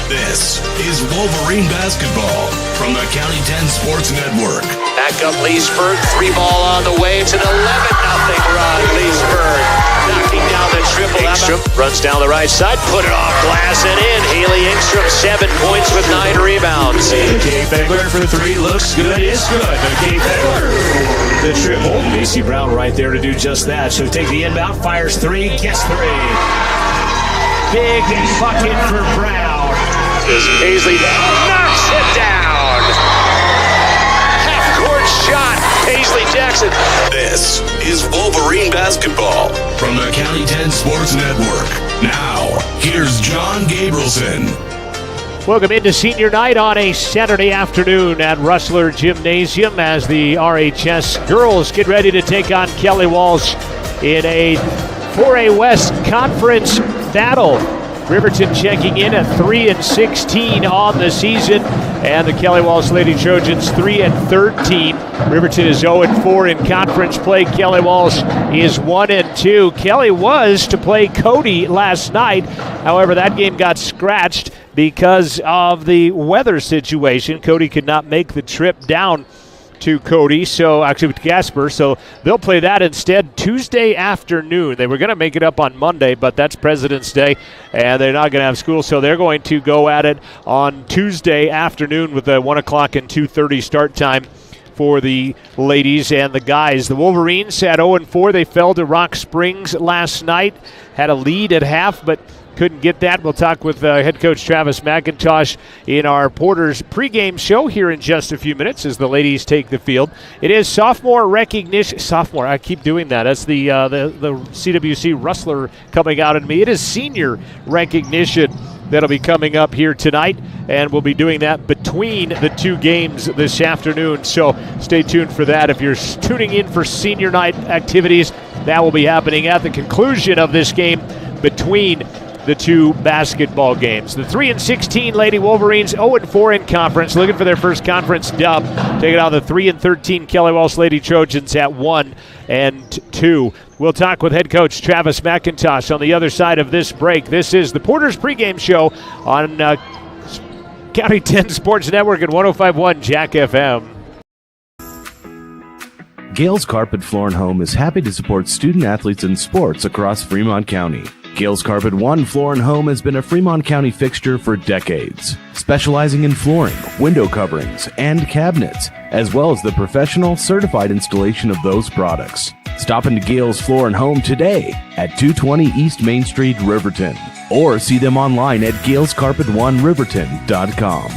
This is Wolverine basketball from the County 10 Sports Network. Back up Leesburg, 3-ball on the way. It's an 11-0 run. Leesburg knocking down the triple. Engstrom runs down the right side, put it off glass and in. Haley Engstrom, 7 points with 9 rebounds. McKay Fegler for 3, looks good, is good. McKay Fegler the triple. Macy Brown right there to do just that. She'll take the inbound, fires 3, gets 3. Big bucket for Brown. Paisley knocks it down. Half-court shot. Paisley Jackson. This is Wolverine basketball from the County 10 Sports Network. Now, here's John Gabrielson. Welcome into senior night on a Saturday afternoon at Rustler Gymnasium as the RHS girls get ready to take on Kelly Walsh in a 4A West Conference battle. Riverton checking in at 3-16 on the season, and the Kelly Walsh Lady Trojans 3-13. Riverton is 0-4 in conference play. Kelly Walsh is 1-2. Kelly was to play Cody last night. However, that game got scratched because of the weather situation. Cody could not make the trip down to Cody, to Gasper, so they'll play that instead Tuesday afternoon. They were going to make it up on Monday, but that's President's Day, and they're not going to have school, so they're going to go at it on Tuesday afternoon with a 1 o'clock and 2:30 start time for the ladies and the guys. The Wolverines at 0-4. They fell to Rock Springs last night, had a lead at half, but couldn't get that. We'll talk with head coach Travis McIntosh in our Porter's pregame show here in just a few minutes as the ladies take the field. It is sophomore recognition. Sophomore, I keep doing that. That's the CWC Rustler coming out in me. It is senior recognition that'll be coming up here tonight, and we'll be doing that between the 2 games this afternoon. So stay tuned for that. If you're tuning in for senior night activities, that will be happening at the conclusion of this game between the 2 basketball games. The 3-16 Lady Wolverines 0-4 in conference, looking for their first conference dub. Taking on the 3-13 Kelly Walsh Lady Trojans at 1-2. We'll talk with head coach Travis McIntosh on the other side of this break. This is the Porter's pregame show on County 10 Sports Network at 105.1 Jack FM. Gales Carpet Floor & Home is happy to support student athletes in sports across Fremont County. Gales Carpet One Floor & Home has been a Fremont County fixture for decades, specializing in flooring, window coverings, and cabinets, as well as the professional, certified installation of those products. Stop into Gales Floor & Home today at 220 East Main Street, Riverton, or see them online at galescarpet1riverton.com.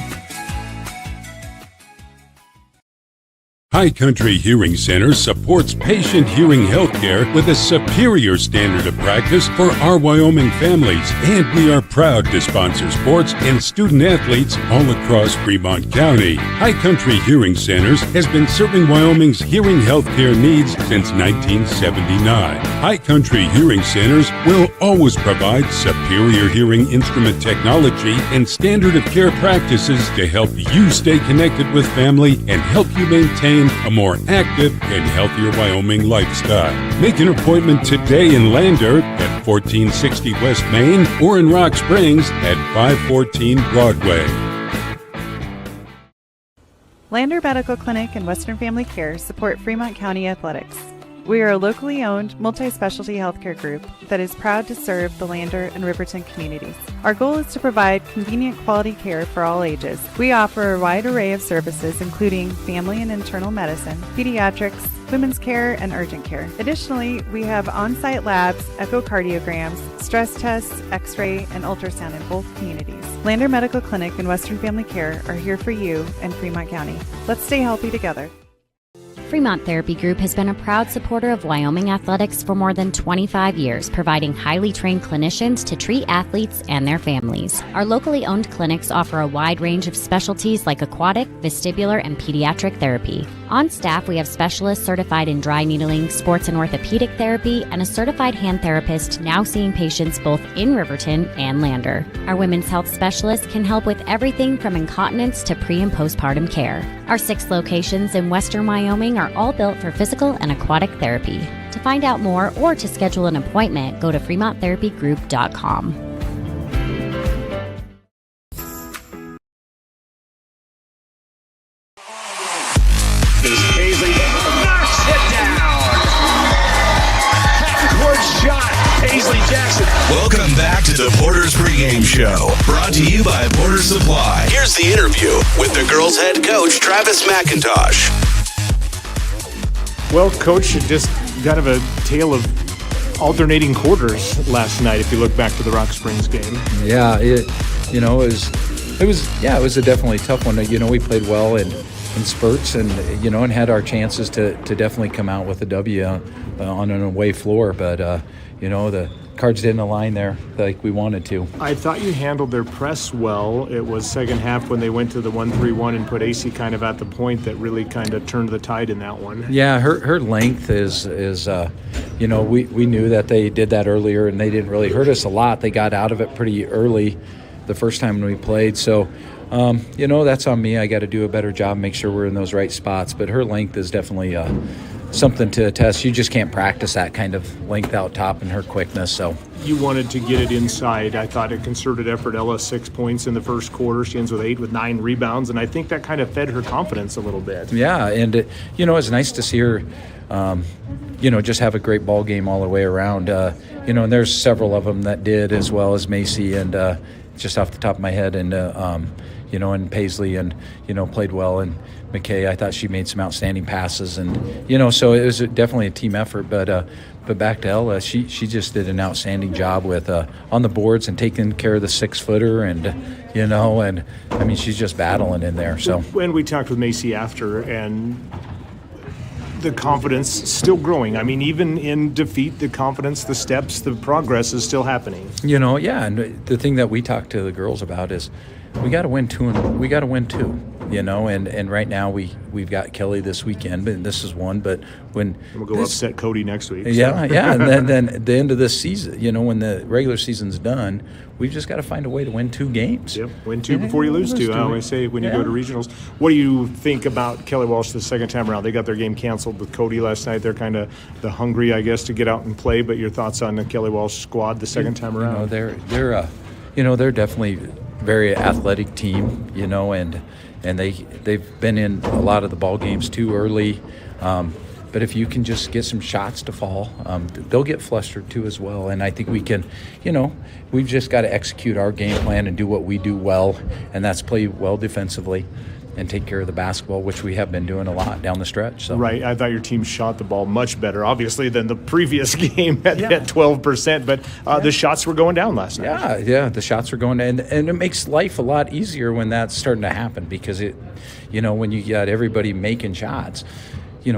High Country Hearing Center supports patient hearing healthcare with a superior standard of practice for our Wyoming families, and we are proud to sponsor sports and student athletes all across Fremont County. High Country Hearing Centers has been serving Wyoming's hearing healthcare needs since 1979. High Country Hearing Centers will always provide superior hearing instrument technology and standard of care practices to help you stay connected with family and help you maintain a more active and healthier Wyoming lifestyle. Make an appointment today in Lander at 1460 West Main or in Rock Springs at 514 Broadway. Lander Medical Clinic and Western Family Care support Fremont County athletics. We are a locally owned, multi-specialty healthcare group that is proud to serve the Lander and Riverton communities. Our goal is to provide convenient quality care for all ages. We offer a wide array of services including family and internal medicine, pediatrics, women's care, and urgent care. Additionally, we have on-site labs, echocardiograms, stress tests, x-ray, and ultrasound in both communities. Lander Medical Clinic and Western Family Care are here for you in Fremont County. Let's stay healthy together. Fremont Therapy Group has been a proud supporter of Wyoming athletics for more than 25 years, providing highly trained clinicians to treat athletes and their families. Our locally owned clinics offer a wide range of specialties like aquatic, vestibular, and pediatric therapy. On staff, we have specialists certified in dry needling, sports and orthopedic therapy, and a certified hand therapist now seeing patients both in Riverton and Lander. Our women's health specialists can help with everything from incontinence to pre- and postpartum care. Our 6 locations in western Wyoming are all built for physical and aquatic therapy. To find out more or to schedule an appointment, go to FremontTherapyGroup.com. Pregame Show, brought to you by Porter Supply. Here's the interview with the girls' head coach, Travis McIntosh. Well, Coach, just kind of a tale of alternating quarters last night, if you look back to the Rock Springs game. Yeah, it was a definitely tough one. We played well in spurts and had our chances to definitely come out with a W on an away floor, but the cards didn't align there like we wanted to. I thought you handled their press well. It was second half when they went to the 1-3-1 and put AC kind of at the point that really kind of turned the tide in that one. Yeah, her length is we knew that they did that earlier and they didn't really hurt us a lot. They got out of it pretty early the first time when we played. So, that's on me. I got to do a better job, make sure we're in those right spots. But her length is definitely something to attest. You just can't practice that kind of length out top and her quickness. So you wanted to get it inside. I thought a concerted effort. Ella 6 points in the first quarter. She ends with 8 with 9 rebounds, and I think that kind of fed her confidence a little bit. Yeah, and it's nice to see her. Just have a great ball game all the way around. And there's several of them that did, as well as Macy and just off the top of my head, and and Paisley, and played well, and McKay. I thought she made some outstanding passes, and so it was definitely a team effort. But back to Ella, she just did an outstanding job with on the boards and taking care of the 6-footer, and and I mean she's just battling in there. So when we talked with Macy after, and the confidence still growing. I mean, even in defeat, the confidence, the steps, the progress is still happening. Yeah, and the thing that we talk to the girls about is we got to win two, and right now we've got Kelly this weekend, but this is one. But when we'll go upset Cody next week. Yeah, so. Yeah, and then at the end of this season, when the regular season's done, we've just got to find a way to win 2 games. Yep, win 2 before you lose 2. I always say when you go to regionals. What do you think about Kelly Walsh the second time around? They got their game canceled with Cody last night. They're kind of hungry, I guess, to get out and play. But your thoughts on the Kelly Walsh squad the second time around? They're definitely very athletic team, and they've been in a lot of the ball games too early. But if you can just get some shots to fall, they'll get flustered too as well. And I think we can, we've just got to execute our game plan and do what we do well, and that's play well defensively and take care of the basketball, which we have been doing a lot down the stretch. So. Right. I thought your team shot the ball much better, obviously, than the previous game at 12%, but the shots were going down last night. Yeah, the shots were going down, and it makes life a lot easier when that's starting to happen because when you got everybody making shots,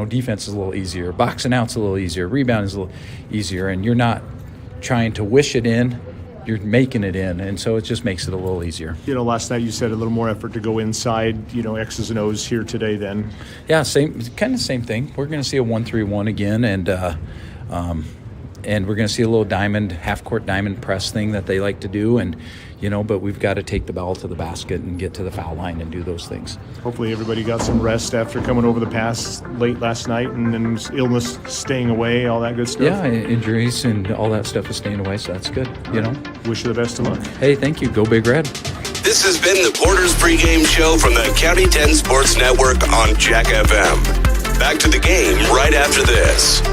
defense is a little easier, boxing out's a little easier, rebound is a little easier, and you're not trying to wish it in. You're making it in, and so it just makes it a little easier. Last night you said a little more effort to go inside, X's and O's here today then. Yeah, same thing. We're going to see a 1-3-1 again, and we're going to see a little half-court diamond press thing that they like to do, and but we've got to take the ball to the basket and get to the foul line and do those things. Hopefully everybody got some rest after coming over the pass late last night, and then illness staying away, all that good stuff. Yeah, injuries and all that stuff is staying away, so that's good. Wish you the best of luck. Hey, thank you. Go Big Red. This has been the Porter's Pregame Show from the County 10 Sports Network on Jack FM. Back to the game right after this.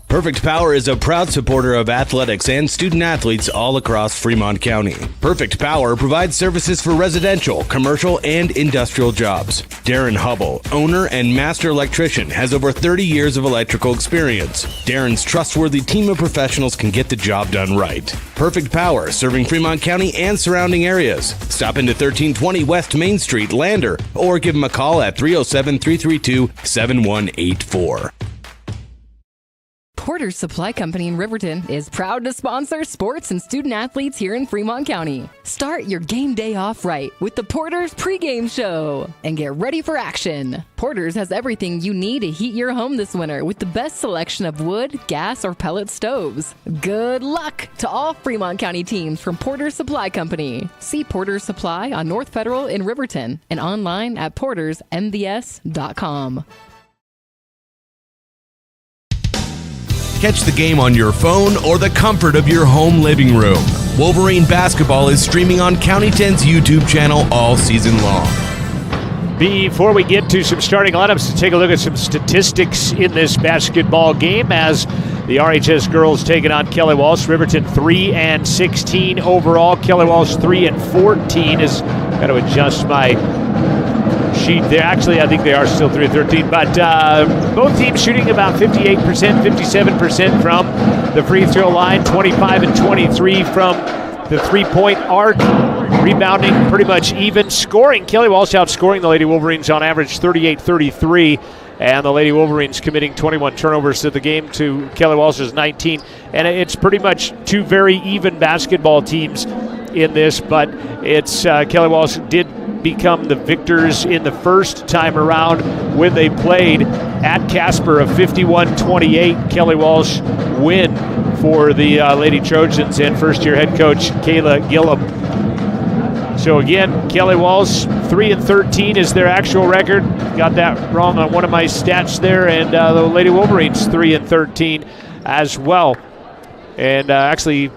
Perfect Power is a proud supporter of athletics and student athletes all across Fremont County. Perfect Power provides services for residential, commercial, and industrial jobs. Darren Hubble, owner and master electrician, has over 30 years of electrical experience. Darren's trustworthy team of professionals can get the job done right. Perfect Power, serving Fremont County and surrounding areas. Stop into 1320 West Main Street, Lander, or give him a call at 307-332-7184. Porter's Supply Company in Riverton is proud to sponsor sports and student athletes here in Fremont County. Start your game day off right with the Porter's Pregame Show and get ready for action. Porter's has everything you need to heat your home this winter with the best selection of wood, gas, or pellet stoves. Good luck to all Fremont County teams from Porter's Supply Company. See Porter's Supply on North Federal in Riverton and online at portersmvs.com. Catch the game on your phone or the comfort of your home living room. Wolverine basketball is streaming on County 10's YouTube channel all season long. Before we get to some starting lineups, to take a look at some statistics in this basketball game, as The RHS girls taking on Kelly Walsh. Riverton 3-16 overall. Kelly Walsh 3-14. Is got to adjust my sheet there. Actually, I think they are still 3-13. But both teams shooting about 58%, 57% from the free throw line, 25 and 23 from the three-point arc. Rebounding pretty much even. Scoring, Kelly Walsh outscoring the Lady Wolverines on average 38-33. And the Lady Wolverines committing 21 turnovers to the game to Kelly Walsh's 19. And it's pretty much two very even basketball teams in this, but it's Kelly Walsh did become the victors in the first time around when they played at Casper, a 51-28 Kelly Walsh win for the Lady Trojans and first-year head coach Kayla Gillum. So again, Kelly Walsh 3-13 is their actual record. Got that wrong on one of my stats there, and the Lady Wolverines 3-13 as well. And actually,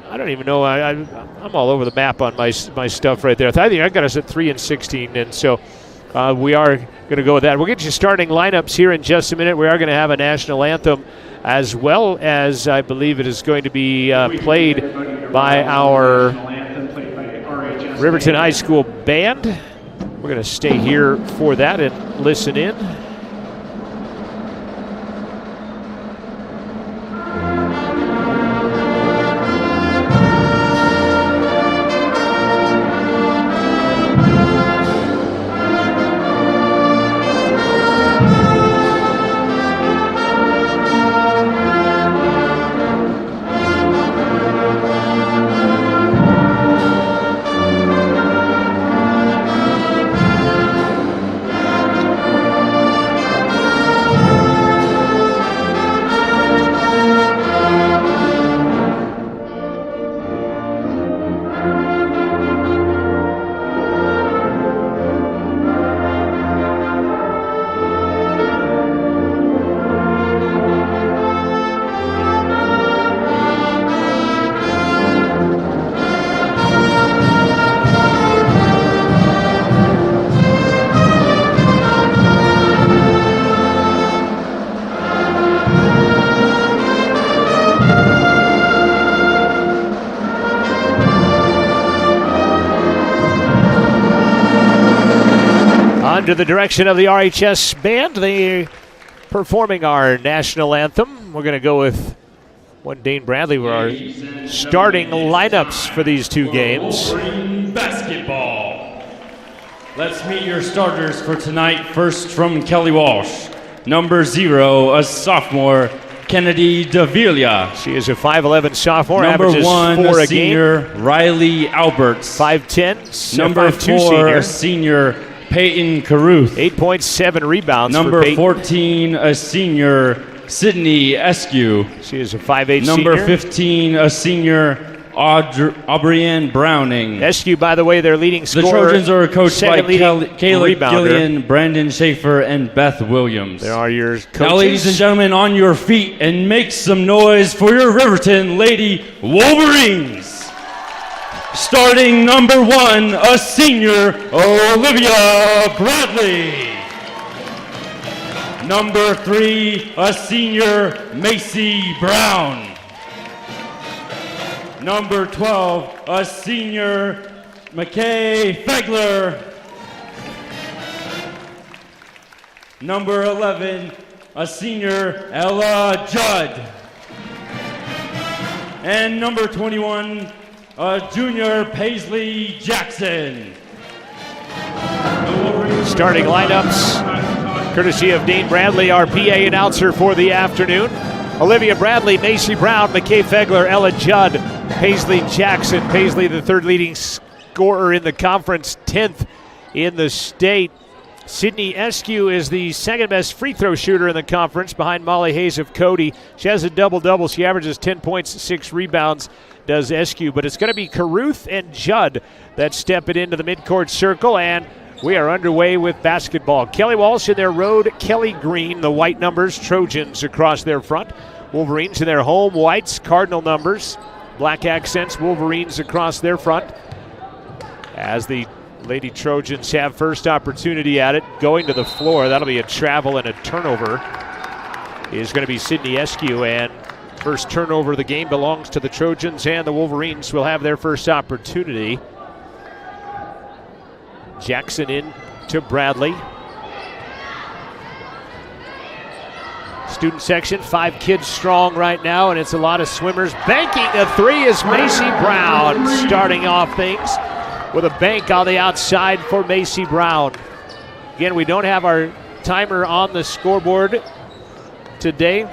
I don't even know. I'm all over the map on my stuff right there. I think I got us at 3-16, and so we are going to go with that. We'll get you starting lineups here in just a minute. We are going to have a national anthem, as well as I believe it is going to be played by our Riverton High School band. We're going to stay here for that and listen in. Under the direction of the RHS band, they performing our national anthem. We're going to go with Dane Bradley with our starting lineups for these two games. Basketball. Let's meet your starters for tonight. First from Kelly Walsh, number 0, a sophomore, Kennedy Davila. She is a 5'11 sophomore, number averages 1, 4 a a senior, game. Riley Alberts. 5'10", number 5'2" 4, senior. a senior, Peyton Caruth. 8.7 rebounds number for Peyton. 14, a senior, Sydney Eskew. She is a 5'8" number senior. 15, a senior, Aubrienne Browning. Eskew, by the way, their leading scorer. The Trojans are coached by Kayla Gillian, Brandon Schaefer, and Beth Williams. There are your coaches. Now, ladies and gentlemen, on your feet and make some noise for your Riverton Lady Wolverines. Starting number 1, a senior, Olivia Bradley. Number 3, a senior, Macy Brown. Number 12, a senior, McKay Fegler. Number 11, a senior, Ella Judd. And number 21, a junior, Paisley Jackson. Starting lineups, courtesy of Dane Bradley, our PA announcer for the afternoon. Olivia Bradley, Macy Brown, McKay Fegler, Ella Judd, Paisley Jackson. Paisley, the third leading scorer in the conference, 10th in the state. Sydney Eskew is the second best free throw shooter in the conference behind Molly Hayes of Cody. She has a double-double. She averages 10 points, 6 rebounds, does Eskew. But it's going to be Caruth and Judd that step it into the midcourt circle, and we are underway with basketball. Kelly Walsh in their road, Kelly Green, the white numbers, Trojans across their front. Wolverines in their home whites, Cardinal numbers, black accents, Wolverines across their front. As the Lady Trojans have first opportunity at it, going to the floor. That'll be a travel and a turnover. is going to be Sydney Eskew, and first turnover of the game belongs to the Trojans, and the Wolverines will have their first opportunity. Jackson in to Bradley. Student section, 5 kids strong right now, and it's a lot of swimmers. Banking a 3 is Macy Brown, starting off things with a bank on the outside for Macy Brown. Again, we don't have our timer on the scoreboard today.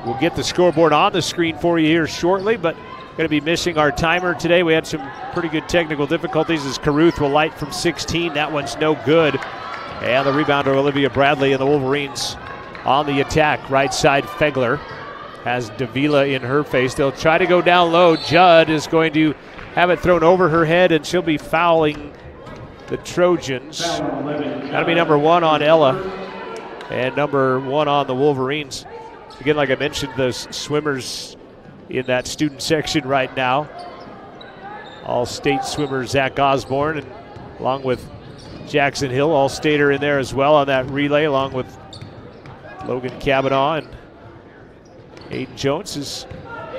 We'll get the scoreboard on the screen for you here shortly, but going to be missing our timer today. We had some pretty good technical difficulties as Caruth will light from 16. That one's no good. And the rebounder, Olivia Bradley, and the Wolverines on the attack. Right side, Fegler has Davila in her face. They'll try to go down low. Judd is going to have it thrown over her head, and she'll be fouling the Trojans. That'll be number 1 on Ella and number 1 on the Wolverines. Again, like I mentioned, the swimmers in that student section right now. All-state swimmer Zach Osborne, and along with Jackson Hill, all-stater in there as well on that relay, along with Logan Kavanaugh and Aiden Jones. As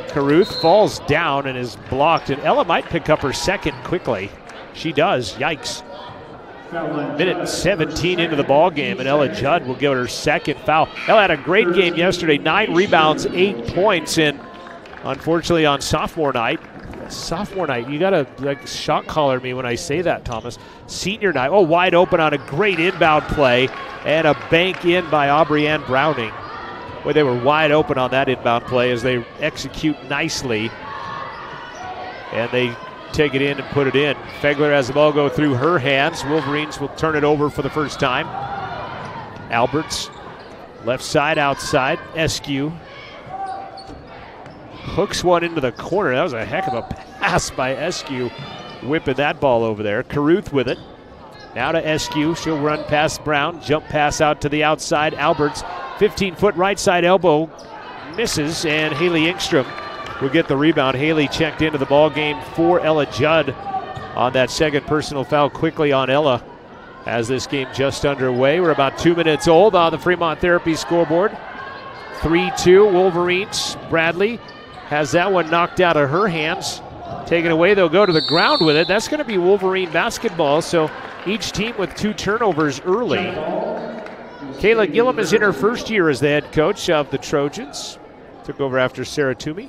Caruth falls down and is blocked, and Ella might pick up her second quickly. She does. Yikes. Minute 17 into the ball game, and Ella Judd will give her second foul. Ella had a great game yesterday, 9 rebounds, 8 points, and unfortunately on sophomore night, you gotta shot collar me when I say that, Thomas. Senior night, wide open on a great inbound play, and a bank in by Aubrey-Ann Browning. Boy, they were wide open on that inbound play as they execute nicely, and they take it in and put it in. Fegler has the ball go through her hands. Wolverines will turn it over for the first time. Alberts, left side, outside. Eskew hooks one into the corner. That was a heck of a pass by Eskew, whipping that ball over there. Caruth with it. Now to Eskew. She'll run past Brown. Jump pass out to the outside. Alberts, 15-foot right side elbow. Misses, and Haley Engstrom will get the rebound. Haley checked into the ball game for Ella Judd on that second personal foul quickly on Ella as this game just underway. We're about 2 minutes old on the Fremont Therapy scoreboard. 3-2 Wolverines. Bradley has that one knocked out of her hands. Taken away, they'll go to the ground with it. That's going to be Wolverine basketball, so each team with 2 turnovers early. Kayla Gillum is in her first year as the head coach of the Trojans. Took over after Sarah Toomey.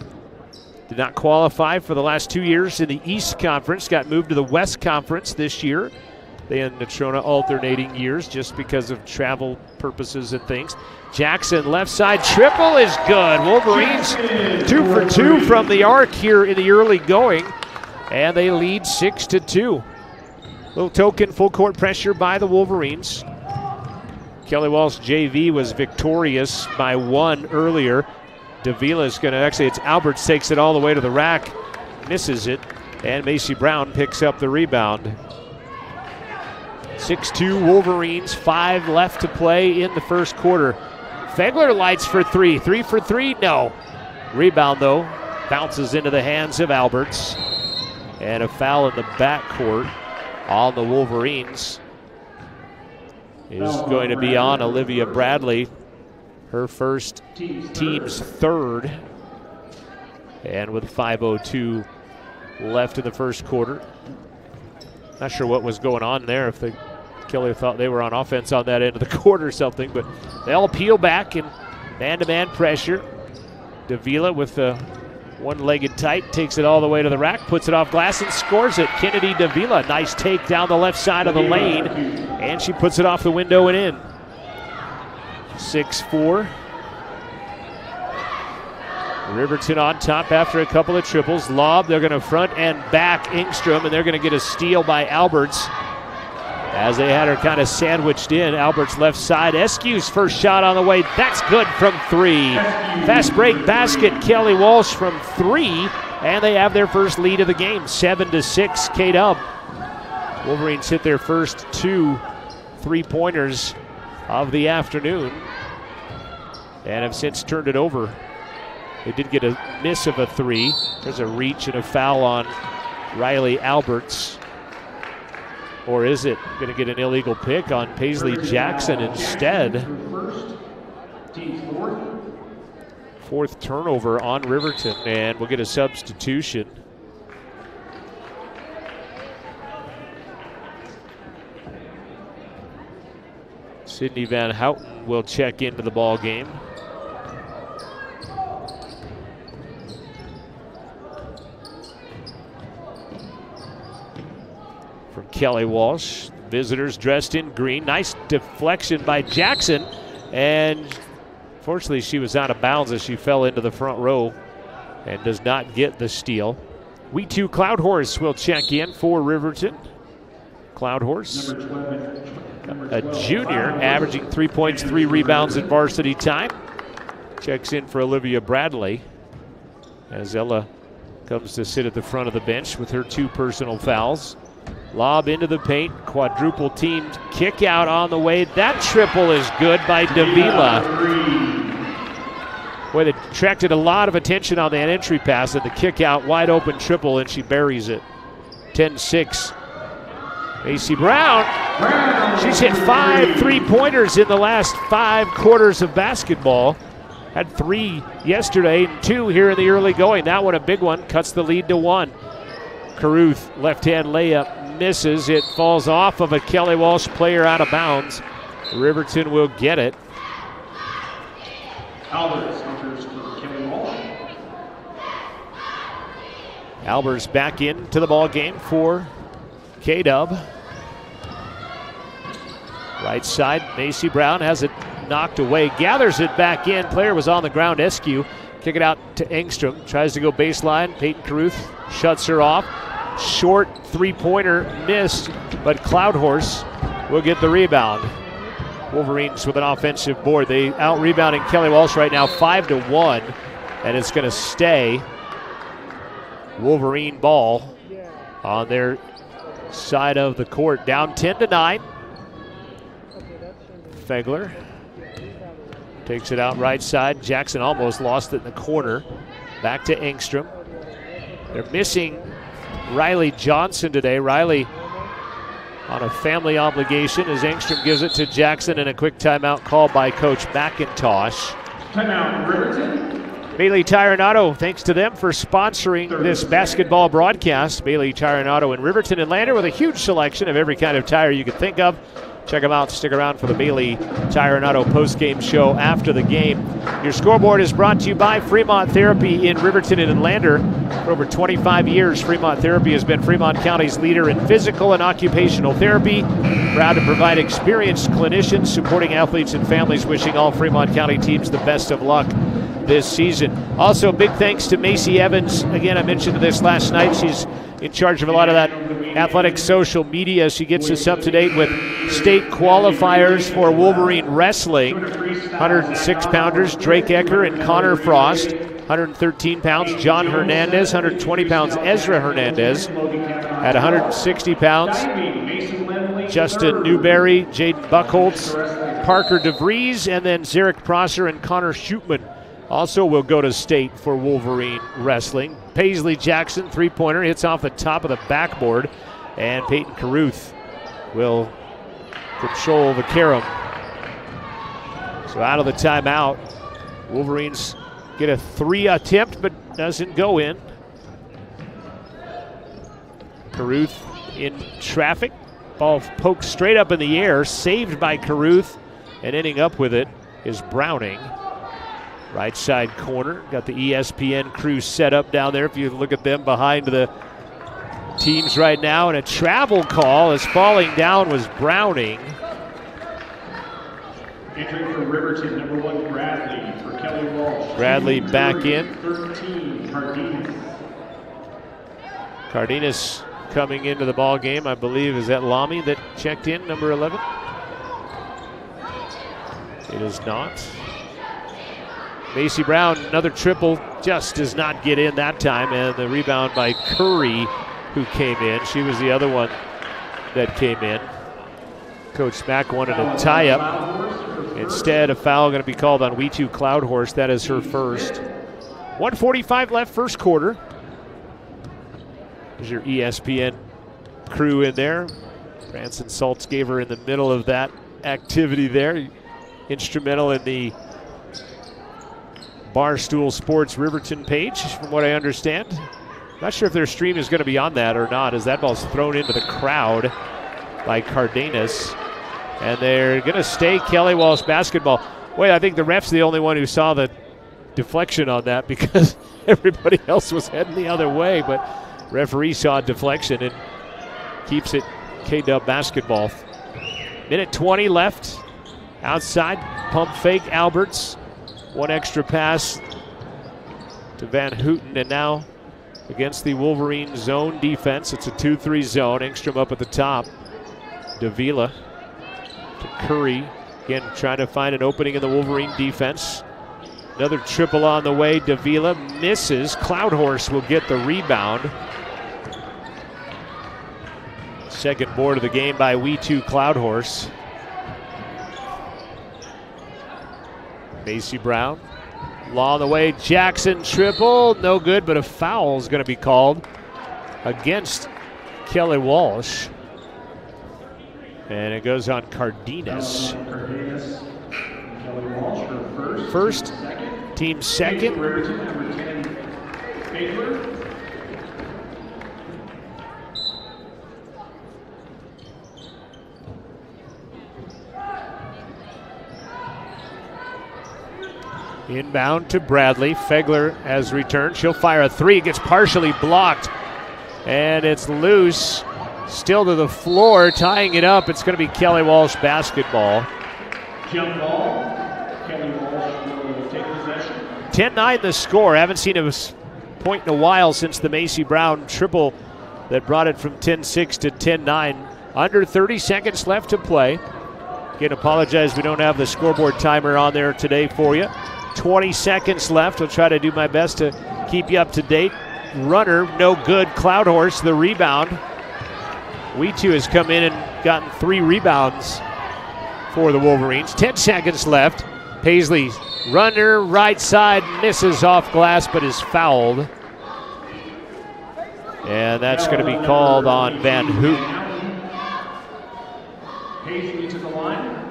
Did not qualify for the last 2 years in the East Conference. Got moved to the West Conference this year. They and Natrona alternating years just because of travel purposes and things. Jackson, left side triple is good. Wolverines 2 for 2 from the arc here in the early going, and they lead 6-2. Little token full court pressure by the Wolverines. Kelly Walsh JV was victorious by 1 earlier. Davila is going to, actually it's Alberts takes it all the way to the rack, misses it, and Macy Brown picks up the rebound. 6-2 Wolverines, 5 left to play in the first quarter. Fegler lights for 3. 3 for 3, no. Rebound though, bounces into the hands of Alberts. And a foul in the backcourt on the Wolverines is going to be on Olivia Bradley. Her first, team's third. And with 5:02 left in the first quarter. Not sure what was going on there, if Kelly thought they were on offense on that end of the court or something, but they all peel back and man-to-man pressure. Davila with the one-legged tight, takes it all the way to the rack, puts it off glass and scores it. Kennedy Davila, nice take down the left side of the lane, and she puts it off the window and in. 6-4. Riverton on top after a couple of triples. Lob, they're going to front and back Engstrom, and they're going to get a steal by Alberts as they had her kind of sandwiched in. Alberts left side. Eskew's first shot on the way. That's good from 3. Fast break basket. Kelly Walsh from 3, and they have their first lead of the game. 7-6 K-Dub. Wolverines hit their first 2 3-pointers of the afternoon and have since turned it over. They did get a miss of a 3. There's a reach and a foul on Riley Alberts. Or is it going to get an illegal pick on Paisley Jackson instead? 4th turnover on Riverton, and we'll get a substitution. Sydney Van Houten will check into the ball game. From Kelly Walsh, visitors dressed in green. Nice deflection by Jackson, and fortunately she was out of bounds as she fell into the front row and does not get the steal. We2 Cloud Horse will check in for Riverton. Cloud Horse, a junior, averaging 3 points, 3 rebounds in varsity time. Checks in for Olivia Bradley as Ella comes to sit at the front of the bench with her 2 personal fouls. Lob into the paint, quadruple teamed kick out on the way. That triple is good by Davila. Boy, they attracted a lot of attention on that entry pass, and the kick out, wide open triple, and she buries it. 10-6. Macy Brown, she's hit 5 3-pointers in the last 5 quarters of basketball. Had 3 yesterday and 2 here in the early going. That one a big one, cuts the lead to 1. Caruth, left-hand layup, misses. It falls off of a Kelly Walsh player out of bounds. Riverton will get it. Albers back into the ball game for K-Dub. Right side, Macy Brown has it knocked away, gathers it back in. Player was on the ground, Eskew. Kick it out to Engstrom, tries to go baseline. Peyton Caruth shuts her off. Short 3-pointer missed, but Cloud Horse will get the rebound. Wolverines with an offensive board. They out-rebounding Kelly Walsh right now 5-1, and it's going to stay Wolverine ball on their side of the court. Down 10-9. Fegler takes it out right side. Jackson almost lost it in the corner. Back to Engstrom. They're missing Riley Johnson today. Riley on a family obligation as Engstrom gives it to Jackson, and a quick timeout called by Coach McIntosh. Timeout, Riverton. Bailey Tire and Auto, thanks to them for sponsoring this basketball broadcast. Bailey Tire and Auto in Riverton and Lander with a huge selection of every kind of tire you could think of. Check them out. Stick around for the Bailey Tire and Auto post-game show after the game. Your scoreboard is brought to you by Fremont Therapy in Riverton and in Lander. For over 25 years, Fremont Therapy has been Fremont County's leader in physical and occupational therapy. Proud to provide experienced clinicians supporting athletes and families, wishing all Fremont County teams the best of luck this season. Also, big thanks to Macy Evans. Again, I mentioned this last night. She's in charge of a lot of that athletic social media. She gets us up to date with state qualifiers for Wolverine Wrestling. 106-pounders Drake Ecker and Connor Frost. 113 pounds John Hernandez. 120 pounds Ezra Hernandez. At 160 pounds, Justin Newberry, Jaden Buckholtz, Parker DeVries, and then Zarek Prosser and Connor Schutman also will go to state for Wolverine Wrestling. Paisley Jackson, 3-pointer, hits off the top of the backboard, and Peyton Caruth will control the carom. So out of the timeout, Wolverines get a 3 attempt, but doesn't go in. Caruth in traffic. Ball poked straight up in the air, saved by Caruth, and ending up with it is Browning. Right side corner, got the ESPN crew set up down there. If you look at them behind the teams right now, and a travel call as falling down was Browning. Entering for Riverton, number 1, Bradley. For Kelly Walsh. Bradley back in. 13, Cardenas. Cardenas coming into the ball game, I believe. Is that Lamy that checked in, number 11? It is not. Macy Brown, another triple, just does not get in that time, and the rebound by Curry, who came in. She was the other one that came in. Coach Mack wanted a tie-up. Instead, a foul going to be called on We2 Cloud Horse. That is her first. 1:45 left, first quarter. There's your ESPN crew in there. Branson Saltz gave her in the middle of that activity there. Instrumental in the Barstool Sports Riverton page, from what I understand. Not sure if their stream is going to be on that or not, as that ball's thrown into the crowd by Cardenas. And they're going to stay Kelly Walsh basketball. Wait, I think the ref's the only one who saw the deflection on that because everybody else was heading the other way. But referee saw a deflection and keeps it K-Dub basketball. Minute 20 left. Outside, pump fake, Alberts. One extra pass to Van Houten, and now against the Wolverine zone defense, it's a 2-3 zone. Engstrom up at the top. Davila to Curry. Again, trying to find an opening in the Wolverine defense. Another triple on the way. Davila misses. Cloudhorse will get the rebound. Second board of the game by We2 Cloudhorse. Macy Brown. Law on the way. Jackson triple. No good, but a foul is going to be called against Kelly Walsh. And it goes on Cardenas. First, team second. Inbound to Bradley. Fegler has returned. She'll fire a three. Gets partially blocked. And it's loose. Still to the floor. Tying it up. It's going to be Kelly Walsh basketball. Jump ball. Kelly Walsh will take possession. 10-9 the score. Haven't seen a point in a while since the Macy Brown triple that brought it from 10-6 to 10-9. Under 30 seconds left to play. Again, apologize we don't have the scoreboard timer on there today for you. 20 seconds left. I'll try to do my best to keep you up to date. Runner, no good. Cloudhorse, the rebound. We2 has come in and gotten 3 rebounds for the Wolverines. 10 seconds left. Paisley, runner, right side, misses off glass but is fouled. And that's going to be called on Van Houten. Paisley to the line.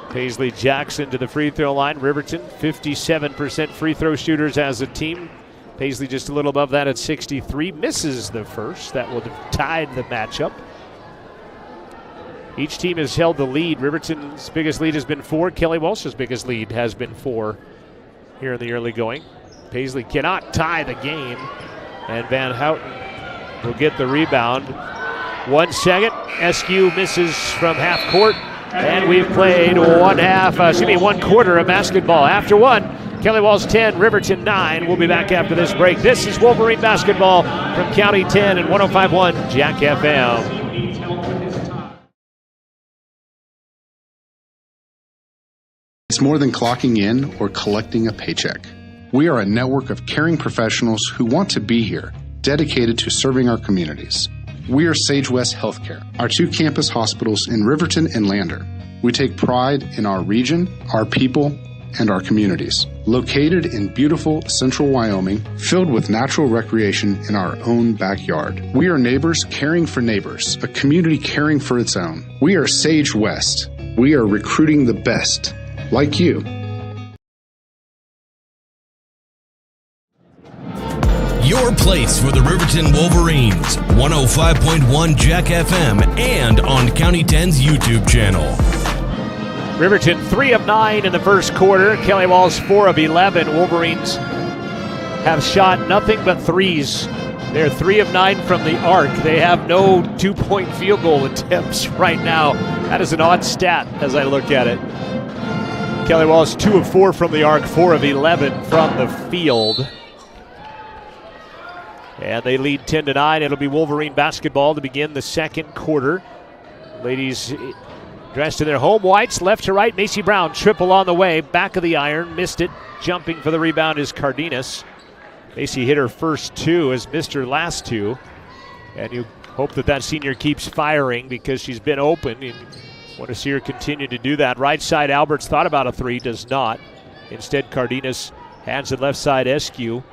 Paisley Jackson to the free throw line. Riverton, 57% free throw shooters as a team. Paisley just a little above that at 63. Misses the first. That would have tied the matchup. Each team has held the lead. Riverton's biggest lead has been 4. Kelly Walsh's biggest lead has been 4 here in the early going. Paisley cannot tie the game. And Van Houten will get the rebound. 1 second. SQ misses from half court. And we've played one quarter of basketball. After one, Kelly Walsh 10, Riverton 9. We'll be back after this break. This is Wolverine basketball from County 10 and 105.1 Jack FM. It's more than clocking in or collecting a paycheck. We are a network of caring professionals who want to be here, dedicated to serving our communities. We are Sage West Healthcare, our 2 campus hospitals in Riverton and Lander. We take pride in our region, our people, and our communities. Located in beautiful central Wyoming, filled with natural recreation in our own backyard. We are neighbors caring for neighbors, a community caring for its own. We are Sage West. We are recruiting the best, like you. Your place for the Riverton Wolverines, 105.1 Jack FM, and on County 10's YouTube channel. Riverton 3 of 9 in the first quarter. Kelly Walsh 4 of 11. Wolverines have shot nothing but threes. They're 3 of 9 from the arc. They have no 2-point field goal attempts right now. That is an odd stat as I look at it. Kelly Walsh 2 of 4 from the arc, 4 of 11 from the field. And they lead 10-9. It'll be Wolverine basketball to begin the second quarter. Ladies dressed in their home whites, left to right. Macy Brown, triple on the way. Back of the iron, missed it. Jumping for the rebound is Cardenas. Macy hit her first 2, has missed her last 2. And you hope that senior keeps firing because she's been open. And want to see her continue to do that. Right side, Alberts thought about a 3, does not. Instead, Cardenas hands it left side, SQ.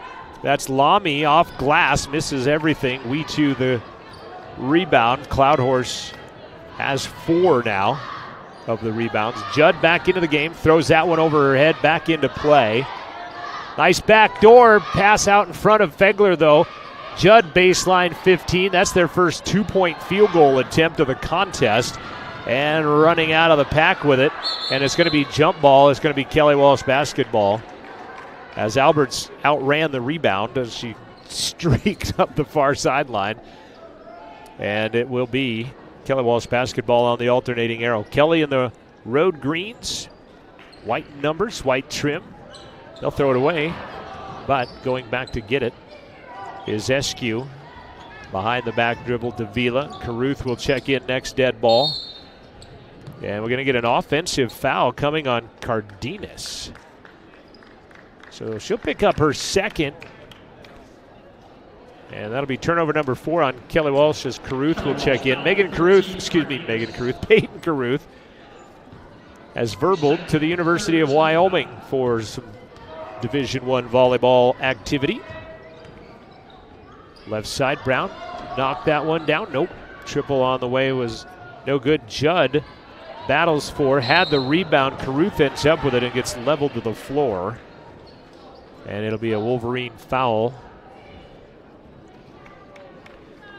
That's Lamy off glass, misses everything. We2 the rebound. Cloudhorse has 4 now of the rebounds. Judd back into the game, throws that one over her head, back into play. Nice backdoor pass out in front of Fegler, though. Judd baseline 15. That's their first 2-point field goal attempt of the contest. And running out of the pack with it. And it's going to be jump ball. It's going to be Kelly Walsh basketball. As Alberts outran the rebound as she streaked up the far sideline. And it will be Kelly Walsh basketball on the alternating arrow. Kelly in the road greens. White numbers, white trim. They'll throw it away. But going back to get it is SQ. Behind the back dribble, Davila. Caruth will check in next, dead ball. And we're going to get an offensive foul coming on Cardenas. So she'll pick up her second. And that'll be turnover number 4 on Kelly Walsh as Caruth will check in. Peyton Caruth has verbaled to the University of Wyoming for some Division I volleyball activity. Left side, Brown knocked that one down. Nope. Triple on the way was no good. Judd battles for, had the rebound. Caruth ends up with it and gets leveled to the floor. And it'll be a Wolverine foul.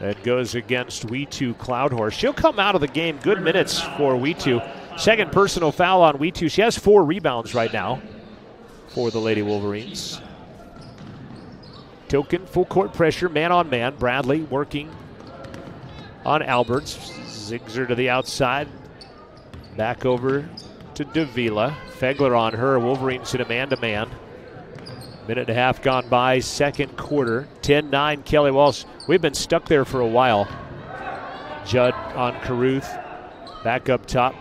That goes against Weetu Cloudhorse. She'll come out of the game. Good minutes for Weetu. Second personal foul on Weetu. She has 4 rebounds right now for the Lady Wolverines. Token, full court pressure, man on man. Bradley working on Alberts. Zigs her to the outside. Back over to Davila. Fegler on her. Wolverines in a man-to-man. Minute and a half gone by, second quarter. 10-9 Kelly Walsh. We've been stuck there for a while. Judd on Caruth. Back up top.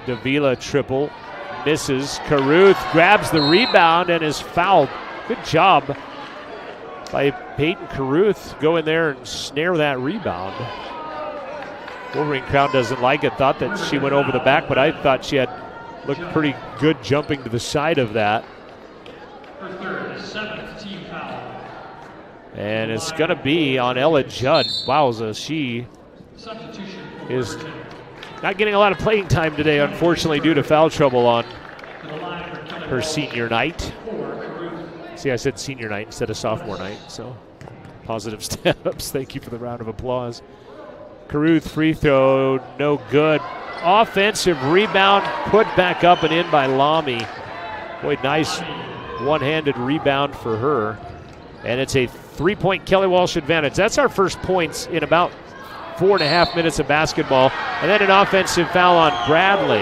Davila triple. Misses. Caruth grabs the rebound and is fouled. Good job by Peyton Caruth. Go in there and snare that rebound. Wolverine crowd doesn't like it. Thought that she went over the back, but I thought she had looked pretty good jumping to the side of that. Her third, 7th team foul. And it's going to be on Ella Judd. Wowza, she is not getting a lot of playing time today, unfortunately, due to foul trouble on her senior night. See, I said senior night instead of sophomore night, so positive steps. Thank you for the round of applause. Caruth free throw, no good. Offensive rebound, put back up and in by Lamy. Boy, nice one-handed rebound for her. And it's a 3-point Kelly Walsh advantage. That's our first points in about 4.5 minutes of basketball. And then an offensive foul on Bradley.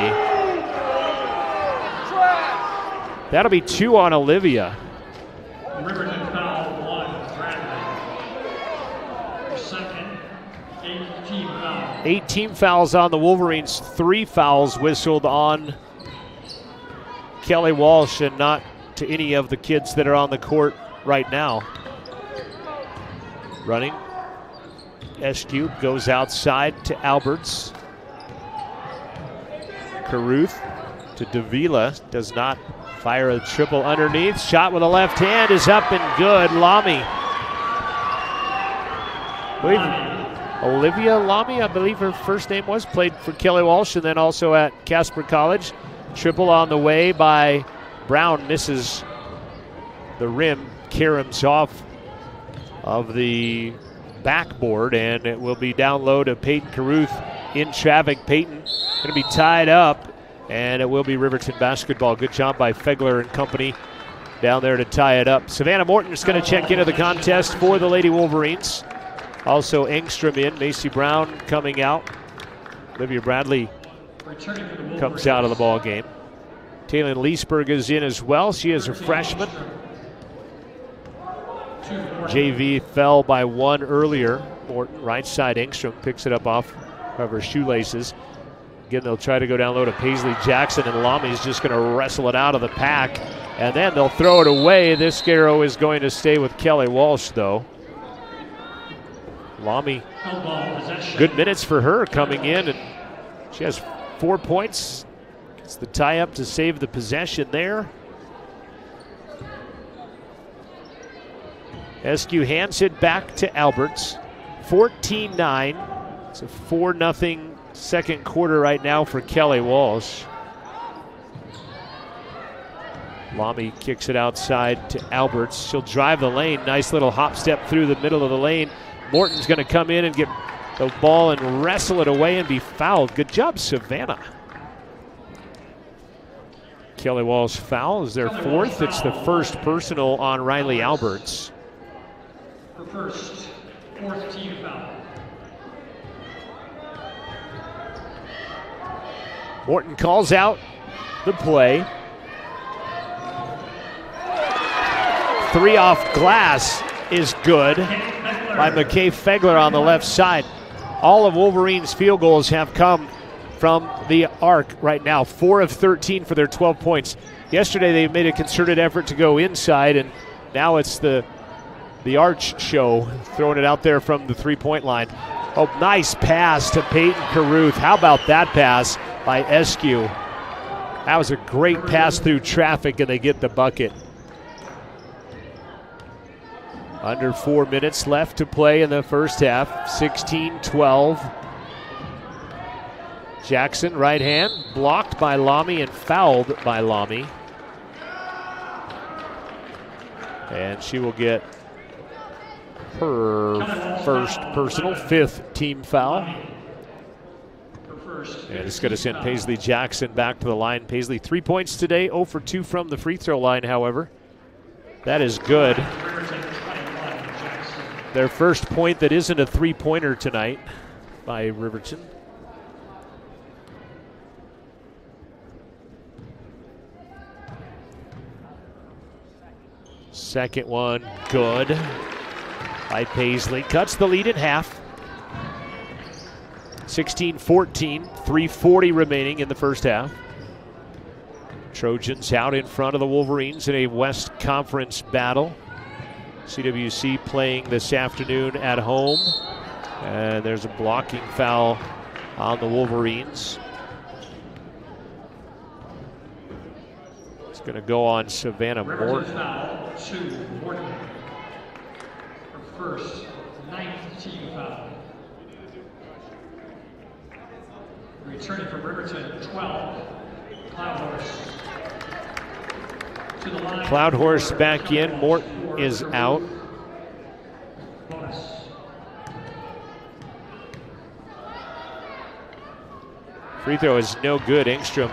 That'll be 2 on Olivia. Riverton foul 1, Bradley. Her second, 8th team foul. 8 team fouls on the Wolverines. 3 fouls whistled on Kelly Walsh and not to any of the kids that are on the court right now. Running. SQ goes outside to Alberts. Caruth to Davila. Does not fire a triple underneath. Shot with a left hand is up and good. Lamy. Olivia Lamy, I believe her first name was, played for Kelly Walsh and then also at Casper College. Triple on the way by Brown. Misses the rim. Karam's off of the backboard, and it will be down low to Peyton Caruth in traffic. Peyton going to be tied up, and it will be Riverton basketball. Good job by Fegler and company down there to tie it up. Savannah Morton is going to check into the contest for the Lady Wolverines. Also Engstrom in, Macy Brown coming out. Olivia Bradley comes out of the ball game. Taylor Leesburg is in as well. She is a freshman. JV fell by 1 earlier. Morton, right side. Engstrom picks it up off of her shoelaces. Again, they'll try to go down low to Paisley Jackson, and Lamy's just going to wrestle it out of the pack. And then they'll throw it away. This arrow is going to stay with Kelly Walsh, though. Lamy, good minutes for her coming in, and she has 4 points. Gets the tie up to save the possession there. SQ hands it back to Alberts. 14-9. It's a 4-0 second quarter right now for Kelly Walsh. Lamy kicks it outside to Alberts. She'll drive the lane. Nice little hop step through the middle of the lane. Morton's going to come in and get the ball and wrestle it away and be fouled. Good job, Savannah. Kelly Walsh foul is their fourth. It's the first personal on Riley Alberts. Her first, fourth team foul. Morton calls out the play. 3 off glass is good by McKay Fegler on the left side. All of Wolverines' field goals have come from the arc right now. 4 of 13 for their 12 points. Yesterday they made a concerted effort to go inside, and now it's the Arch show, throwing it out there from the 3-point line. Oh, nice pass to Peyton Caruth. How about that pass by Eskew? That was a great pass through traffic, and they get the bucket. Under 4 minutes left to play in the first half. 16-12. Jackson, right hand, blocked by Lamy and fouled by Lamy. And she will get her first personal, 5th team foul. And it's going to send Paisley Jackson back to the line. Paisley 3 points today, 0 for 2 from the free throw line, however. That is good. Their first point that isn't a 3-pointer tonight by Riverton. Second one, good by Paisley. Cuts the lead in half. 16-14, 3:40 remaining in the first half. Trojans out in front of the Wolverines in a West Conference battle. CWC playing this afternoon at home. And there's a blocking foul on the Wolverines. It's going to go on Savannah Morton. Foul to Morton. Her first, 9th team foul. Returning from Riverton, 12, Cloudhorse. To the line. Cloudhorse back in. Morton is out. Bonus. Free throw is no good. Engstrom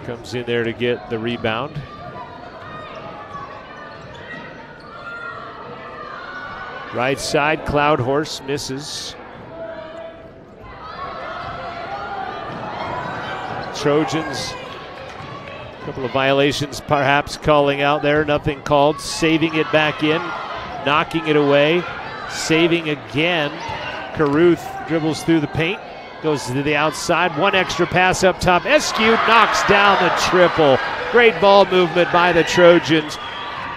comes in there to get the rebound. Right side, Cloudhorse misses. Trojans, a couple of violations perhaps calling out there, nothing called. Saving it back in, knocking it away, saving again. Caruth dribbles through the paint, goes to the outside, one extra pass up top. Eskew knocks down the triple. Great ball movement by the Trojans.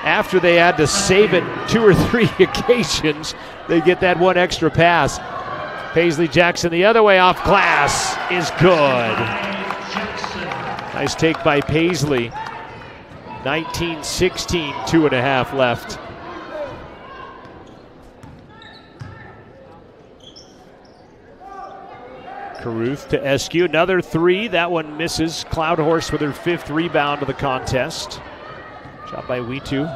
After they had to save it 2 or 3 occasions, they get that one extra pass. Paisley Jackson the other way off glass is good. Nice take by Paisley. 19-16, 2.5 left. Caruth to Eskew, another 3, that one misses. Cloudhorse with her 5th rebound of the contest. Shot by Witu.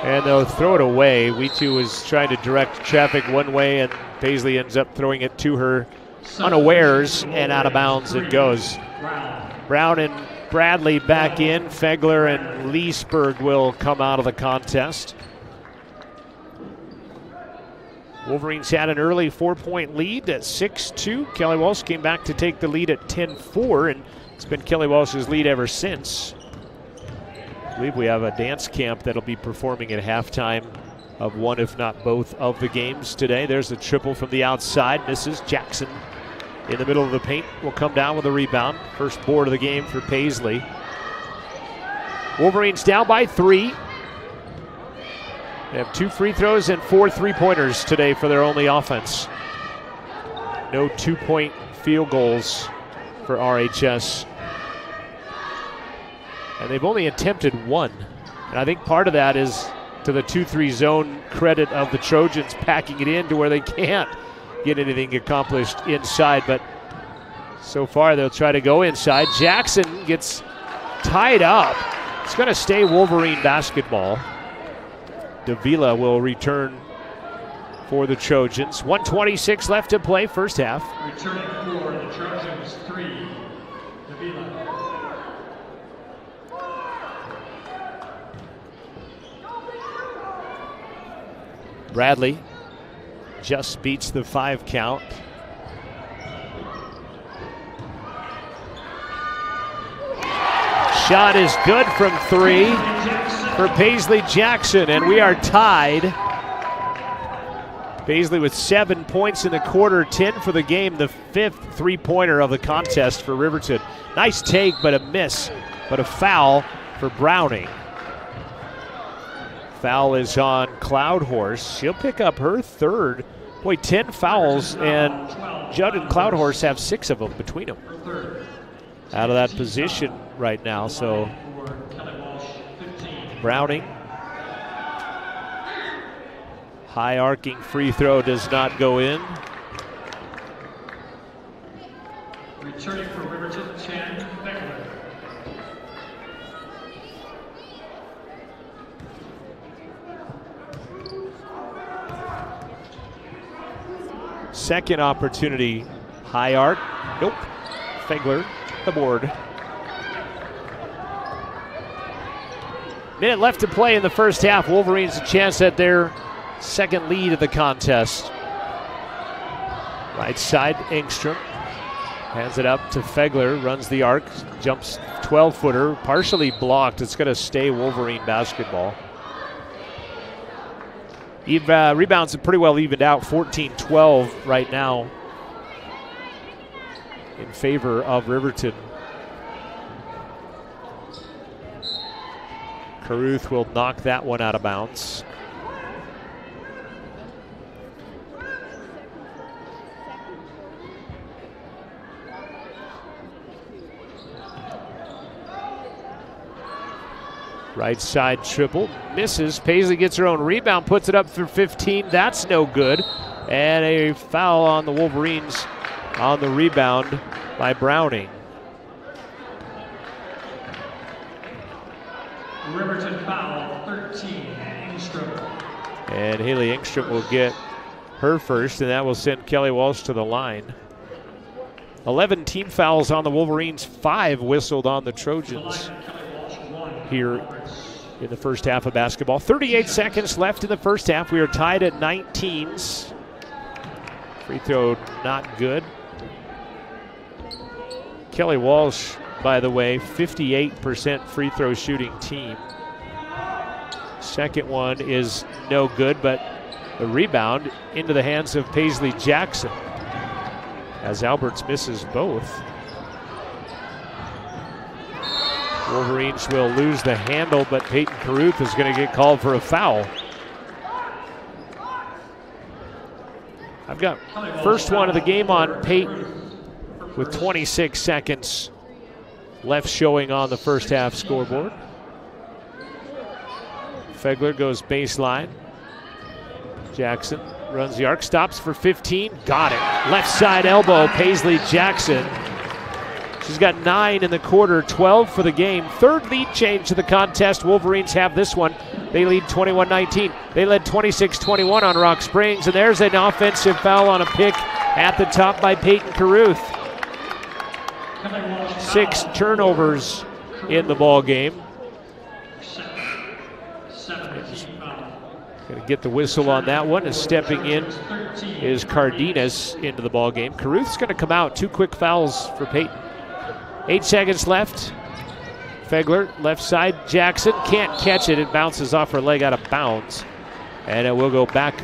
And they'll throw it away. Witu was trying to direct traffic one way, and Paisley ends up throwing it to her unawares, and out of bounds it goes. Brown and Bradley back in. Fegler and Leesburg will come out of the contest. Wolverines had an early 4-point lead at 6-2. Kelly Walsh came back to take the lead at 10-4, and it's been Kelly Walsh's lead ever since. I believe we have a dance camp that'll be performing at halftime of one, if not both, of the games today. There's a triple from the outside. Misses. Jackson in the middle of the paint will come down with a rebound. First board of the game for Paisley. Wolverines down by 3. They have 2 free throws and 4 3-pointers today for their only offense. No 2-point field goals for RHS. And they've only attempted 1. And I think part of that is to the 2-3 zone credit of the Trojans packing it in to where they can't get anything accomplished inside. But So far, they'll try to go inside. Jackson gets tied up. It's going to stay Wolverine basketball. Davila will return for the Trojans. 1:26 left to play, first half. Returning for the Trojans, 3, Davila. Bradley just beats the 5 count. Shot is good from 3 for Paisley Jackson, and we are tied. Paisley with 7 points in the quarter, 10 for the game, the 5th three-pointer of the contest for Riverton. Nice take, but a miss, but a foul for Browning. Foul is on Cloudhorse. She'll pick up her 3rd. Boy, 10 fouls, and Judd and Cloudhorse have 6 of them between them. Out of that position right now, so Browning. High arcing free throw does not go in. Returning for Riverton, 10, Beckler. Second opportunity, high arc. Nope. Fegler, the board. Minute left to play in the first half. Wolverines a chance at their second lead of the contest. Right side, Engstrom. Hands it up to Fegler, runs the arc, jumps 12-footer, partially blocked. It's going to stay Wolverine basketball. Rebounds are pretty well evened out, 14-12 right now in favor of Riverton. Caruth will knock that one out of bounds. Right side triple, misses. Paisley gets her own rebound, puts it up for 15. That's no good. And a foul on the Wolverines on the rebound by Browning. Riverton foul, 13, Engstrom. And Haley Engstrom will get her first, and that will send Kelly Walsh to the line. 11 team fouls on the Wolverines, 5 whistled on the Trojans here in the first half of basketball. 38 seconds left in the first half. We are tied at 19s. Free throw not good. Kelly Walsh, by the way, 58% free throw shooting team. Second one is no good, but the rebound into the hands of Paisley Jackson as Alberts misses both. Wolverines will lose the handle, but Peyton Caruth is going to get called for a foul. I've got first one of the game on Peyton with 26 seconds left showing on the first half scoreboard. Fegler goes baseline. Jackson runs the arc, stops for 15, got it. Left side elbow, Paisley Jackson. She's got 9 in the quarter, 12 for the game. Third lead change to the contest. Wolverines have this one. They lead 21-19. They led 26-21 on Rock Springs, and there's an offensive foul on a pick at the top by Peyton Caruth. 6 turnovers in the ball game. Going to get the whistle on that one, and stepping in is Cardenas into the ball game. Caruth's going to come out. 2 quick fouls for Peyton. 8 seconds left. Fegler, left side. Jackson can't catch it. It bounces off her leg out of bounds. And it will go back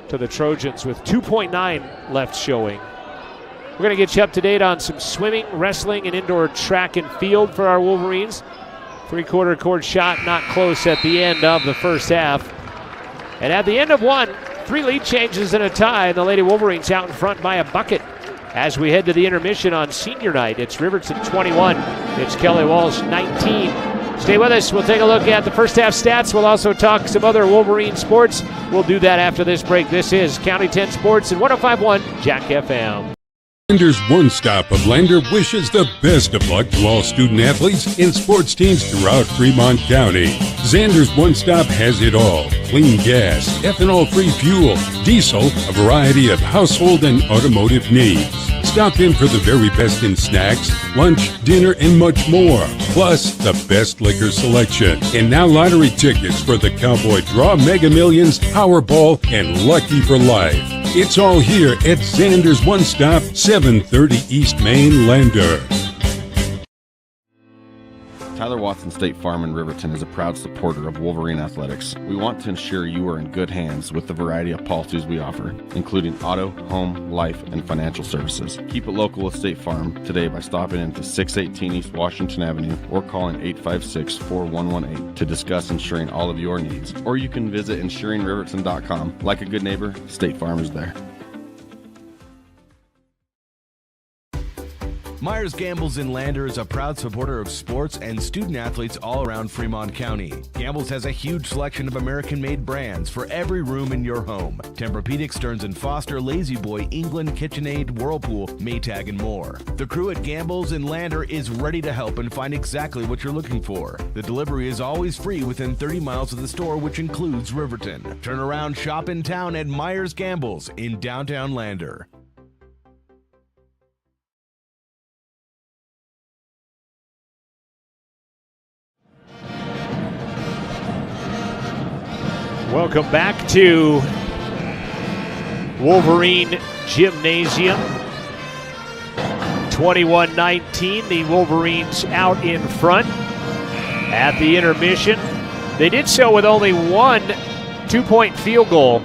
to the Trojans with 2.9 left showing. We're going to get you up to date on some swimming, wrestling, and indoor track and field for our Wolverines. 3/4 court shot, not close at the end of the first half. And at the end of one, 3 lead changes and a tie, and the Lady Wolverines out in front by a bucket. As we head to the intermission on senior night, it's Riverton 21, it's Kelly Walsh 19. Stay with us. We'll take a look at the first half stats. We'll also talk some other Wolverine sports. We'll do that after this break. This is County 10 Sports and 105.1 Jack FM. Xander's One Stop of Lander wishes the best of luck to all student athletes and sports teams throughout Fremont County. Xander's One Stop has it all: clean gas, ethanol-free fuel, diesel, a variety of household and automotive needs. Stop in for the very best in snacks, lunch, dinner, and much more. Plus, the best liquor selection. And now lottery tickets for the Cowboy Draw, Mega Millions, Powerball, and Lucky for Life. It's all here at Xander's One Stop, 730 East Main, Lander. Tyler Watson State Farm in Riverton is a proud supporter of Wolverine Athletics. We want to ensure you are in good hands with the variety of policies we offer, including auto, home, life, and financial services. Keep it local with State Farm today by stopping into 618 East Washington Avenue or calling 856-4118 to discuss insuring all of your needs. Or you can visit insuringriverton.com. Like a good neighbor, State Farm is there. Myers Gambles in Lander is a proud supporter of sports and student athletes all around Fremont County. Gambles has a huge selection of American-made brands for every room in your home: Tempur-Pedic, Stearns & Foster, Lazy Boy, England, KitchenAid, Whirlpool, Maytag, and more. The crew at Gambles in Lander is ready to help and find exactly what you're looking for. The delivery is always free within 30 miles of the store, which includes Riverton. Turn around shop in town at Myers Gambles in downtown Lander. Welcome back to Wolverine Gymnasium. 21-19, the Wolverines out in front at the intermission. They did so with only one 2-point field goal.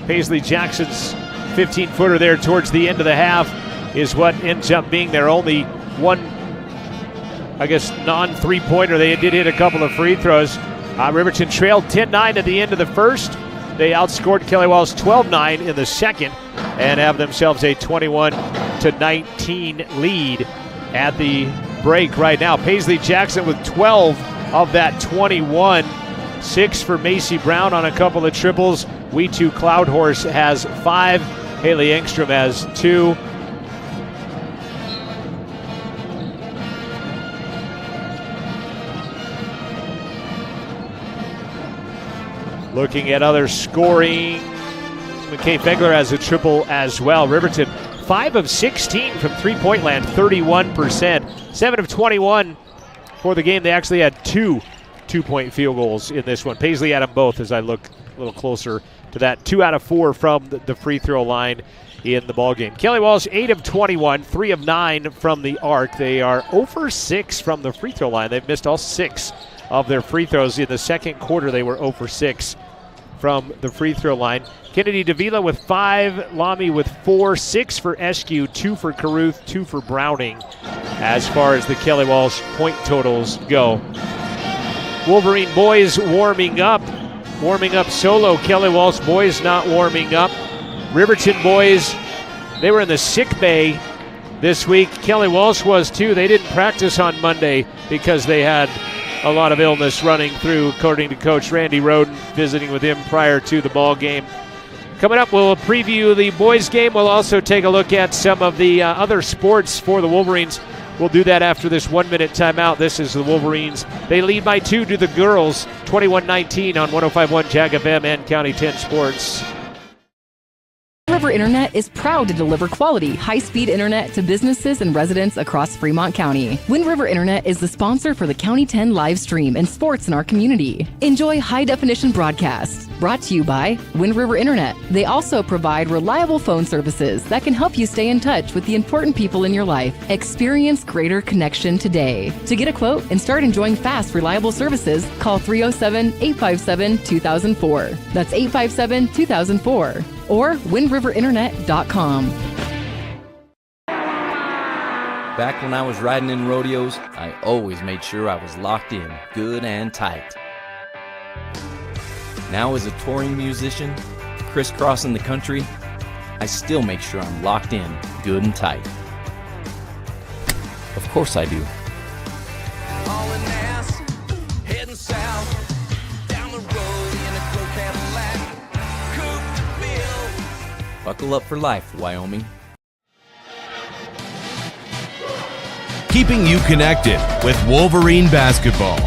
Paisley Jackson's 15-footer there towards the end of the half is what ends up being their only one, I guess, non-3-pointer. They did hit a couple of free throws. Riverton trailed 10-9 at the end of the first. They outscored Kelly Walsh 12-9 in the second and have themselves a 21-19 lead at the break right now. Paisley Jackson with 12 of that 21. 6 for Macy Brown on a couple of triples. We2 Cloudhorse has 5. Haley Engstrom has 2. Looking at other scoring, McKay Fegler has a triple as well. Riverton, 5 of 16 from three-point land, 31%. 7 of 21 for the game. They actually had 2 two-point field goals in this one. Paisley had them both as I look a little closer to that. 2 out of 4 from the free throw line in the ballgame. Kelly Walsh, 8 of 21, 3 of 9 from the arc. They are 0 for 6 from the free throw line. They've missed all 6 of their free throws. In the second quarter, they were 0 for 6 from the free throw line. Kennedy Davila with 5, Lamy with 4, 6 for Eskew, 2 for Caruth, 2 for Browning as far as the Kelly Walsh point totals go. Wolverine boys warming up solo. Kelly Walsh boys not warming up. Riverton boys, they were in the sick bay this week. Kelly Walsh was too. They didn't practice on Monday because they had a lot of illness running through, according to Coach Randy Roden, visiting with him prior to the ball game. Coming up, we'll preview the boys' game. We'll also take a look at some of the other sports for the Wolverines. We'll do that after this 1-minute timeout. This is the Wolverines. They lead by 2 to the girls, 21-19 on 105.1 Jag FM and County 10 Sports. River Internet is proud to deliver quality, high-speed internet to businesses and residents across Fremont County. Wind River Internet is the sponsor for the County 10 live stream and sports in our community. Enjoy high-definition broadcasts. Brought to you by Wind River Internet. They also provide reliable phone services that can help you stay in touch with the important people in your life. Experience greater connection today. To get a quote and start enjoying fast, reliable services, call 307-857-2004. That's 857-2004. Or windriverinternet.com. Back when I was riding in rodeos, I always made sure I was locked in, good and tight. Now as a touring musician, crisscrossing the country, I still make sure I'm locked in, good and tight. Of course I do. Hauling ass, heading south, down the road in a gold Cadillac, coupe to bill. Buckle up for life, Wyoming. keeping you connected with Wolverine basketball.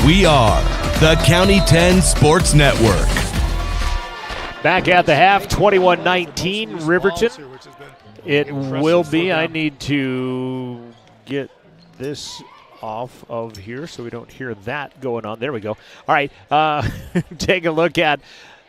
We are the County 10 Sports Network. Back at the half, 21-19, Riverton. It will be. I need to get this off of here so we don't hear that going on. There we go. All right, take a look at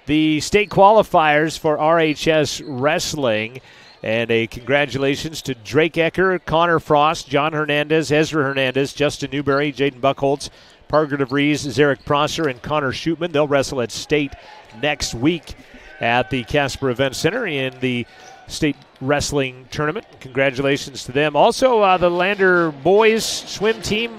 the state qualifiers for RHS Wrestling. And a congratulations to Drake Ecker, Connor Frost, John Hernandez, Ezra Hernandez, Justin Newberry, Jaden Buckholtz, Parker DeVries, Zarek Prosser, and Connor Shootman. They'll wrestle at state next week at the Casper Event Center in the state wrestling tournament. Congratulations to them. Also, the Lander boys swim team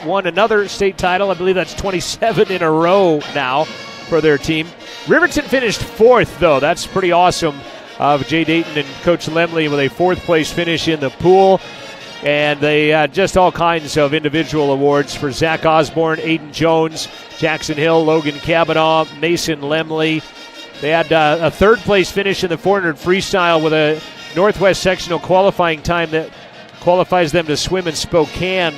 won another state title. I believe that's 27 in a row now for their team. Riverton finished fourth, though. That's pretty awesome of Jay Dayton and Coach Lemley with a fourth-place finish in the pool. And they had just all kinds of individual awards for Zach Osborne, Aiden Jones, Jackson Hill, Logan Kavanaugh, Mason Lemley. They had a third-place finish in the 400 freestyle with a Northwest sectional qualifying time that qualifies them to swim in Spokane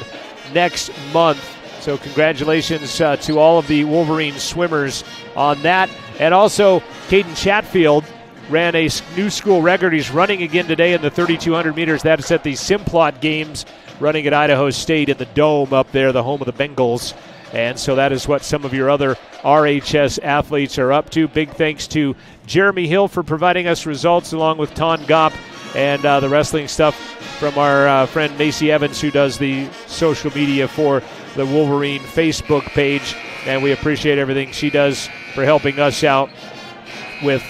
next month. So congratulations to all of the Wolverine swimmers on that. And also, Caden Chatfield ran a new school record. He's running again today in the 3,200 meters. That is at the Simplot Games, running at Idaho State in the Dome up there, the home of the Bengals. And so that is what some of your other RHS athletes are up to. Big thanks to Jeremy Hill for providing us results, along with Ton Gopp and the wrestling stuff from our friend Macy Evans, who does the social media for the Wolverine Facebook page. And we appreciate everything she does for helping us out with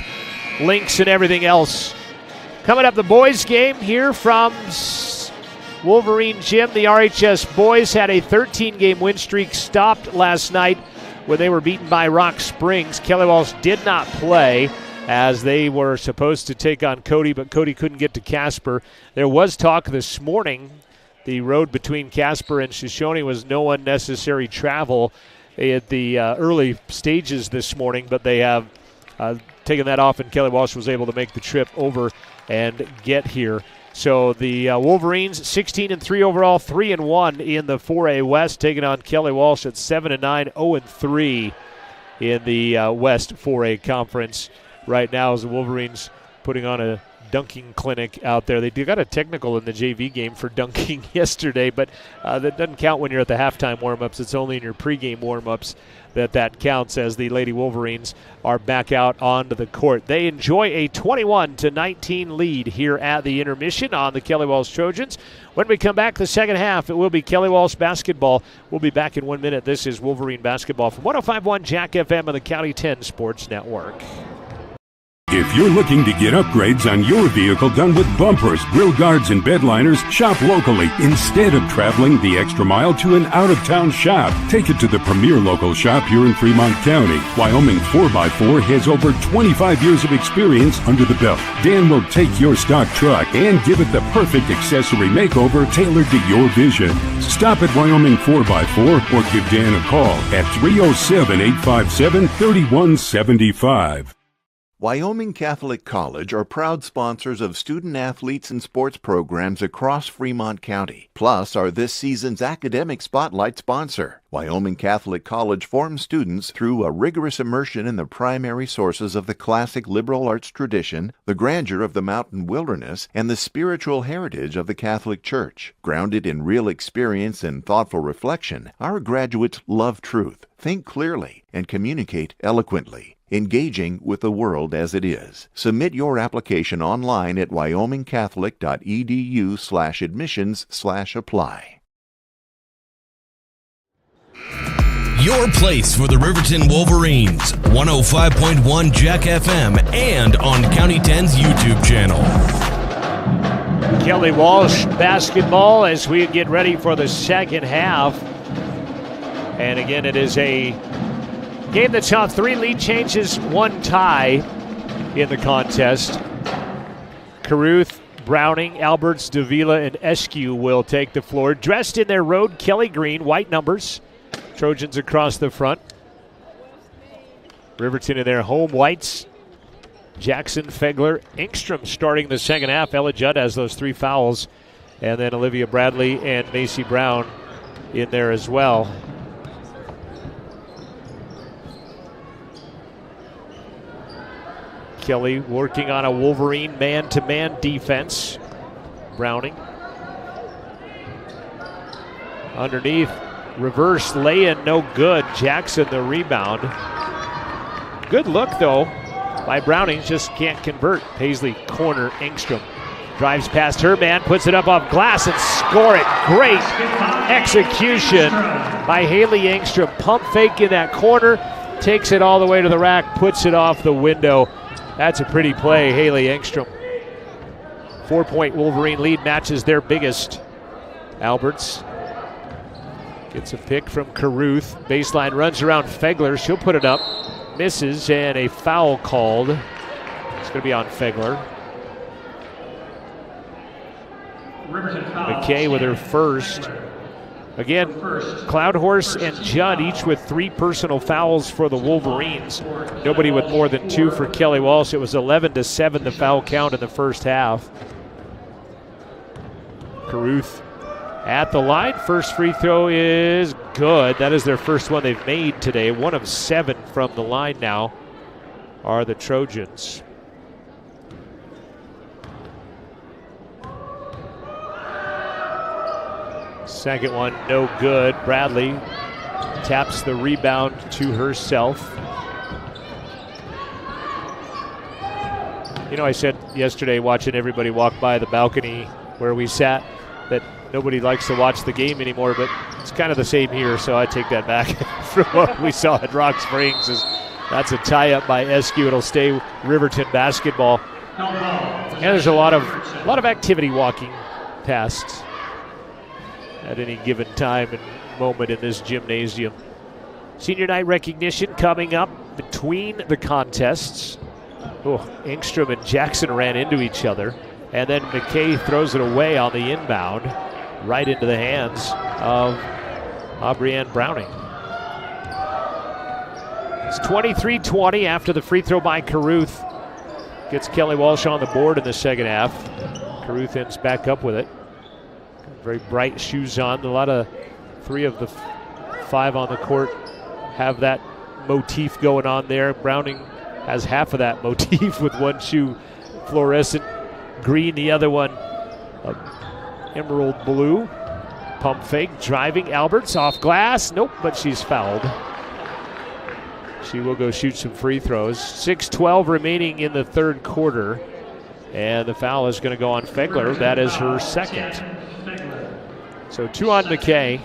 links and everything else. Coming up, the boys game here from Wolverine Gym. The RHS boys had a 13-game win streak stopped last night when they were beaten by Rock Springs. Kelly Walsh did not play as they were supposed to take on Cody, but Cody couldn't get to Casper. There was talk this morning. The road between Casper and Shoshone was no unnecessary travel at the early stages this morning, but they have taken that off, and Kelly Walsh was able to make the trip over and get here. So the Wolverines 16-3 overall, 3-1 in the 4A West, taking on Kelly Walsh at 7-9, 0-3 in the West 4A Conference right now, as the Wolverines putting on a dunking clinic out there. They got a technical in the JV game for dunking yesterday, but that doesn't count when you're at the halftime warm-ups. It's only in your pregame warm-ups that counts, as the Lady Wolverines are back out onto the court. They enjoy a 21-19 lead here at the intermission on the Kelly Walsh Trojans. When we come back the second half, it will be Kelly Walsh basketball. We'll be back in 1 minute. This is Wolverine basketball from 105.1 Jack FM and the County 10 Sports Network. If you're looking to get upgrades on your vehicle done with bumpers, grill guards, and bed liners, shop locally instead of traveling the extra mile to an out-of-town shop. Take it to the premier local shop here in Fremont County. Wyoming 4x4 has over 25 years of experience under the belt. Dan will take your stock truck and give it the perfect accessory makeover tailored to your vision. Stop at Wyoming 4x4 or give Dan a call at 307-857-3175. Wyoming Catholic College are proud sponsors of student athletes and sports programs across Fremont County, plus are this season's Academic Spotlight sponsor. Wyoming Catholic College forms students through a rigorous immersion in the primary sources of the classic liberal arts tradition, the grandeur of the mountain wilderness, and the spiritual heritage of the Catholic Church. Grounded in real experience and thoughtful reflection, our graduates love truth, think clearly, and communicate eloquently, engaging with the world as it is. Submit your application online at wyomingcatholic.edu/admissions/apply. Your place for the Riverton Wolverines, 105.1 Jack FM and on County 10's YouTube channel. Kelly Walsh basketball as we get ready for the second half. And again, it is a game that saw 3 lead changes, 1 tie in the contest. Caruth, Browning, Alberts, Davila, and Eskew will take the floor. Dressed in their road Kelly green, white numbers. Trojans across the front. Riverton in their home whites. Jackson, Fegler, Engstrom starting the second half. Ella Judd has those 3 fouls And then Olivia Bradley and Macy Brown in there as well. Kelly working on a Wolverine man-to-man defense. Browning. Underneath, reverse lay-in, no good. Jackson the rebound. Good look though by Browning, just can't convert. Paisley corner, Engstrom drives past her man, puts it up off glass and score it. Great execution by Haley Engstrom. Pump fake in that corner, takes it all the way to the rack, puts it off the window. That's a pretty play, Haley Engstrom. 4-point Wolverine lead matches their biggest. Alberts gets a pick from Caruth. Baseline runs around Fegler. She'll put it up. Misses, and a foul called. It's going to be on Fegler. McKay with her first. Again, Cloudhorse and Judd each with 3 personal fouls for the Wolverines. Nobody with more than 2 for Kelly Walsh. It was 11-7 the foul count in the first half. Caruth at the line. First free throw is good. That is their first one they've made today. 1 of 7 from the line now are the Trojans. Second one, no good. Bradley taps the rebound to herself. You know, I said yesterday watching everybody walk by the balcony where we sat that nobody likes to watch the game anymore, but it's kind of the same here, so I take that back from what we saw at Rock Springs. That's a tie-up by Eskew. It'll stay Riverton basketball. And there's a lot of activity walking past at any given time and moment in this gymnasium. Senior night recognition coming up between the contests. Oh, Engstrom and Jackson ran into each other. And then McKay throws it away on the inbound, right into the hands of Aubrianne Browning. It's 23-20 after the free throw by Caruth. Gets Kelly Walsh on the board in the second half. Caruth ends back up with it. Very bright shoes on. A lot of 3 of the 5 on the court have that motif going on there. Browning has half of that motif with one shoe fluorescent green, the other one emerald blue. Pump fake, driving Alberts off glass. Nope, but she's fouled. She will go shoot some free throws. 6:12 remaining in the third quarter. And the foul is going to go on Fegler. That is her second. So 2 on McKay.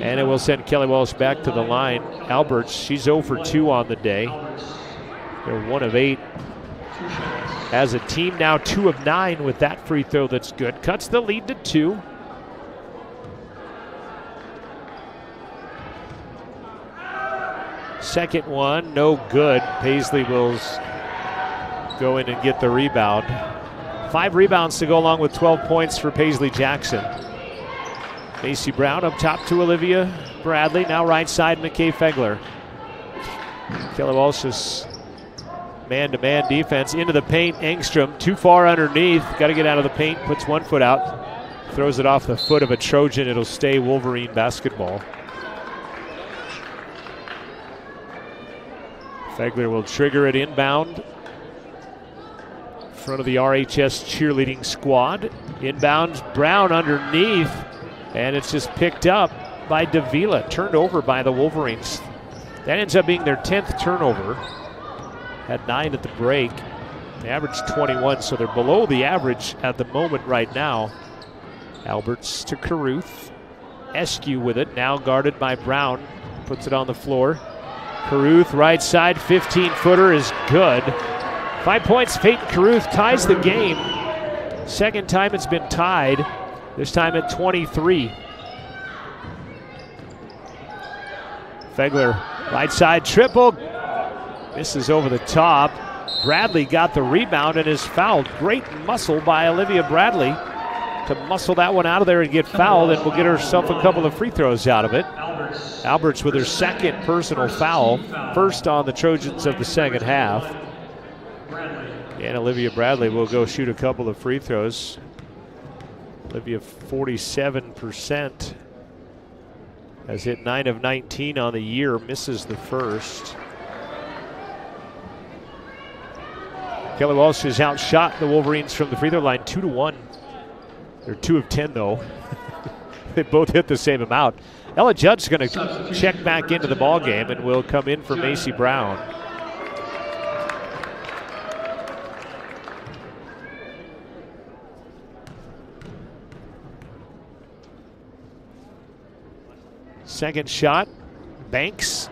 And it will send Kelly Walsh back to the line. Alberts, she's 0 for 2 on the day. They're 1 of 8. As a team now 2 of 9 with that free throw that's good. Cuts the lead to 2. Second one, no good. Paisley will go in and get the rebound. 5 rebounds to go along with 12 points for Paisley Jackson. Macy Brown up top to Olivia Bradley. Now right side, McKay Fegler. Kelly Walsh's man-to-man defense into the paint. Engstrom too far underneath. Got to get out of the paint. Puts 1 foot out. Throws it off the foot of a Trojan. It'll stay Wolverine basketball. Fegler will trigger it inbound. In front of the RHS cheerleading squad. Inbounds, Brown underneath. And it's just picked up by Davila. Turned over by the Wolverines. That ends up being their 10th turnover. Had 9 at the break. They averaged 21, so they're below the average at the moment right now. Alberts to Caruth. Eskew with it, now guarded by Brown. Puts it on the floor. Caruth, right side, 15-footer is good. 5 points, Peyton Caruth ties the game. Second time it's been tied, this time at 23. Fegler, right side triple. Misses over the top. Bradley got the rebound and is fouled. Great muscle by Olivia Bradley to muscle that one out of there and get fouled, and will get herself a couple of free throws out of it. Alberts with her second personal foul, first on the Trojans of the second half. And Olivia Bradley will go shoot a couple of free throws. Olivia 47%. Has hit 9 of 19 on the year, misses the first. Kelly Walsh has outshot the Wolverines from the free throw line 2-1. They're 2 of 10 though. They both hit the same amount. Ella Judd's going to check back into the ball game and will come in for Macy Brown. Second shot, Banks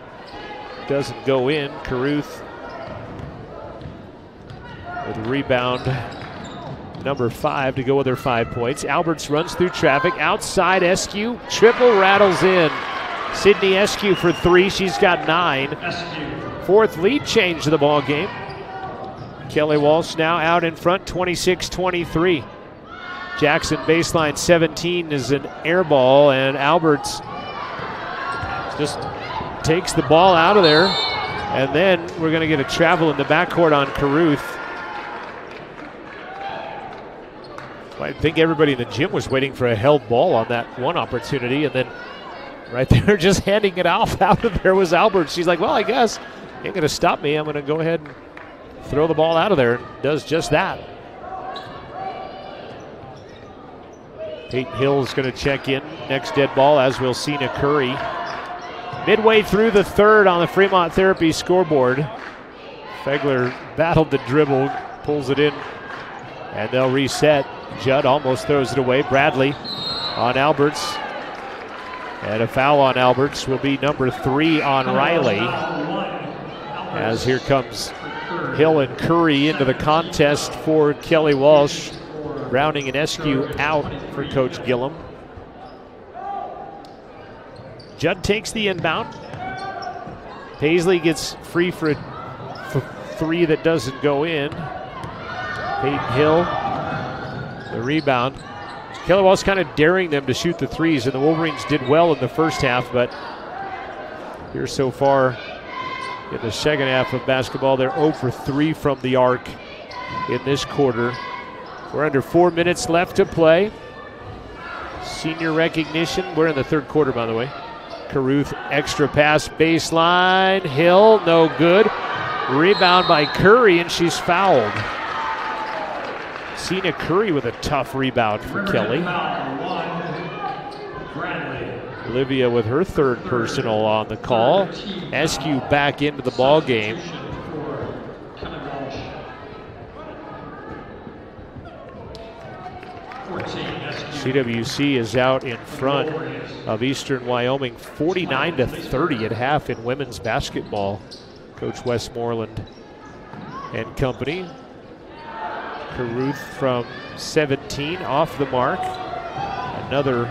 doesn't go in. Caruth with a rebound, number 5 to go with her 5 points. Alberts runs through traffic, outside Eskew, triple rattles in. Sydney Eskew for 3, she's got 9. Fourth lead change of the ball game. Kelly Walsh now out in front, 26-23. Jackson baseline 17 is an air ball, and Alberts just takes the ball out of there, and then we're going to get a travel in the backcourt on Caruth. I think everybody in the gym was waiting for a held ball on that one opportunity, and then right there just handing it off out of there was Alberts. She's like, well, I guess you ain't going to stop me. I'm going to go ahead and throw the ball out of there, and does just that. Peyton Hill's going to check in. Next dead ball, as will Sina Curry. Midway through the third on the Fremont Therapy scoreboard. Fegler battled the dribble, pulls it in, and they'll reset. Judd almost throws it away. Bradley on Alberts. And a foul on Alberts will be number 3 on Riley. As here comes Hill and Curry into the contest for Kelly Walsh. Browning and Eskew out for Coach Gillum. Judd takes the inbound. Paisley gets free for a 3 that doesn't go in. Peyton Hill, the rebound. Kelly Walsh kind of daring them to shoot the 3s, and the Wolverines did well in the first half, but here so far in the second half of basketball, they're 0 for 3 from the arc in this quarter. We're under 4 minutes left to play. Senior recognition. We're in the third quarter, by the way. Caruth, extra pass, baseline. Hill, no good. Rebound by Curry, and she's fouled. Sina Curry with a tough rebound for Kelly. Olivia with her third personal on the call. Eskew back into the ball game. CWC is out in front of Eastern Wyoming 49-30 at half in women's basketball. Coach Westmoreland and company. Caruth from 17 off the mark. Another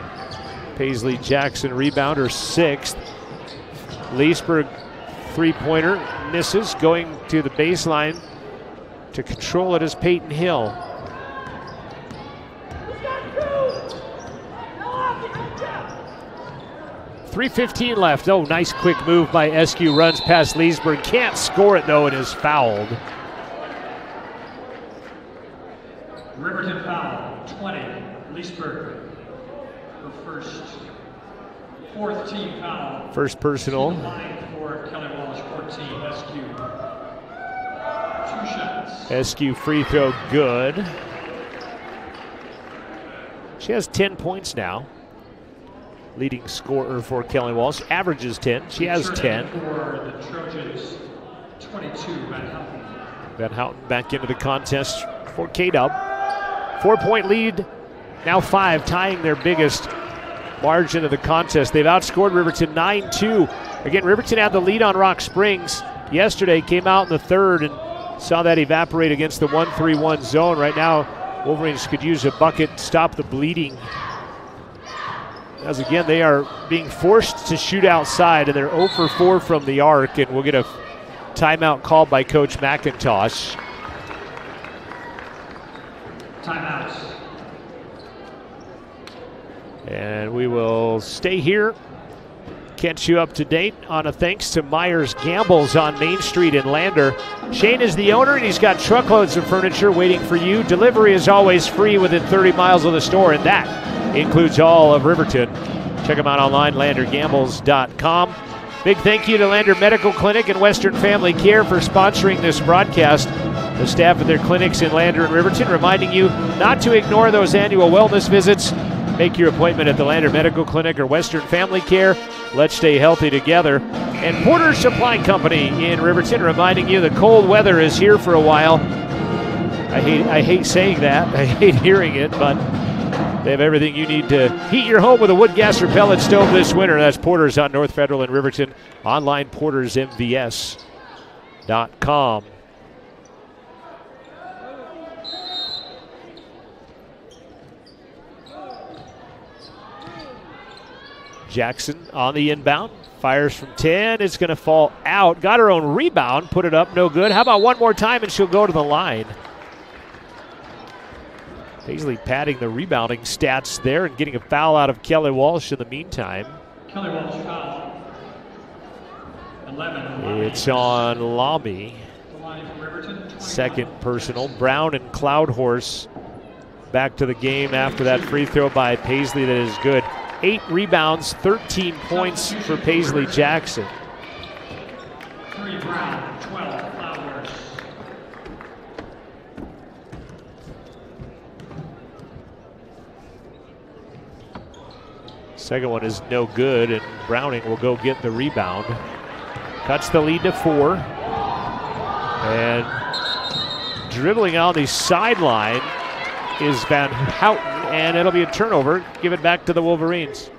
Paisley Jackson rebounder, 6th. Leesburg three-pointer misses, going to the baseline to control it as Peyton Hill. .315 left. Oh, nice quick move by Eskew. Runs past Leesburg. Can't score it, though, and is fouled. Riverton foul, 20, Leesburg. Her first, 4th team foul. First personal. 9th for Kelly Walsh, 14, Eskew. 2 shots. Eskew free throw good. She has 10 points now. Leading scorer for Kelly Walsh, averages 10. She has 10. For the Trojans, 22, Van Houten. Van Houten back into the contest for K-Dub. 4-point lead, now 5, tying their biggest margin of the contest. They've outscored Riverton 9-2. Again, Riverton had the lead on Rock Springs yesterday, came out in the third and saw that evaporate against the 1-3-1 zone. Right now, Wolverines could use a bucket, stop the bleeding. As again, they are being forced to shoot outside, and they're 0 for 4 from the arc, and we'll get a timeout called by Coach McIntosh. Timeout. And we will stay here catch you up to date on a thanks to Myers Gambles on Main Street in Lander. Shane is the owner, and he's got truckloads of furniture waiting for you. Delivery is always free within 30 miles of the store, and that includes all of Riverton. Check them out online, landergambles.com. Big thank you to Lander Medical Clinic and Western Family Care for sponsoring this broadcast. The staff of their clinics in Lander and Riverton reminding you not to ignore those annual wellness visits. Make your appointment at the Lander Medical Clinic or Western Family Care. Let's stay healthy together. And Porter's Supply Company in Riverton reminding you the cold weather is here for a while. I hate saying that. I hate hearing it, but they have everything you need to heat your home with a wood gas or pellet stove this winter. That's Porter's on North Federal in Riverton. Online, portersmvs.com. Jackson on the inbound. Fires from 10. It's going to fall out. Got her own rebound. Put it up. No good. How about one more time and she'll go to the line. Paisley padding the rebounding stats there and getting a foul out of Kelly Walsh in the meantime. Kelly Walsh foul. 11. It's on Lamy. Second personal. Brown and Cloudhorse back to the game after that free throw by Paisley that is good. 8 rebounds, 13 points for Paisley Jackson. 3 Brown, 12 Flowers. Second one is no good, and Browning will go get the rebound. Cuts the lead to 4. And dribbling on the sideline is Van Houten, and it'll be a turnover. Give it back to the Wolverines.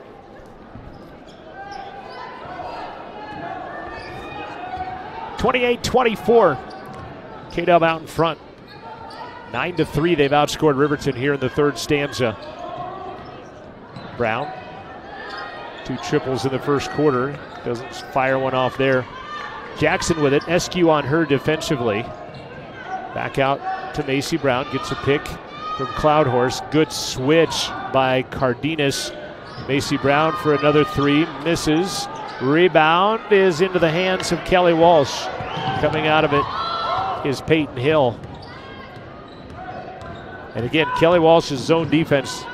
(28-24). K-Dub out in front. 9-3, they've outscored Riverton here in the third stanza. Brown, 2 triples in the first quarter. Doesn't fire one off there. Jackson with it. SQ on her defensively. Back out to Macy Brown. Gets a pick from Cloudhorse. Good switch by Cardenas. Macy Brown for another 3. Misses. Rebound is into the hands of Kelly Walsh. Coming out of it is Peyton Hill. And again, Kelly Walsh's zone defense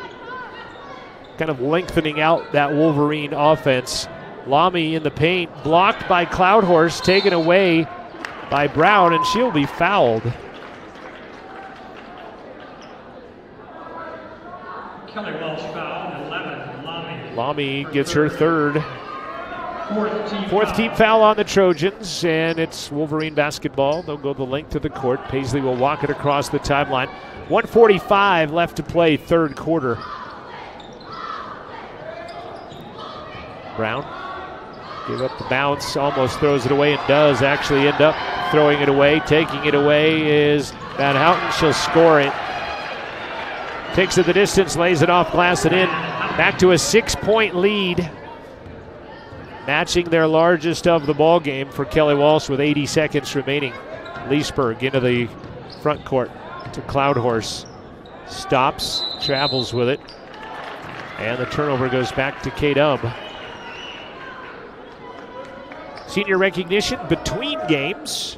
kind of lengthening out that Wolverine offense. Lamy in the paint, blocked by Cloudhorse, taken away by Brown, and she'll be fouled. Kelly Walsh foul, 11, Lamy. Lamy gets her third. Fourth team foul on the Trojans, and it's Wolverine basketball. They'll go the length of the court. Paisley will walk it across the timeline. 1:45 left to play, third quarter. Brown gave up the bounce, almost throws it away, and does actually end up throwing it away. Taking it away is Van Houten. She'll score it. Takes it the distance, lays it off glass and in. Back to a 6-point lead. Matching their largest of the ball game for Kelly Walsh with 80 seconds remaining. Leesburg into the front court to Cloudhorse. Stops, travels with it. And the turnover goes back to K-Dub. Senior recognition between games.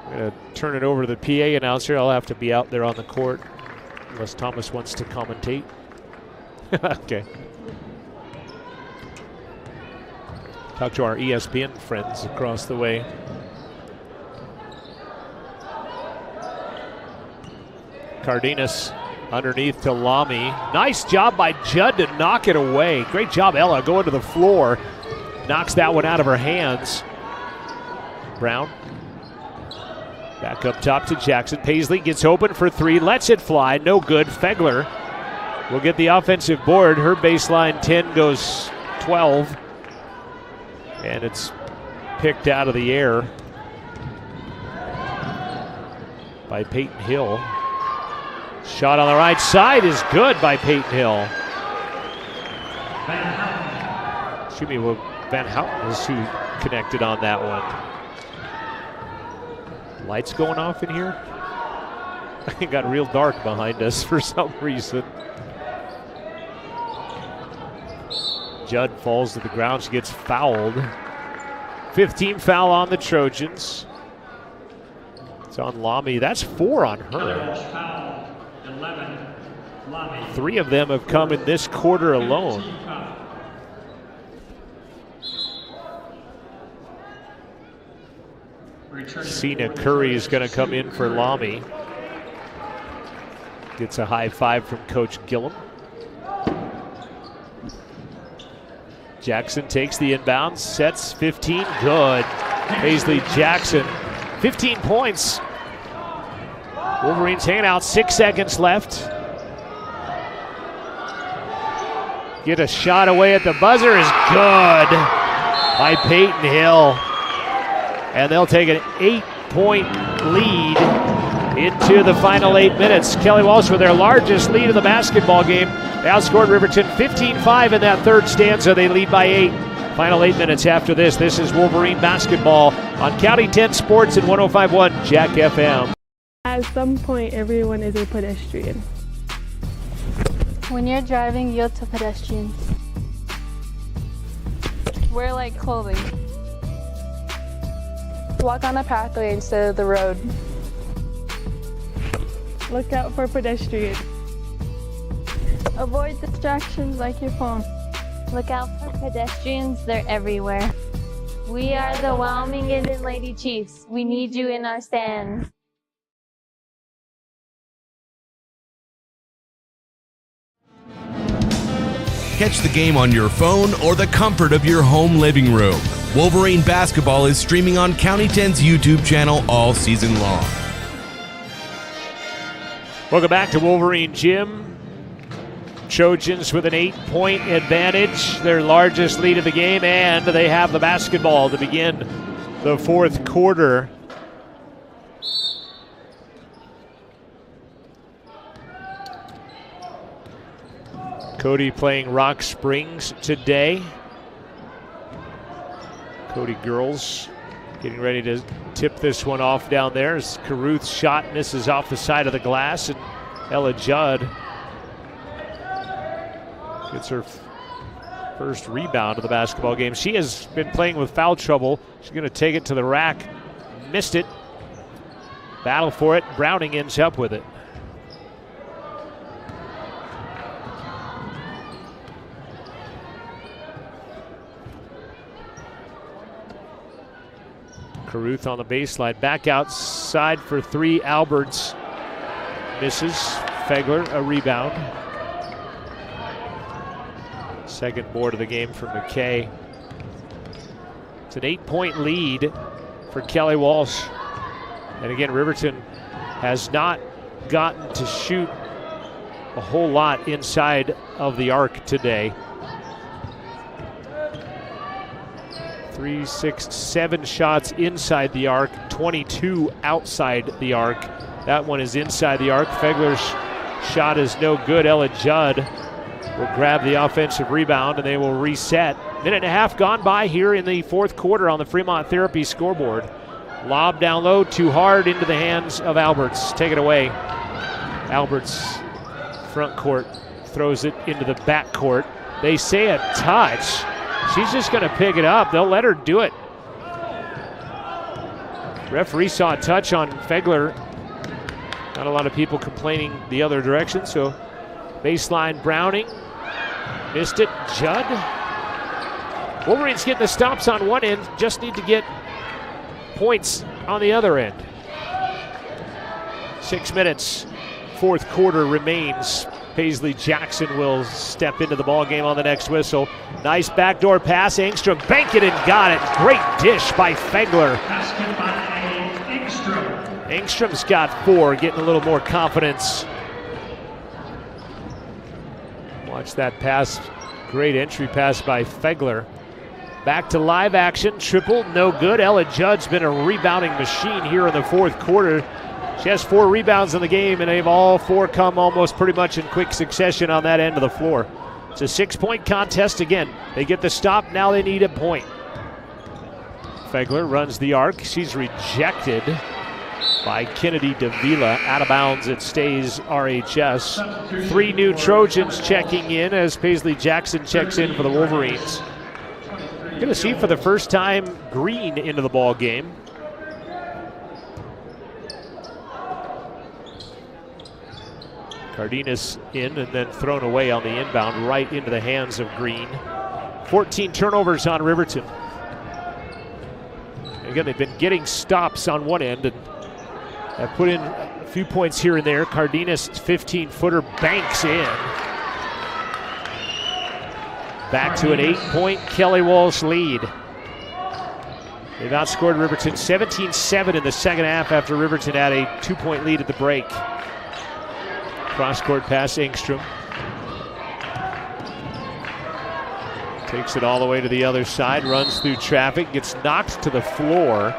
I'm going to turn it over to the PA announcer. I'll have to be out there on the court unless Thomas wants to commentate. Okay. Talk to our ESPN friends across the way. Cardenas underneath to Lamy. Nice job by Judd to knock it away. Great job, Ella, going to the floor. Knocks that one out of her hands. Brown. Back up top to Jackson. Paisley gets open for 3. Lets it fly. No good. Fegler will get the offensive board. Her baseline 10 goes 12. And it's picked out of the air by Peyton Hill. Shot on the right side is good by Peyton Hill. Excuse me, well, Van Houten is who connected on that one. Lights going off in here? It got real dark behind us for some reason. Judd falls to the ground. She gets fouled. 15 foul on the Trojans. It's on Lamy. That's 4 on her. 3 of them have come in this quarter alone. Cena Curry is going to come in for Lamy. Gets a high five from Coach Gillum. Jackson takes the inbound, sets 15, good. Paisley Jackson, 15 points. Wolverines hanging out, 6 seconds left. Get a shot away at the buzzer is good by Peyton Hill. And they'll take an 8-point lead into the final 8 minutes. Kelly Walsh with their largest lead of the basketball game. They outscored Riverton 15-5 in that third stanza. They lead by 8. Final 8 minutes after this. This is Wolverine basketball on County 10 Sports and 105.1 Jack FM. At some point, everyone is a pedestrian. When you're driving, yield to pedestrians. Wear light clothing. Walk on a pathway instead of the road. Look out for pedestrians. Avoid distractions like your phone. Look out for pedestrians, they're everywhere. We are the Wyoming Indian Lady Chiefs. We need you in our stand. Catch the game on your phone or the comfort of your home living room. Wolverine basketball is streaming on County 10's YouTube channel all season long. Welcome back to Wolverine Gym. Trojans with an 8-point advantage, their largest lead of the game, and they have the basketball to begin the fourth quarter. Cody playing Rock Springs today. Cody girls getting ready to tip this one off down there as Caruth's shot misses off the side of the glass, and Ella Judd gets her first rebound of the basketball game. She has been playing with foul trouble. She's going to take it to the rack. Missed it. Battle for it. Browning ends up with it. Caruth on the baseline. Back outside for 3. Alberts misses. Fegler a rebound. Second board of the game for McKay. It's an 8-point lead for Kelly Walsh. And again, Riverton has not gotten to shoot a whole lot inside of the arc today. 3, 6, 7 shots inside the arc, 22 outside the arc. That one is inside the arc. Fegler's shot is no good. Ella Judd will grab the offensive rebound and they will reset. Minute and a half gone by here in the fourth quarter on the Fremont Therapy scoreboard. Lob down low, too hard into the hands of Alberts. Take it away. Alberts front court throws it into the back court. They say a touch. She's just going to pick it up. They'll let her do it. Referee saw a touch on Fegler. Not a lot of people complaining the other direction, so baseline Browning. Missed it. Judd. Wolverines getting the stops on one end, just need to get points on the other end. 6 minutes. Fourth quarter remains. Paisley Jackson will step into the ball game on the next whistle. Nice backdoor pass. Engstrom banked it and got it. Great dish by Fegler. Engstrom's got 4, getting a little more confidence. Watch that pass. Great entry pass by Fegler. Back to live action. Triple, no good. Ella Judd's been a rebounding machine here in the fourth quarter. She has 4 rebounds in the game, and they've all 4 come almost pretty much in quick succession on that end of the floor. It's a 6-point contest again. They get the stop, now they need a point. Fegler runs the arc. She's rejected. by Kennedy Davila. Out of bounds, it stays RHS. 3 new Trojans checking in as Paisley Jackson checks in for the Wolverines. Going to see for the first time Green into the ball game. Cardenas in and then thrown away on the inbound right into the hands of Green. 14 turnovers on Riverton. Again, they've been getting stops on one end and have put in a few points here and there. Cardenas' 15-footer banks in. Back to an 8-point Kelly Walsh lead. They've outscored Riverton 17-7 in the second half after Riverton had a 2-point lead at the break. Cross-court pass, Engstrom. Takes it all the way to the other side, runs through traffic, gets knocked to the floor.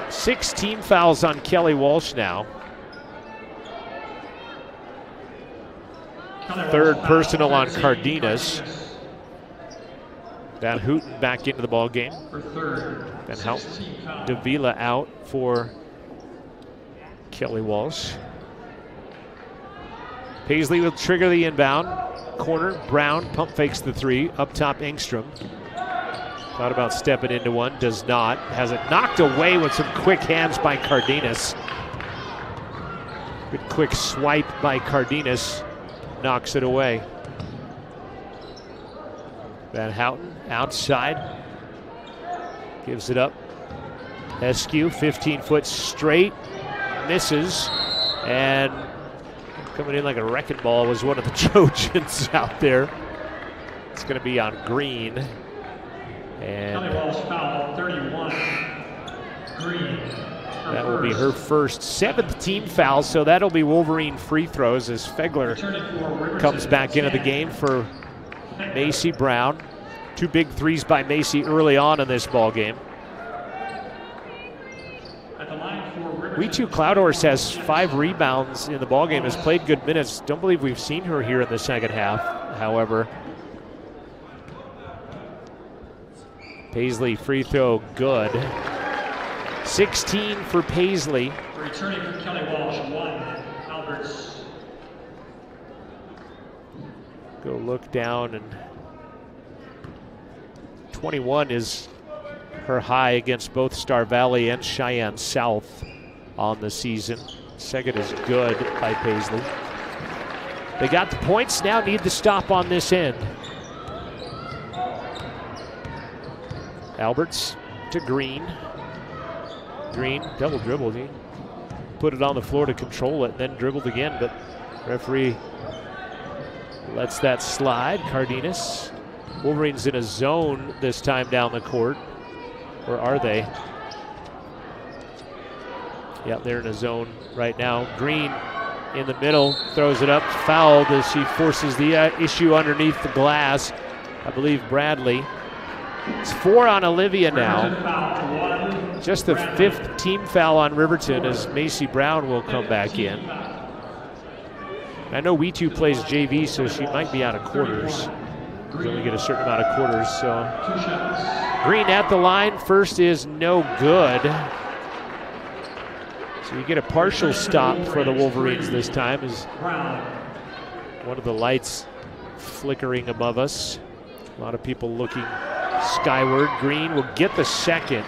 16 fouls on Kelly Walsh now. Third personal on Cardenas. Van Houten back into the ball game. Van Houten, Davila out for Kelly Walsh. Paisley will trigger the inbound. Corner, Brown pump fakes the 3. Up top, Engstrom. Thought about stepping into one, does not. Has it knocked away with some quick hands by Cardenas. Good quick swipe by Cardenas. Knocks it away. Van Houten outside. Gives it up. Eskew, 15-foot straight. Misses. And coming in like a wrecking ball was one of the Trojans out there. It's going to be on Green. And Kelly Walsh foul 31. Green. That will be her first 7th team foul, so that'll be Wolverine free throws as Fegler comes back into the game for Macy Brown. 2 big threes by Macy early on in this ball game. We2 Cloudhorse has 5 rebounds in the ballgame, has played good minutes. Don't believe we've seen her here in the second half, however. Paisley free throw good. 16 for Paisley. Returning for Kelly Walsh, 1. Alberts. Go look down, and 21 is her high against both Star Valley and Cheyenne South on the season. Second is good by Paisley. They got the points, now need the stop on this end. Alberts to Green. Green double dribbled. He put it on the floor to control it, and then dribbled again, but referee lets that slide. Cardenas. Wolverines in a zone this time down the court. Or are they? Yeah, they're in a zone right now. Green in the middle, throws it up, fouled as she forces the issue underneath the glass. I believe Bradley. It's 4 on Olivia now. Just the 5th team foul on Riverton as Macy Brown will come back in. I know We2 plays JV, so she might be out of quarters. You only get a certain amount of quarters, so. Green at the line, first is no good. So you get a partial stop for the Wolverines this time as one of the lights flickering above us. A lot of people looking skyward. Green will get the second.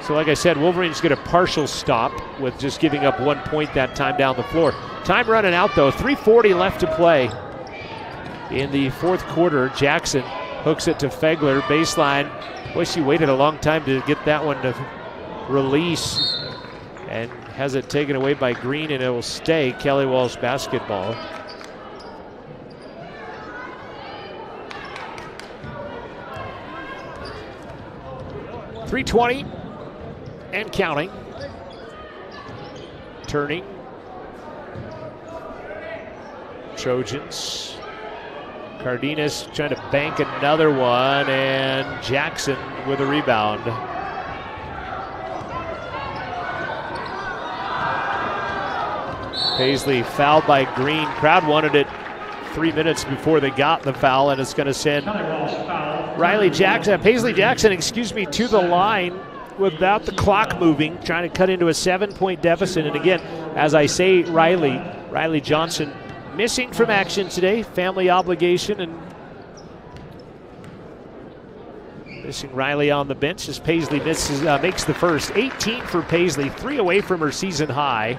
So like I said, Wolverines get a partial stop with just giving up 1 point that time down the floor. Time running out though, 3:40 left to play. In the fourth quarter, Jackson hooks it to Fegler, baseline. Boy, she waited a long time to get that one to release and has it taken away by Green, and it will stay Kelly Walsh basketball. .320 and counting. Turning. Trojans. Cardenas trying to bank another one, and Jackson with a rebound. Paisley fouled by Green. Crowd wanted it 3 minutes before they got the foul, and it's going to send Paisley Jackson, to the line. without the clock moving, trying to cut into a 7-point deficit. And again, as I say, Riley Johnson missing from action today, family obligation, and missing Riley on the bench as Paisley makes the first. 18 for Paisley, 3 away from her season high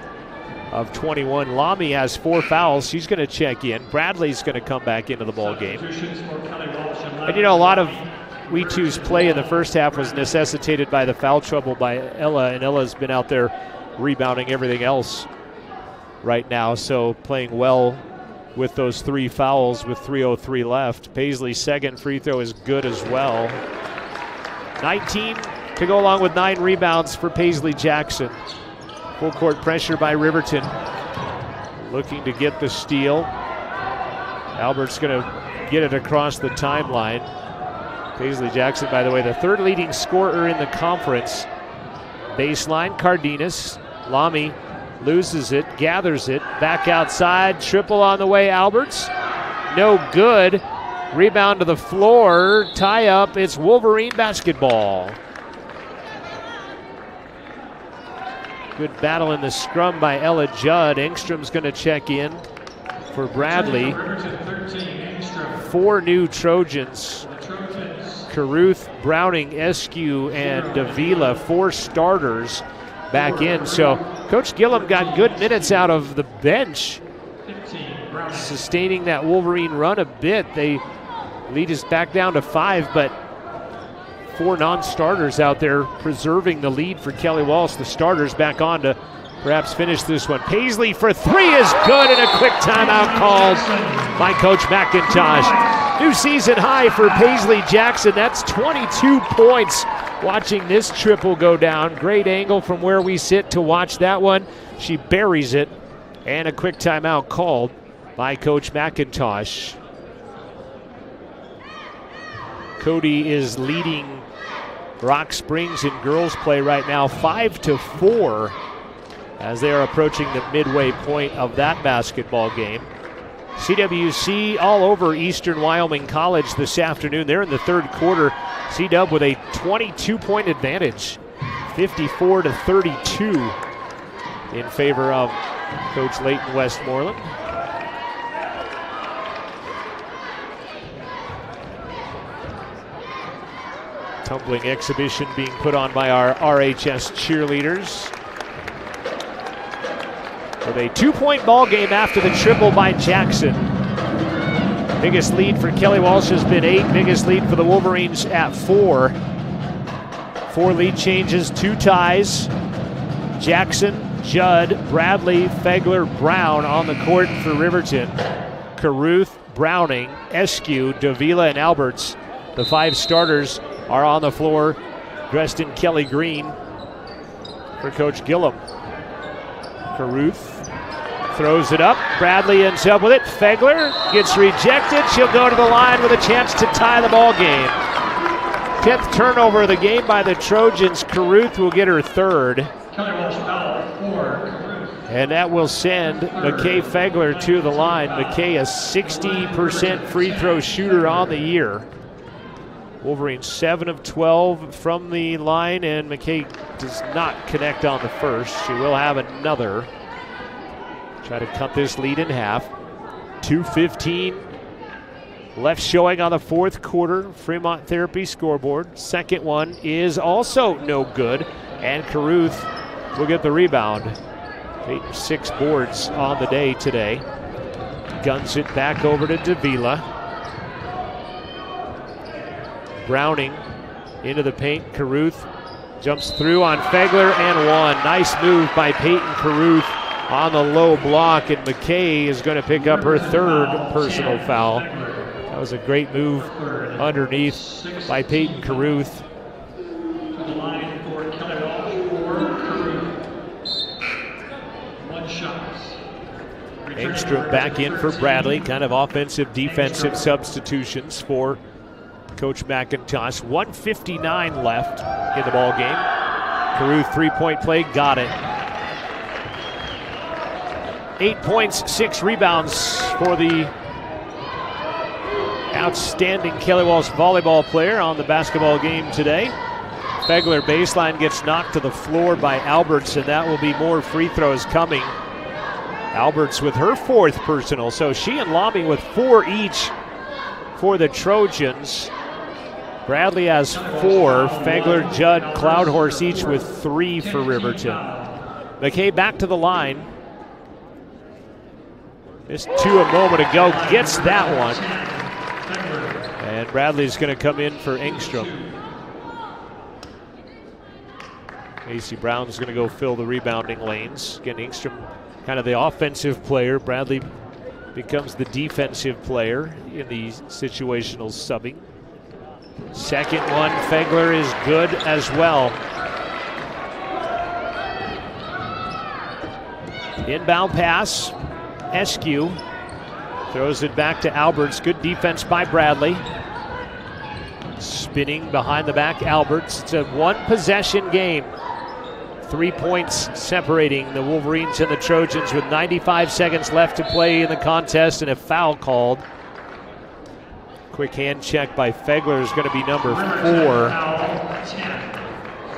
of 21. Lamy has 4 fouls. She's going to check in. Bradley's going to come back into the ball game. And a lot of We2's play in the first half was necessitated by the foul trouble by Ella, and Ella's been out there rebounding everything else right now, so playing well with those 3 fouls with 3:03 left. Paisley's second free throw is good as well. 19 to go along with 9 rebounds for Paisley Jackson. Full court pressure by Riverton. Looking to get the steal. Albert's going to get it across the timeline. Paisley Jackson, by the way, the 3rd leading scorer in the conference. Baseline, Cardenas. Lamy loses it, gathers it, back outside, triple on the way, Alberts. No good. Rebound to the floor, tie up, it's Wolverine basketball. Good battle in the scrum by Ella Judd. Engstrom's going to check in for Bradley. 4 new Trojans. Caruth, Browning, Eskew, and Davila, 4 starters back in. So Coach Gillum got good minutes out of the bench, sustaining that Wolverine run a bit. They lead us back down to 5, but 4 non-starters out there preserving the lead for Kelly Walsh. The starters back on to perhaps finish this one. Paisley for 3 is good, and a quick timeout called by Coach McIntosh. New season high for Paisley Jackson. That's 22 points. Watching this triple go down. Great angle from where we sit to watch that one. She buries it, and a quick timeout called by Coach McIntosh. Cody is leading Rock Springs in girls play right now 5-4 as they are approaching the midway point of that basketball game. CWC all over Eastern Wyoming College this afternoon. They're in the 3rd quarter. C-Dub with a 22-point advantage, 54-32 in favor of Coach Leighton Westmoreland. Tumbling exhibition being put on by our RHS cheerleaders. With a 2-point ball game after the triple by Jackson. Biggest lead for Kelly Walsh has been 8. Biggest lead for the Wolverines at 4. 4 lead changes, 2 ties. Jackson, Judd, Bradley, Fegler, Brown on the court for Riverton. Caruth, Browning, Eskew, Davila, and Alberts. The 5 starters are on the floor, dressed in Kelly green for Coach Gillum. Caruth throws it up. Bradley ends up with it. Fegler gets rejected. She'll go to the line with a chance to tie the ball game. 10th turnover of the game by the Trojans. Caruth will get her 3rd. And that will send McKay Fegler to the line. McKay, a 60% free throw shooter on the year. Wolverines 7 of 12 from the line, and McKay does not connect on the first. She will have another. Try to cut this lead in half. 2:15 left showing on the 4th quarter. Fremont Therapy scoreboard. Second one is also no good, and Caruth will get the rebound. 6 boards on the day today. Guns it back over to Davila. Browning into the paint. Caruth jumps through on Fegler and 1. Nice move by Peyton Caruth on the low block, and McKay is going to pick up her 3rd personal foul. That was a great move underneath by Peyton Caruth. Engstrom back in for Bradley. Kind of offensive, defensive substitutions for Coach McIntosh. 1:59 left in the ball game. Caruth 3-point play, got it. 8 points, 6 rebounds for the outstanding Kelly Walsh volleyball player on the basketball game today. Fegler baseline gets knocked to the floor by Alberts, and that will be more free throws coming. Alberts with her 4th personal, so she and Lamy with 4 each for the Trojans. Bradley has 4. Fegler, Judd, Cloudhorse each with 3 for Riverton. McKay back to the line. Missed 2 a moment ago, gets that one. And Bradley's going to come in for Engstrom. Macy Brown's going to go fill the rebounding lanes. Again, Engstrom kind of the offensive player. Bradley becomes the defensive player in the situational subbing. Second one, Fegler is good as well. Inbound pass, Eskew throws it back to Alberts. Good defense by Bradley. Spinning behind the back, Alberts. It's a 1-possession game. 3 points separating the Wolverines and the Trojans with 95 seconds left to play in the contest and a foul called. Quick hand check by Fegler is going to be number 4.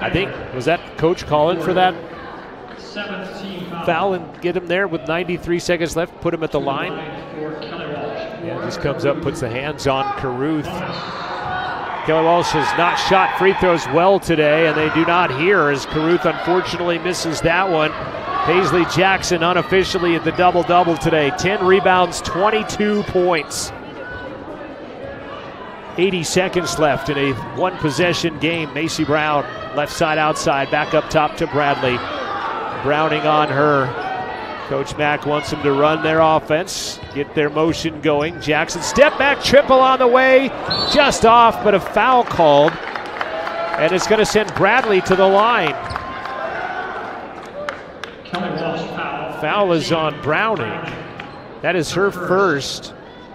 I think, was that Coach calling for that foul and get him there with 93 seconds left, put him at the line? Yeah, just comes up, puts the hands on Caruth. Kelly Walsh has not shot free throws well today, and they do not here as Caruth unfortunately misses that one. Paisley Jackson unofficially at the double-double today. 10 rebounds, 22 points. 80 seconds left in a 1-possession game. Macy Brown, left side outside, back up top to Bradley. Browning on her. Coach Mack wants them to run their offense, get their motion going. Jackson, step back, triple on the way, just off, but a foul called. And it's going to send Bradley to the line. Foul is on Browning. That is her first.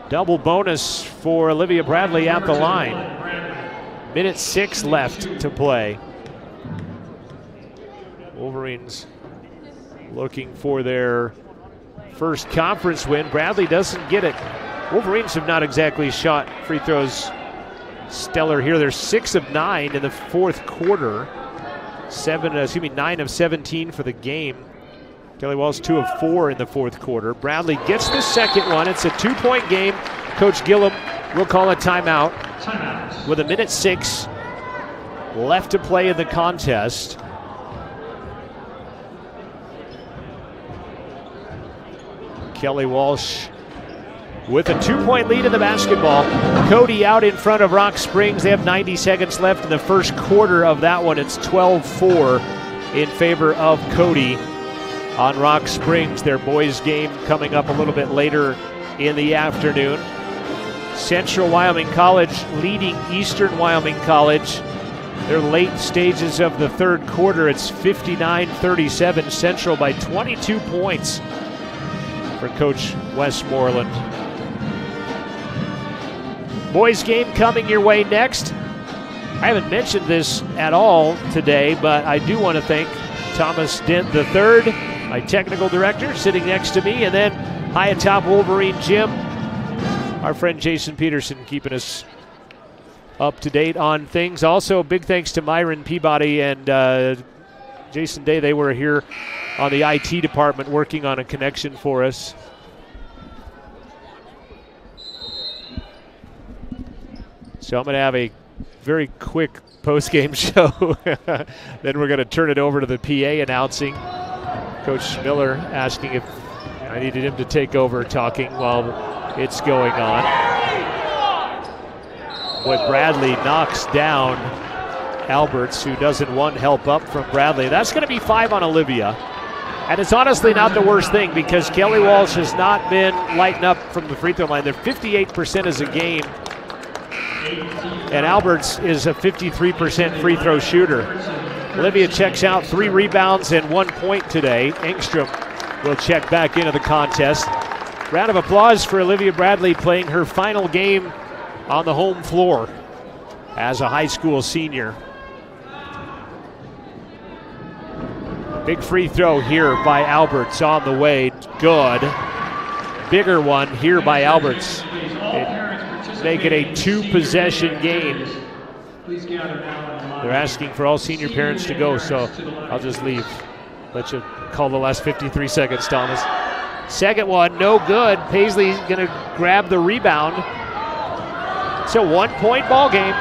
Double bonus for Olivia Bradley at the line. Minute 6 left to play. Wolverines looking for their first conference win. Bradley doesn't get it. Wolverines have not exactly shot free throws stellar here. They're 6 of 9 in the 4th quarter. 9 of 17 for the game. Kelly Walsh 2 of 4 in the 4th quarter. Bradley gets the second one. It's a 2-point game. Coach Gillum will call a timeout with a minute 6 left to play in the contest. Kelly Walsh with a 2-point lead in the basketball. Cody out in front of Rock Springs. They have 90 seconds left in the first quarter of that one. It's 12-4 in favor of Cody on Rock Springs. Their boys game coming up a little bit later in the afternoon. Central Wyoming College leading Eastern Wyoming College. They're late stages of the 3rd quarter. It's 59-37. Central by 22 points for Coach Westmoreland. Boys game coming your way next. I haven't mentioned this at all today, but I do want to thank Thomas Dent III, my technical director, sitting next to me, and then high atop Wolverine Gym, our friend Jason Peterson keeping us up to date on things. Also, big thanks to Myron Peabody and Jason Day. They were here on the IT department working on a connection for us. So I'm going to have a very quick post-game show. Then we're going to turn it over to the PA announcing. Coach Miller asking if I needed him to take over talking while it's going on. Boy, Bradley knocks down Alberts, who doesn't want help up from Bradley. That's going to be 5 on Olivia. And it's honestly not the worst thing because Kelly Walsh has not been lighting up from the free throw line. They're 58% as a game. And Alberts is a 53% free throw shooter. Olivia checks out 3 rebounds and 1 point today. Engstrom will check back into the contest. Round of applause for Olivia Bradley playing her final game on the home floor as a high school senior. Big free throw here by Alberts on the way. Good. Bigger one here by Alberts. Make it a 2-possession game. Please gather now in line. They're asking for all senior parents to go, so I'll just leave. Let you call the last 53 seconds, Thomas. Second one, no good. Paisley's going to grab the rebound. It's a 1-point ball game.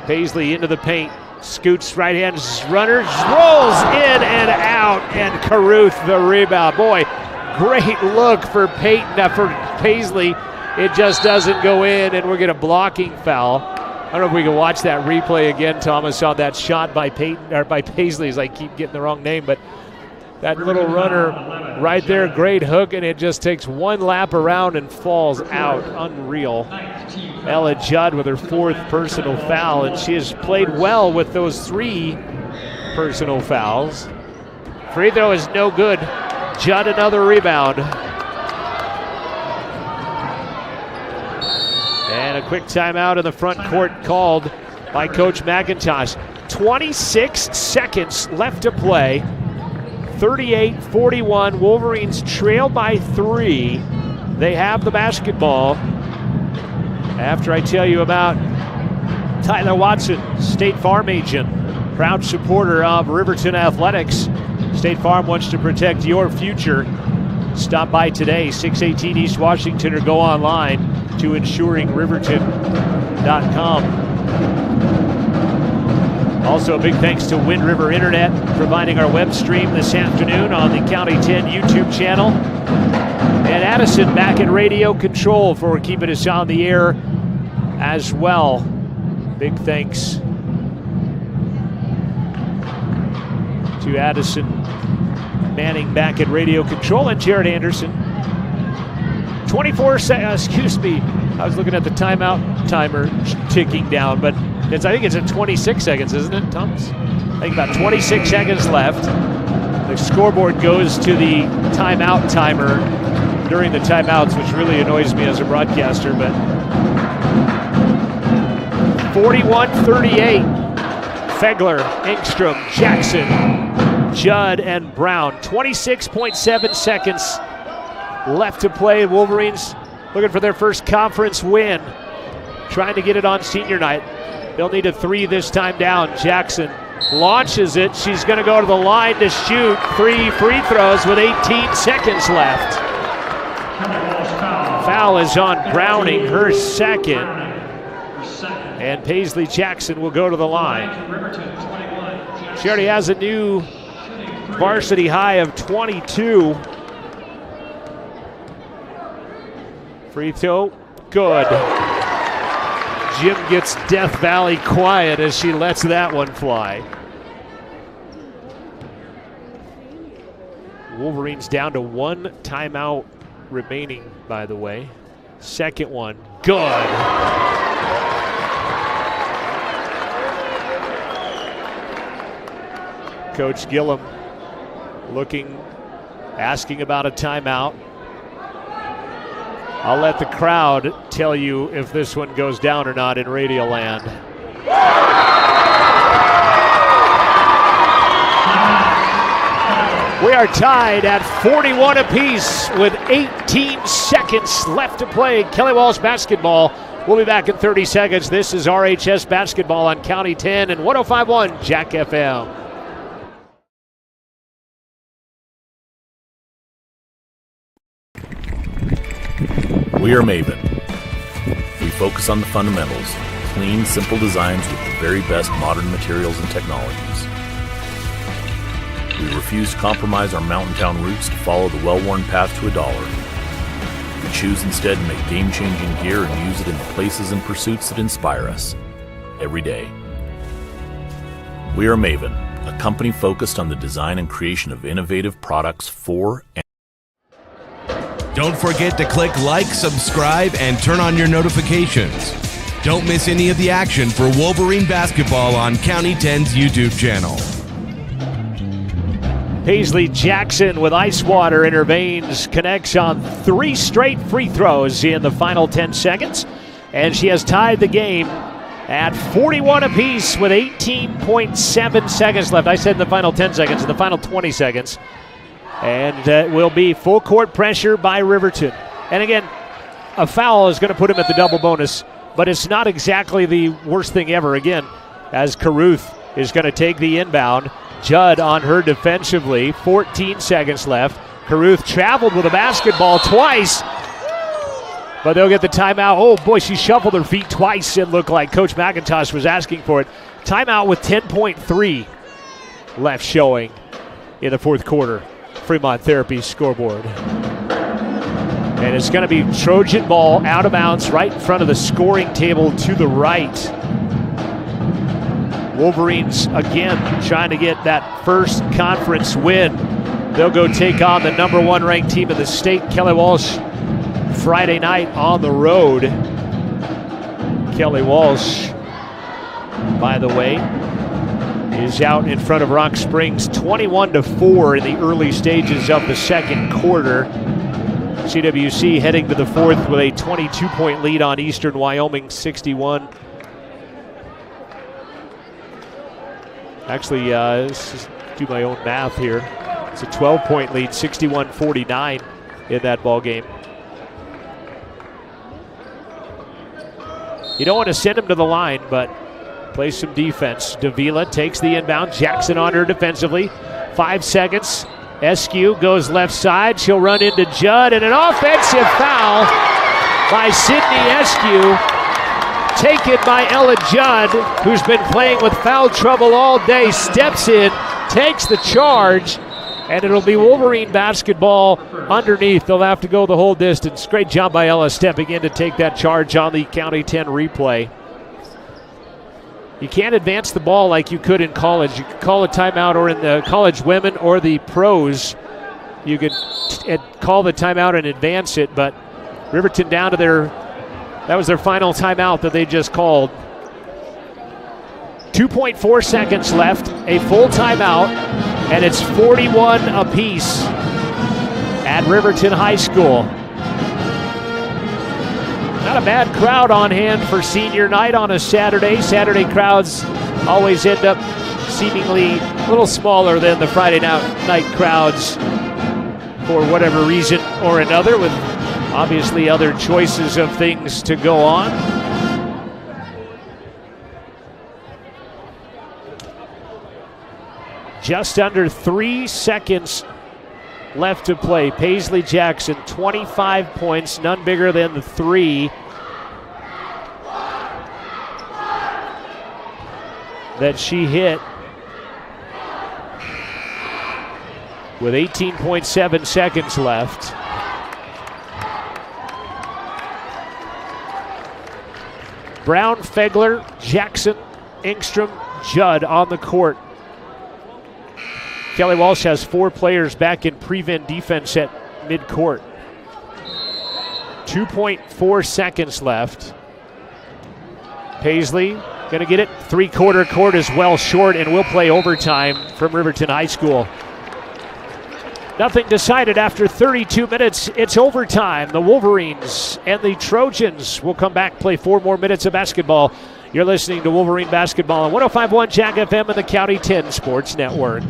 Paisley into the paint. Scoots right-hand runner, rolls in and out, and Carruth the rebound. Boy, great look for Paisley. It just doesn't go in, and we'll get a blocking foul. I don't know if we can watch that replay again, Thomas, on that shot by Paisley, as I keep getting the wrong name, but that little runner right there, great hook, and it just takes one lap around and falls out. Unreal. Ella Judd with her 4th personal foul, and she has played well with those 3 personal fouls. Free throw is no good. Judd another rebound. And a quick timeout in the front court called by Coach McIntosh. 26 seconds left to play. 38-41. Wolverines trail by 3. They have the basketball. After I tell you about Tyler Watson, State Farm agent, proud supporter of Riverton Athletics. State Farm wants to protect your future. Stop by today, 618 East Washington, or go online to insuringriverton.com. Also, a big thanks to Wind River Internet, providing our web stream this afternoon on the County 10 YouTube channel. And Addison back at radio control for keeping us on the air as well. Big thanks to Addison Manning back at radio control, and Jared Anderson. 24 seconds, excuse me. I was looking at the timeout timer ticking down, but I think it's at 26 seconds, isn't it, Thomas? I think about 26 seconds left. The scoreboard goes to the timeout timer during the timeouts, which really annoys me as a broadcaster, but 41-38. Fegler, Engstrom, Jackson, Judd, and Brown. 26.7 seconds left to play. Wolverines looking for their first conference win, trying to get it on senior night. They'll need a 3 this time down. Jackson launches it. She's going to go to the line to shoot 3 free throws with 18 seconds left. Foul is on Browning, her second. And Paisley Jackson will go to the line. She already has a new varsity high of 22. Free throw, good. Jim gets Death Valley quiet as she lets that one fly. Wolverines down to 1 timeout remaining, by the way. Second one, good. Coach Gillum asking about a timeout. I'll let the crowd tell you if this one goes down or not in Radio Land. We are tied at 41 apiece with 18 seconds left to play. Kelly Walsh basketball. We'll be back in 30 seconds. This is RHS basketball on County 10 and 105.1 Jack FM. We are Maven. We focus on the fundamentals, clean, simple designs with the very best modern materials and technologies. We refuse to compromise our mountain town roots to follow the well-worn path to $1. We choose instead to make game-changing gear and use it in the places and pursuits that inspire us every day. We are Maven, a company focused on the design and creation of innovative products for and don't forget to click like, subscribe, and turn on your notifications. Don't miss any of the action for Wolverine basketball on County 10's YouTube channel. Paisley Jackson with ice water in her veins connects on 3 straight free throws in the final 10 seconds. And she has tied the game at 41 apiece with 18.7 seconds left. I said in the final 10 seconds, in the final 20 seconds. And it will be full court pressure by Riverton. And again, a foul is going to put him at the double bonus but it's not exactly the worst thing ever. Again, as Caruth is going to take the inbound. Judd on her defensively. 14 seconds left. Caruth traveled with a basketball twice, but they'll get the timeout. Oh, boy, she shuffled her feet twice, it looked like. Coach McIntosh was asking for it. Timeout with 10.3 left showing in the fourth quarter. Fremont Therapy's scoreboard. And it's going to be Trojan ball out of bounds right in front of the scoring table to the right. Wolverines again trying to get that first conference win. They'll go take on the number 1 ranked team in the state, Kelly Walsh, Friday night on the road. Kelly Walsh, by the way, is out in front of Rock Springs 21-4 in the early stages of the second quarter. CWC heading to the fourth with a 22-point lead on Eastern Wyoming, 61. Actually, let's just do my own math here. It's a 12-point lead, 61-49 in that ball game. You don't want to send him to the line, but play some defense. Davila takes the inbound. Jackson on her defensively. 5 seconds. Eskew goes left side. She'll run into Judd, and an offensive foul by Sydney Eskew. Taken by Ella Judd, who's been playing with foul trouble all day. Steps in, takes the charge, and it'll be Wolverine basketball underneath. They'll have to go the whole distance. Great job by Ella stepping in to take that charge on the County 10 replay. You can't advance the ball like you could in college. You could call a timeout, or in the college women or the pros, you could call the timeout and advance it, but Riverton down to that was their final timeout that they just called. 2.4 seconds left, a full timeout, and it's 41 apiece at Riverton High School. Not a bad crowd on hand for senior night on a Saturday. Saturday crowds always end up seemingly a little smaller than the Friday night crowds for whatever reason or another, with obviously other choices of things to go on. Just under 3 seconds left to play. Paisley Jackson, 25 points, none bigger than the 3 that she hit with 18.7 seconds left. Brown, Fegler, Jackson, Engstrom, Judd on the court. Kelly Walsh has 4 players back in prevent defense at midcourt. 2.4 seconds left. Paisley going to get it. 3/4 court is well short, and will play overtime from Riverton High School. Nothing decided after 32 minutes. It's overtime. The Wolverines and the Trojans will come back, play 4 more minutes of basketball. You're listening to Wolverine Basketball on 105.1 Jack FM and the County 10 Sports Network.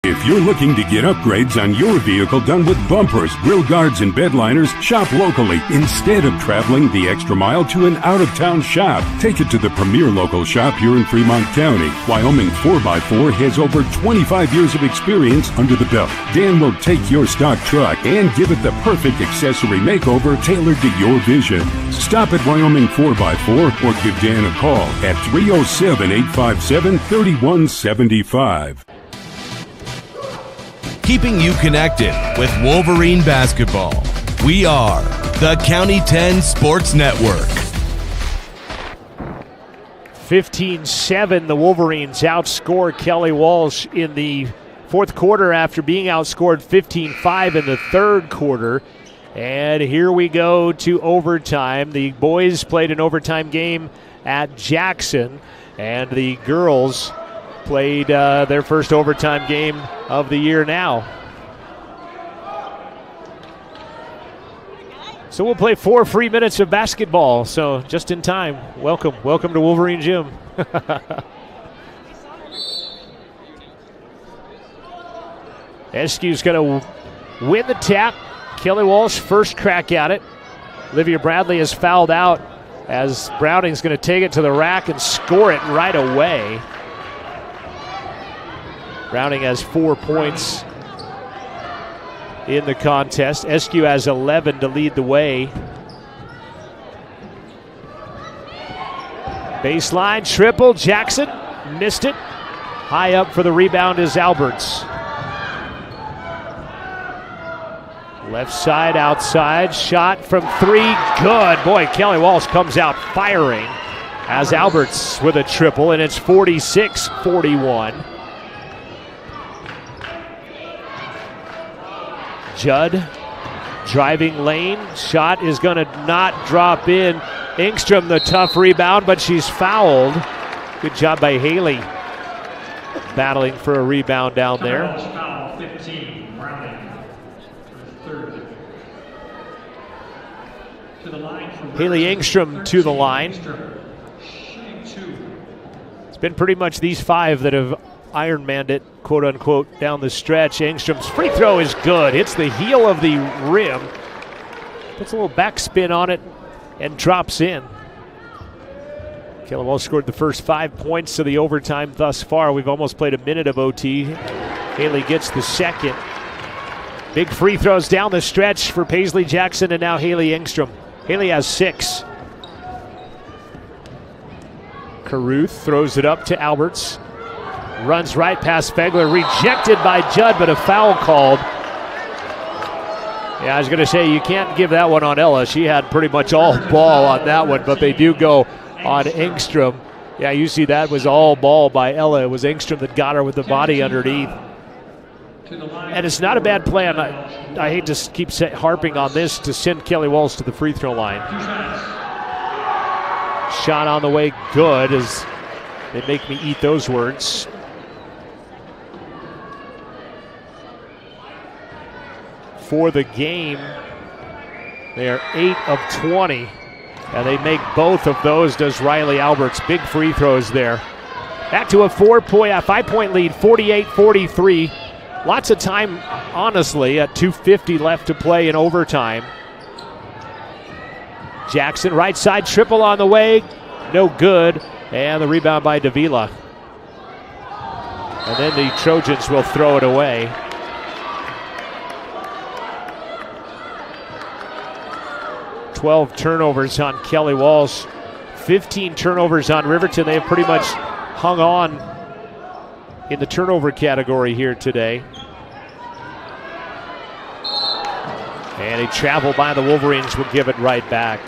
If you're looking to get upgrades on your vehicle done with bumpers, grill guards, and bed liners, shop locally. Instead of traveling the extra mile to an out-of-town shop, take it to the premier local shop here in Fremont County. Wyoming 4x4 has over 25 years of experience under the belt. Dan will take your stock truck and give it the perfect accessory makeover tailored to your vision. Stop at Wyoming 4x4 or give Dan a call at 307-857-3175. Keeping you connected with Wolverine basketball. We are the County 10 Sports Network. 15-7, the Wolverines outscore Kelly Walsh in the fourth quarter after being outscored 15-5 in the third quarter. And here we go to overtime. The boys played an overtime game at Jackson, and the girls played their first overtime game of the year now. So we'll play 4 free minutes of basketball, so just in time. Welcome to Wolverine Gym. Eskew's going to win the tap. Kelly Walsh first crack at it. Olivia Bradley is fouled out as Browning's going to take it to the rack and score it right away. Browning has 4 points in the contest. SQ has 11 to lead the way. Baseline triple. Jackson missed it. High up for the rebound is Alberts. Left side, outside, shot from 3, good. Boy, Kelly Walsh comes out firing as Alberts with a triple, and it's 46-41. Judd driving lane, shot is going to not drop in. Engstrom the tough rebound, but she's fouled. Good job by Haley battling for a rebound down there. Foul 15, Browning. Third. To the line from Haley Engstrom to the line. It's been pretty much these 5 that have Ironmanned it, quote unquote, down the stretch. Engstrom's free throw is good. Hits the heel of the rim. Puts a little backspin on it and drops in. Kelly Walsh scored the first 5 points of the overtime thus far. We've almost played a minute of OT. Haley gets the second. Big free throws down the stretch for Paisley Jackson and now Haley Engstrom. Haley has 6. Caruth throws it up to Alberts. Runs right past Fegler, rejected by Judd, but a foul called. Yeah, I was going to say, you can't give that one on Ella. She had pretty much all ball on that one, but they do go on Engstrom. Yeah, you see that was all ball by Ella. It was Engstrom that got her with the body underneath. And it's not a bad plan. I hate to keep harping on this, to send Kelly Walsh to the free throw line. Shot on the way, good, as they make me eat those words. For the game, they are 8 of 20, and they make both of those, does Riley Alberts. Big free throws there. Back to a 5-point lead, 48-43. Lots of time, honestly, at 2:50 left to play in overtime. Jackson, right side triple on the way, no good, and the rebound by Davila. And then the Trojans will throw it away. 12 turnovers on Kelly Walsh, 15 turnovers on Riverton. They have pretty much hung on in the turnover category here today. And a travel by the Wolverines will give it right back.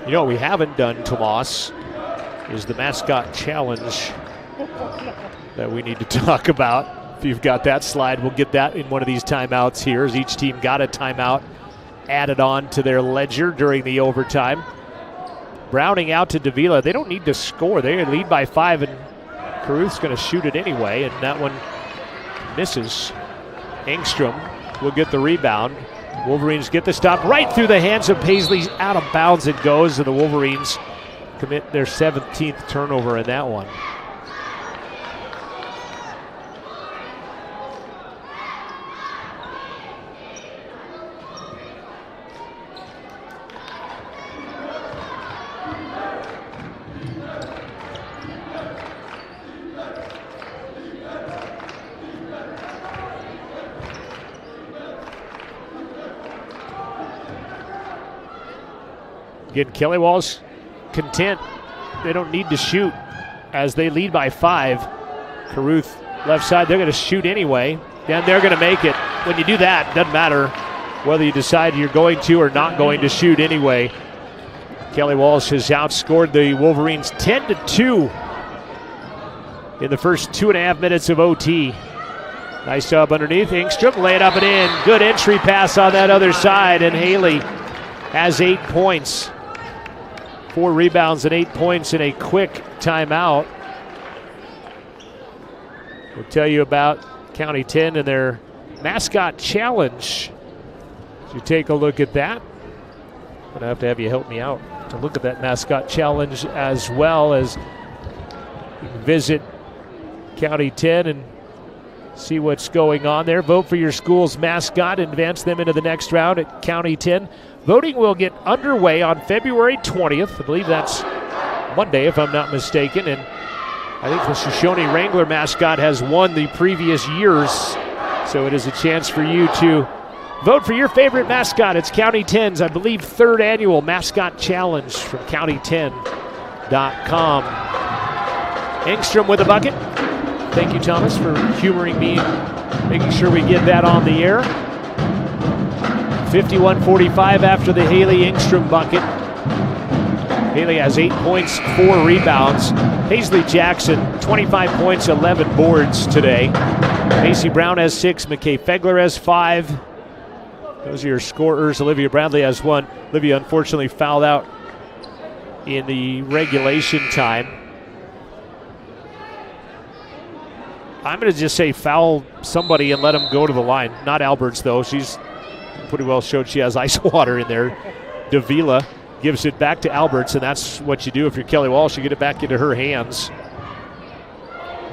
You know what we haven't done, Tomas, is the mascot challenge that we need to talk about. If you've got that slide, we'll get that in one of these timeouts here, as each team got a timeout added on to their ledger during the overtime. Browning out to Davila. They don't need to score. They lead by 5, and Caruth's going to shoot it anyway, and that one misses. Engstrom will get the rebound. Wolverines get the stop right through the hands of Paisley. Out of bounds it goes, and the Wolverines commit their 17th turnover in that one. Again, Kelly Walsh content. They don't need to shoot as they lead by 5. Caruth left side, they're going to shoot anyway, and they're going to make it. When you do that, it doesn't matter whether you decide you're going to or not going to shoot anyway. Kelly Walsh has outscored the Wolverines 10-2 in the first 2.5 minutes of OT. Nice job underneath. Engstrom, lay it up and in. Good entry pass on that other side, and Haley has 8 points. 4 rebounds and 8 points in a quick timeout. We'll tell you about County 10 and their mascot challenge. As you take a look at that, I'm going to have you help me out to look at that mascot challenge, as well as you can visit County 10 and see what's going on there. Vote for your school's mascot and advance them into the next round at County 10. Voting will get underway on February 20th. I believe that's Monday, if I'm not mistaken. And I think the Shoshone Wrangler mascot has won the previous years. So it is a chance for you to vote for your favorite mascot. It's County 10's, I believe, 3rd annual mascot challenge from county10.com. Engstrom with a bucket. Thank you, Thomas, for humoring me and making sure we get that on the air. 51-45 after the Haley Engstrom bucket. Haley has 8 points, 4 rebounds. Paisley Jackson, 25 points, 11 boards today. Macy Brown has 6, McKay Fegler has 5. Those are your scorers. Olivia Bradley has 1. Olivia unfortunately fouled out in the regulation time. I'm going to just say foul somebody and let him go to the line. Not Alberts, though. She's pretty well showed she has ice water in there. Davila gives it back to Alberts, and that's what you do if you're Kelly Walsh. You get it back into her hands.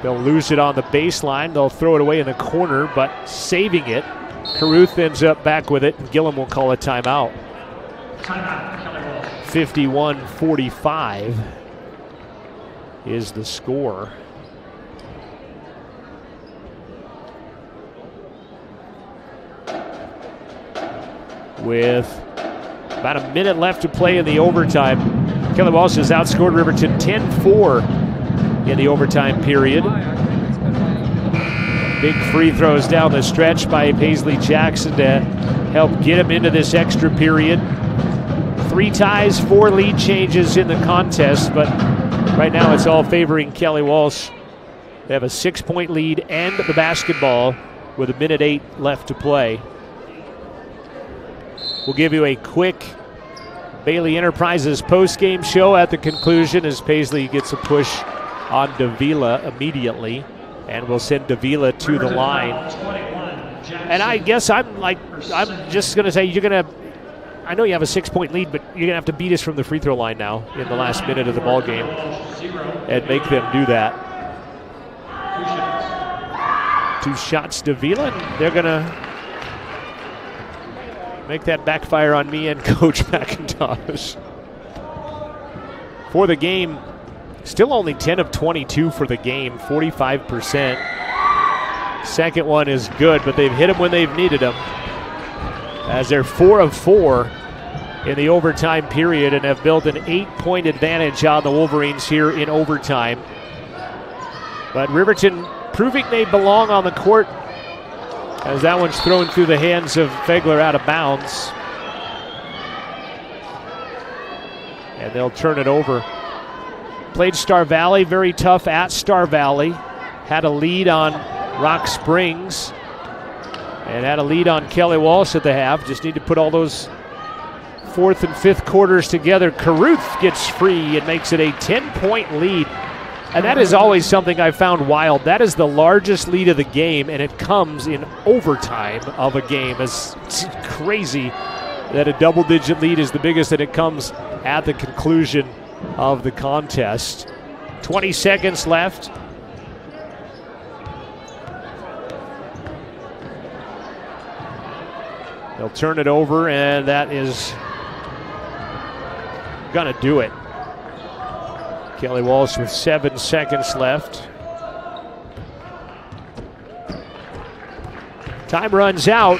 They'll lose it on the baseline. They'll throw it away in the corner, but saving it. Caruth ends up back with it, and Gillum will call a timeout. 51-45 is the score. With about a minute left to play in the overtime, Kelly Walsh has outscored Riverton 10-4 in the overtime period. Big free throws down the stretch by Paisley Jackson to help get him into this extra period. 3 ties, 4 lead changes in the contest, but right now it's all favoring Kelly Walsh. They have a 6-point lead and the basketball with a minute 8 left to play. We'll give you a quick Bailey Enterprises post-game show at the conclusion as Paisley gets a push on Davila immediately, and we'll send Davila to the line. And I guess I'm just going to say I know you have a 6-point lead, but you're going to have to beat us from the free throw line now in the last minute of the ball game and make them do that. 2 shots Davila, and they're going to make that backfire on me and Coach McIntosh. For the game, still only 10 of 22 for the game, 45%. Second one is good, but they've hit them when they've needed them, as they're 4 of 4 in the overtime period and have built an 8-point advantage on the Wolverines here in overtime. But Riverton proving they belong on the court, as that one's thrown through the hands of Fegler out of bounds. And they'll turn it over. Played Star Valley, very tough at Star Valley. Had a lead on Rock Springs. And had a lead on Kelly Walsh at the half. Just need to put all those 4th and 5th quarters together. Caruth gets free and makes it a 10-point lead. And that is always something I've found wild. That is the largest lead of the game, and it comes in overtime of a game. It's crazy that a double-digit lead is the biggest, and it comes at the conclusion of the contest. 20 seconds left. They'll turn it over, and that is going to do it. Kelly Walsh with 7 seconds left. Time runs out.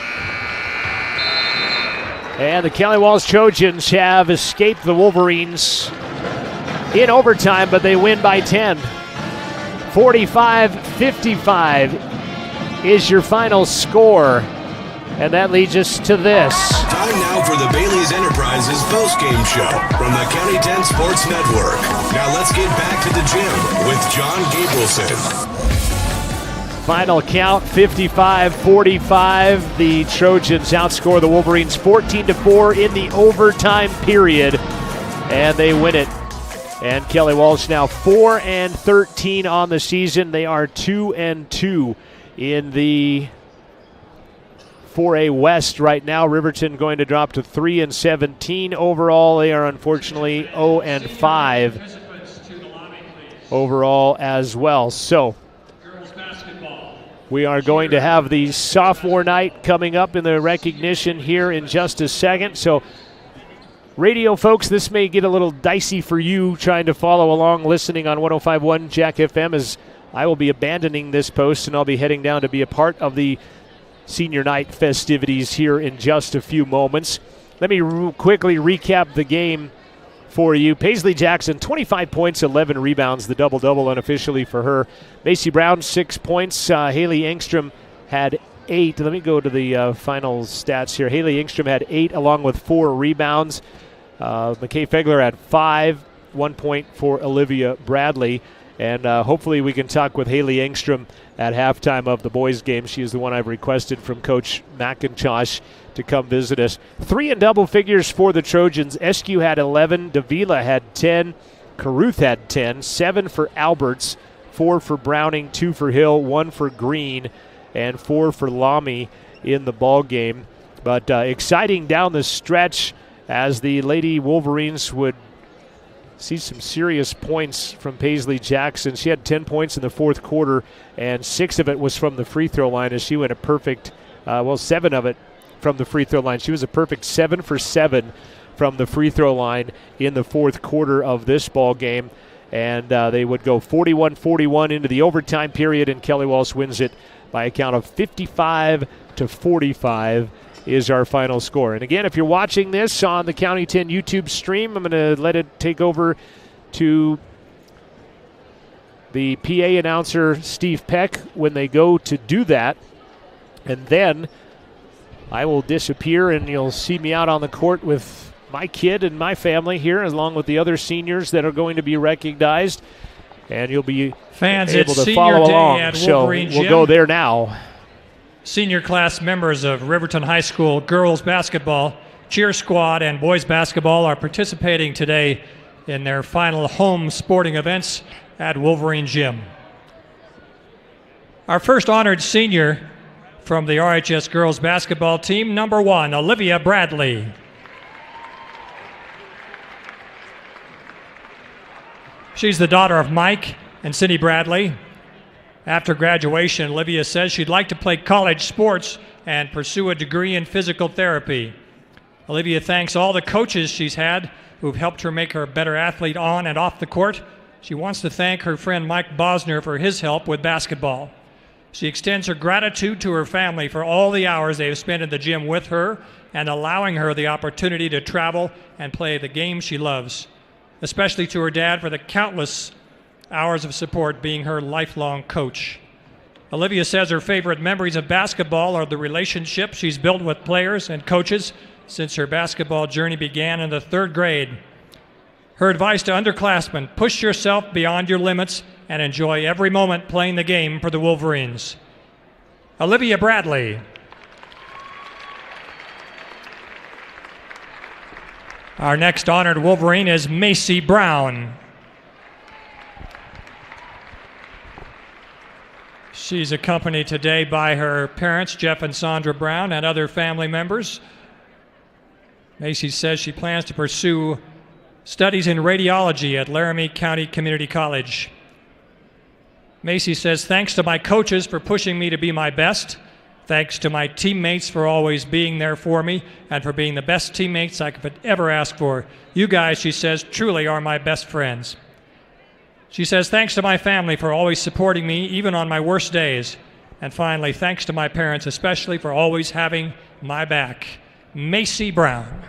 And the Kelly Walsh Trojans have escaped the Wolverines in overtime, but they win by 10. 45-55 is your final score. And that leads us to this. Time now for the Bailey's Enterprises post-game show from the County 10 Sports Network. Now let's get back to the gym with John Gabrielson. Final count, 55-45. The Trojans outscore the Wolverines 14-4 in the overtime period, and they win it. And Kelly Walsh now 4-13 on the season. They are 2-2 in the 4A West right now. Riverton going to drop to 3-17 overall. They are unfortunately 0-5 overall as well. So We are going to have the sophomore night coming up in the recognition here in just a second. So, radio folks, this may get a little dicey for you trying to follow along listening on 105.1 Jack FM, as I will be abandoning this post and I'll be heading down to be a part of the senior night festivities here in just a few moments. Let me quickly recap the game for you. Paisley Jackson, 25 points, 11 rebounds, the double-double unofficially for her. Macy Brown, 6 points. Haley Engstrom had 8. Let me go to the final stats here. Haley Engstrom had 8 along with 4 rebounds. McKay Fegler had 5, 1 point for Olivia Bradley. And hopefully we can talk with Haley Engstrom at halftime of the boys' game. She is the one I've requested from Coach McIntosh to come visit us. 3 in double figures for the Trojans. SQ had 11, Davila had 10, Caruth had 10, 7 for Alberts, 4 for Browning, 2 for Hill, 1 for Green, and 4 for Lamy in the ball game. But exciting down the stretch as the Lady Wolverines would see some serious points from Paisley Jackson. She had 10 points in the fourth quarter, and 6 of it was from the free throw line as she went a perfect, 7 of it from the free throw line. She was a perfect 7 for 7 from the free throw line in the fourth quarter of this ball game. And they would go 41-41 into the overtime period, and Kelly Walsh wins it by a count of 55-45 is our final score. And again, if you're watching this on the County 10 YouTube stream, I'm going to let it take over to the PA announcer, Steve Peck, when they go to do that. And then I will disappear, and you'll see me out on the court with my kid and my family here, along with the other seniors that are going to be recognized. And you'll be Fans, able it's to follow senior day along. at So Wolverine we'll Gym. go there now. Senior class members of Riverton High School girls basketball, cheer squad, and boys basketball are participating today in their final home sporting events at Wolverine Gym. Our first honored senior from the RHS girls basketball team, number 1, Olivia Bradley. She's the daughter of Mike and Cindy Bradley. After graduation, Olivia says she'd like to play college sports and pursue a degree in physical therapy. Olivia thanks all the coaches she's had who've helped her make her a better athlete on and off the court. She wants to thank her friend Mike Bosner for his help with basketball. She extends her gratitude to her family for all the hours they've spent in the gym with her and allowing her the opportunity to travel and play the game she loves, especially to her dad for the countless hours of support, being her lifelong coach. Olivia says her favorite memories of basketball are the relationships she's built with players and coaches since her basketball journey began in the 3rd grade. Her advice to underclassmen: push yourself beyond your limits and enjoy every moment playing the game for the Wolverines. Olivia Bradley. Our next honored Wolverine is Macy Brown. She's accompanied today by her parents, Jeff and Sandra Brown, and other family members. Macy says she plans to pursue studies in radiology at Laramie County Community College. Macy says, thanks to my coaches for pushing me to be my best. Thanks to my teammates for always being there for me and for being the best teammates I could ever ask for. You guys, she says, truly are my best friends. She says, thanks to my family for always supporting me, even on my worst days. And finally, thanks to my parents, especially for always having my back. Macy Brown.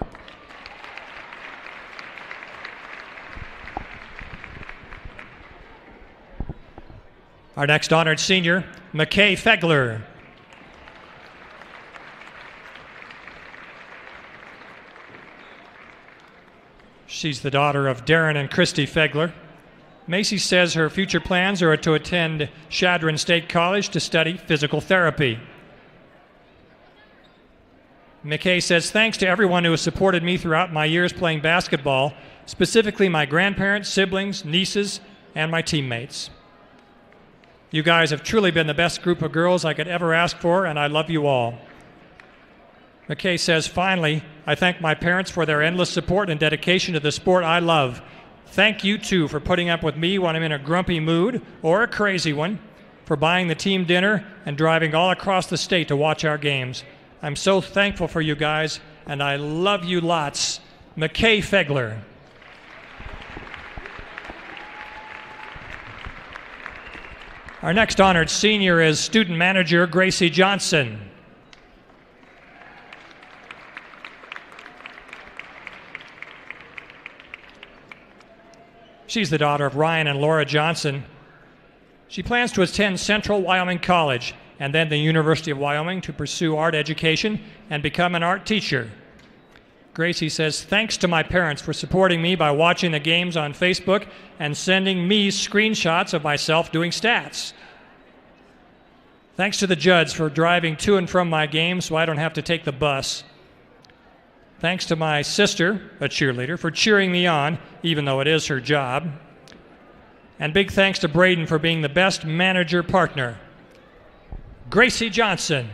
Our next honored senior, McKay Fegler. She's the daughter of Darren and Christy Fegler. Macy says her future plans are to attend Chadron State College to study physical therapy. McKay says, thanks to everyone who has supported me throughout my years playing basketball, specifically my grandparents, siblings, nieces, and my teammates. You guys have truly been the best group of girls I could ever ask for, and I love you all. McKay says, finally, I thank my parents for their endless support and dedication to the sport I love. Thank you, too, for putting up with me when I'm in a grumpy mood or a crazy one, for for buying the team dinner and driving all across the state to watch our games. I'm so thankful for you guys, and I love you lots. McKay Fegler. Our next honored senior is student manager Gracie Johnson. She's the daughter of Ryan and Laura Johnson. She plans to attend Central Wyoming College and then the University of Wyoming to pursue art education and become an art teacher. Gracie says, thanks to my parents for supporting me by watching the games on Facebook and sending me screenshots of myself doing stats. Thanks to the Judds for driving to and from my games so I don't have to take the bus. Thanks to my sister, a cheerleader, for cheering me on, even though it is her job. And big thanks to Braden for being the best manager partner. Gracie Johnson.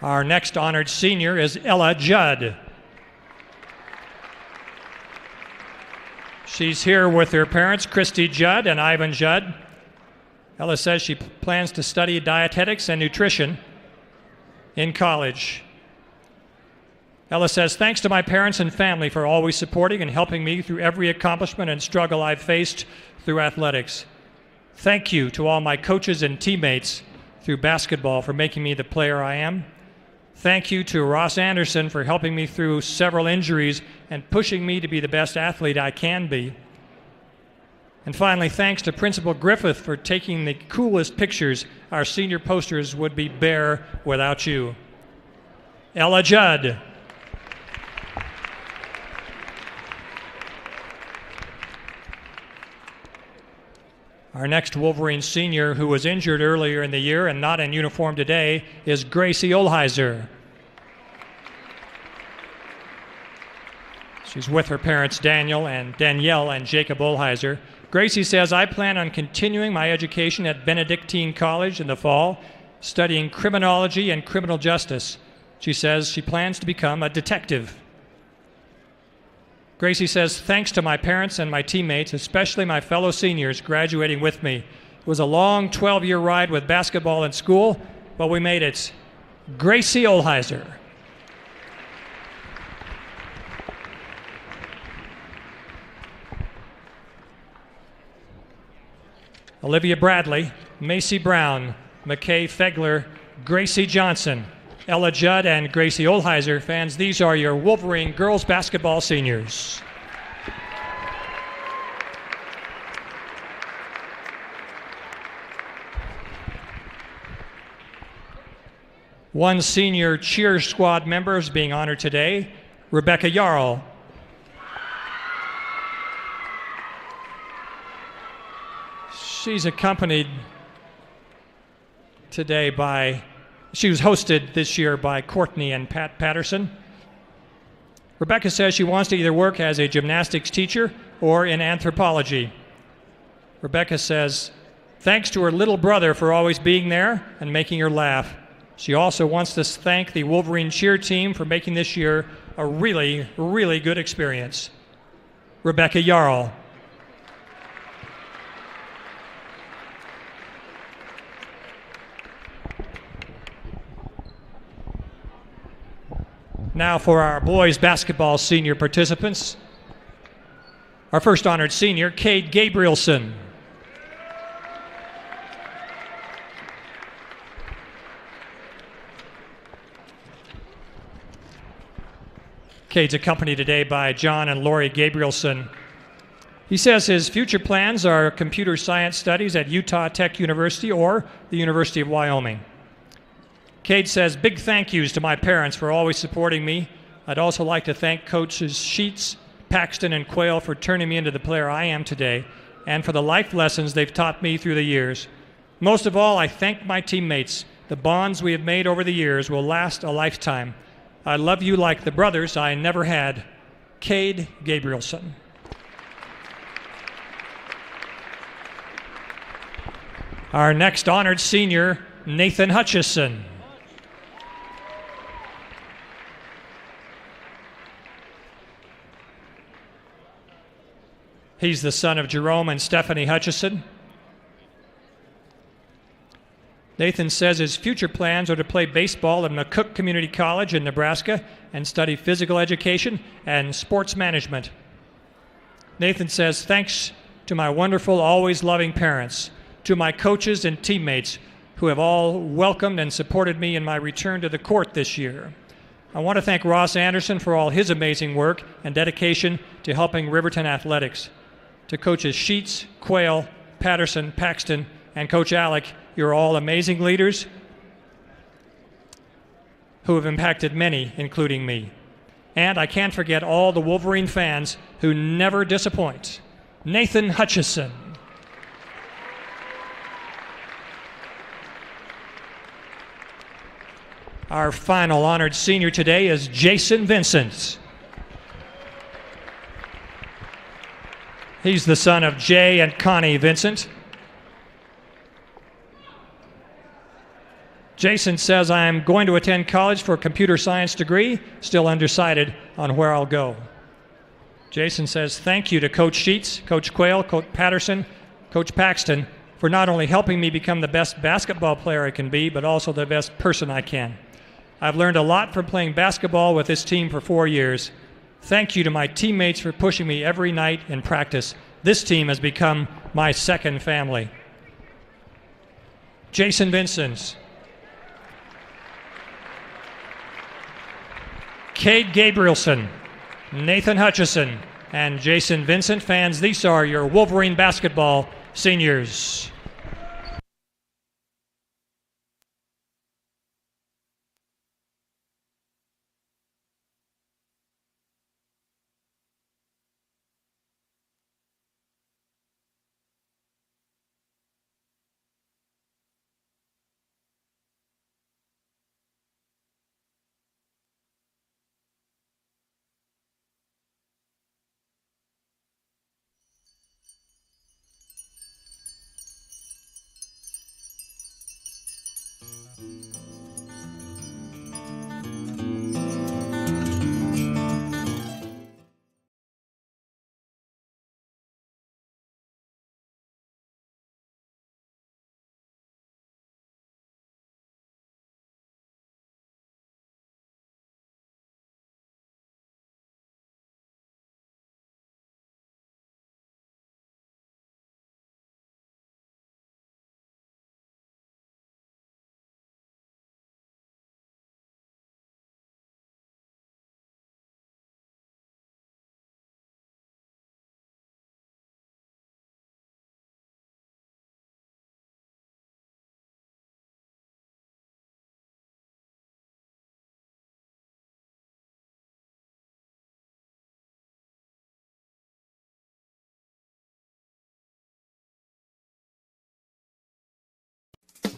Our next honored senior is Ella Judd. She's here with her parents, Christy Judd and Ivan Judd. Ella says she plans to study dietetics and nutrition in college. Ella says, thanks to my parents and family for always supporting and helping me through every accomplishment and struggle I've faced through athletics. Thank you to all my coaches and teammates through basketball for making me the player I am. Thank you to Ross Anderson for helping me through several injuries and pushing me to be the best athlete I can be. And finally, thanks to Principal Griffith for taking the coolest pictures. Our senior posters would be bare without you. Ella Judd. Our next Wolverine senior, who was injured earlier in the year and not in uniform today, is Gracie Olheiser. She's with her parents Danielle and Jacob Olheiser. Gracie says, I plan on continuing my education at Benedictine College in the fall, studying criminology and criminal justice. She says she plans to become a detective. Gracie says, thanks to my parents and my teammates, especially my fellow seniors graduating with me. It was a long 12-year ride with basketball in school, but we made it. Gracie Olheiser. Olivia Bradley, Macy Brown, McKay Fegler, Gracie Johnson, Ella Judd, and Gracie Olheiser. Fans, these are your Wolverine girls basketball seniors. One senior cheer squad member is being honored today, Rebecca Yarl. She's accompanied today by, she was hosted this year by Courtney and Pat Patterson. Rebecca says she wants to either work as a gymnastics teacher or in anthropology. Rebecca says, thanks to her little brother for always being there and making her laugh. She also wants to thank the Wolverine cheer team for making this year a really, really good experience. Rebecca Yarl. Now for our boys basketball senior participants. Our first honored senior, Cade Gabrielson. Cade's accompanied today by John and Lori Gabrielson. He says his future plans are computer science studies at Utah Tech University or the University of Wyoming. Cade says, big thank yous to my parents for always supporting me. I'd also like to thank coaches Sheets, Paxton, and Quayle for turning me into the player I am today and for the life lessons they've taught me through the years. Most of all, I thank my teammates. The bonds we have made over the years will last a lifetime. I love you like the brothers I never had. Cade Gabrielson. Our next honored senior, Nathan Hutchison. He's the son of Jerome and Stephanie Hutchison. Nathan says his future plans are to play baseball at McCook Community College in Nebraska and study physical education and sports management. Nathan says, thanks to my wonderful, always loving parents, to my coaches and teammates who have all welcomed and supported me in my return to the court this year. I want to thank Ross Anderson for all his amazing work and dedication to helping Riverton athletics. To coaches Sheets, Quayle, Patterson, Paxton, and Coach Alec, you're all amazing leaders who have impacted many, including me. And I can't forget all the Wolverine fans who never disappoint. Nathan Hutchison. Our final honored senior today is Jason Vincent. He's the son of Jay and Connie Vincent. Jason says, I'm going to attend college for a computer science degree, still undecided on where I'll go. Jason says, thank you to Coach Sheets, Coach Quayle, Coach Patterson, Coach Paxton, for not only helping me become the best basketball player I can be, but also the best person I can. I've learned a lot from playing basketball with this team for 4 years. Thank you to my teammates for pushing me every night in practice. This team has become my second family. Jason Vincent. Cade Gabrielson, Nathan Hutchison, and Jason Vincent fans, these are your Wolverine basketball seniors.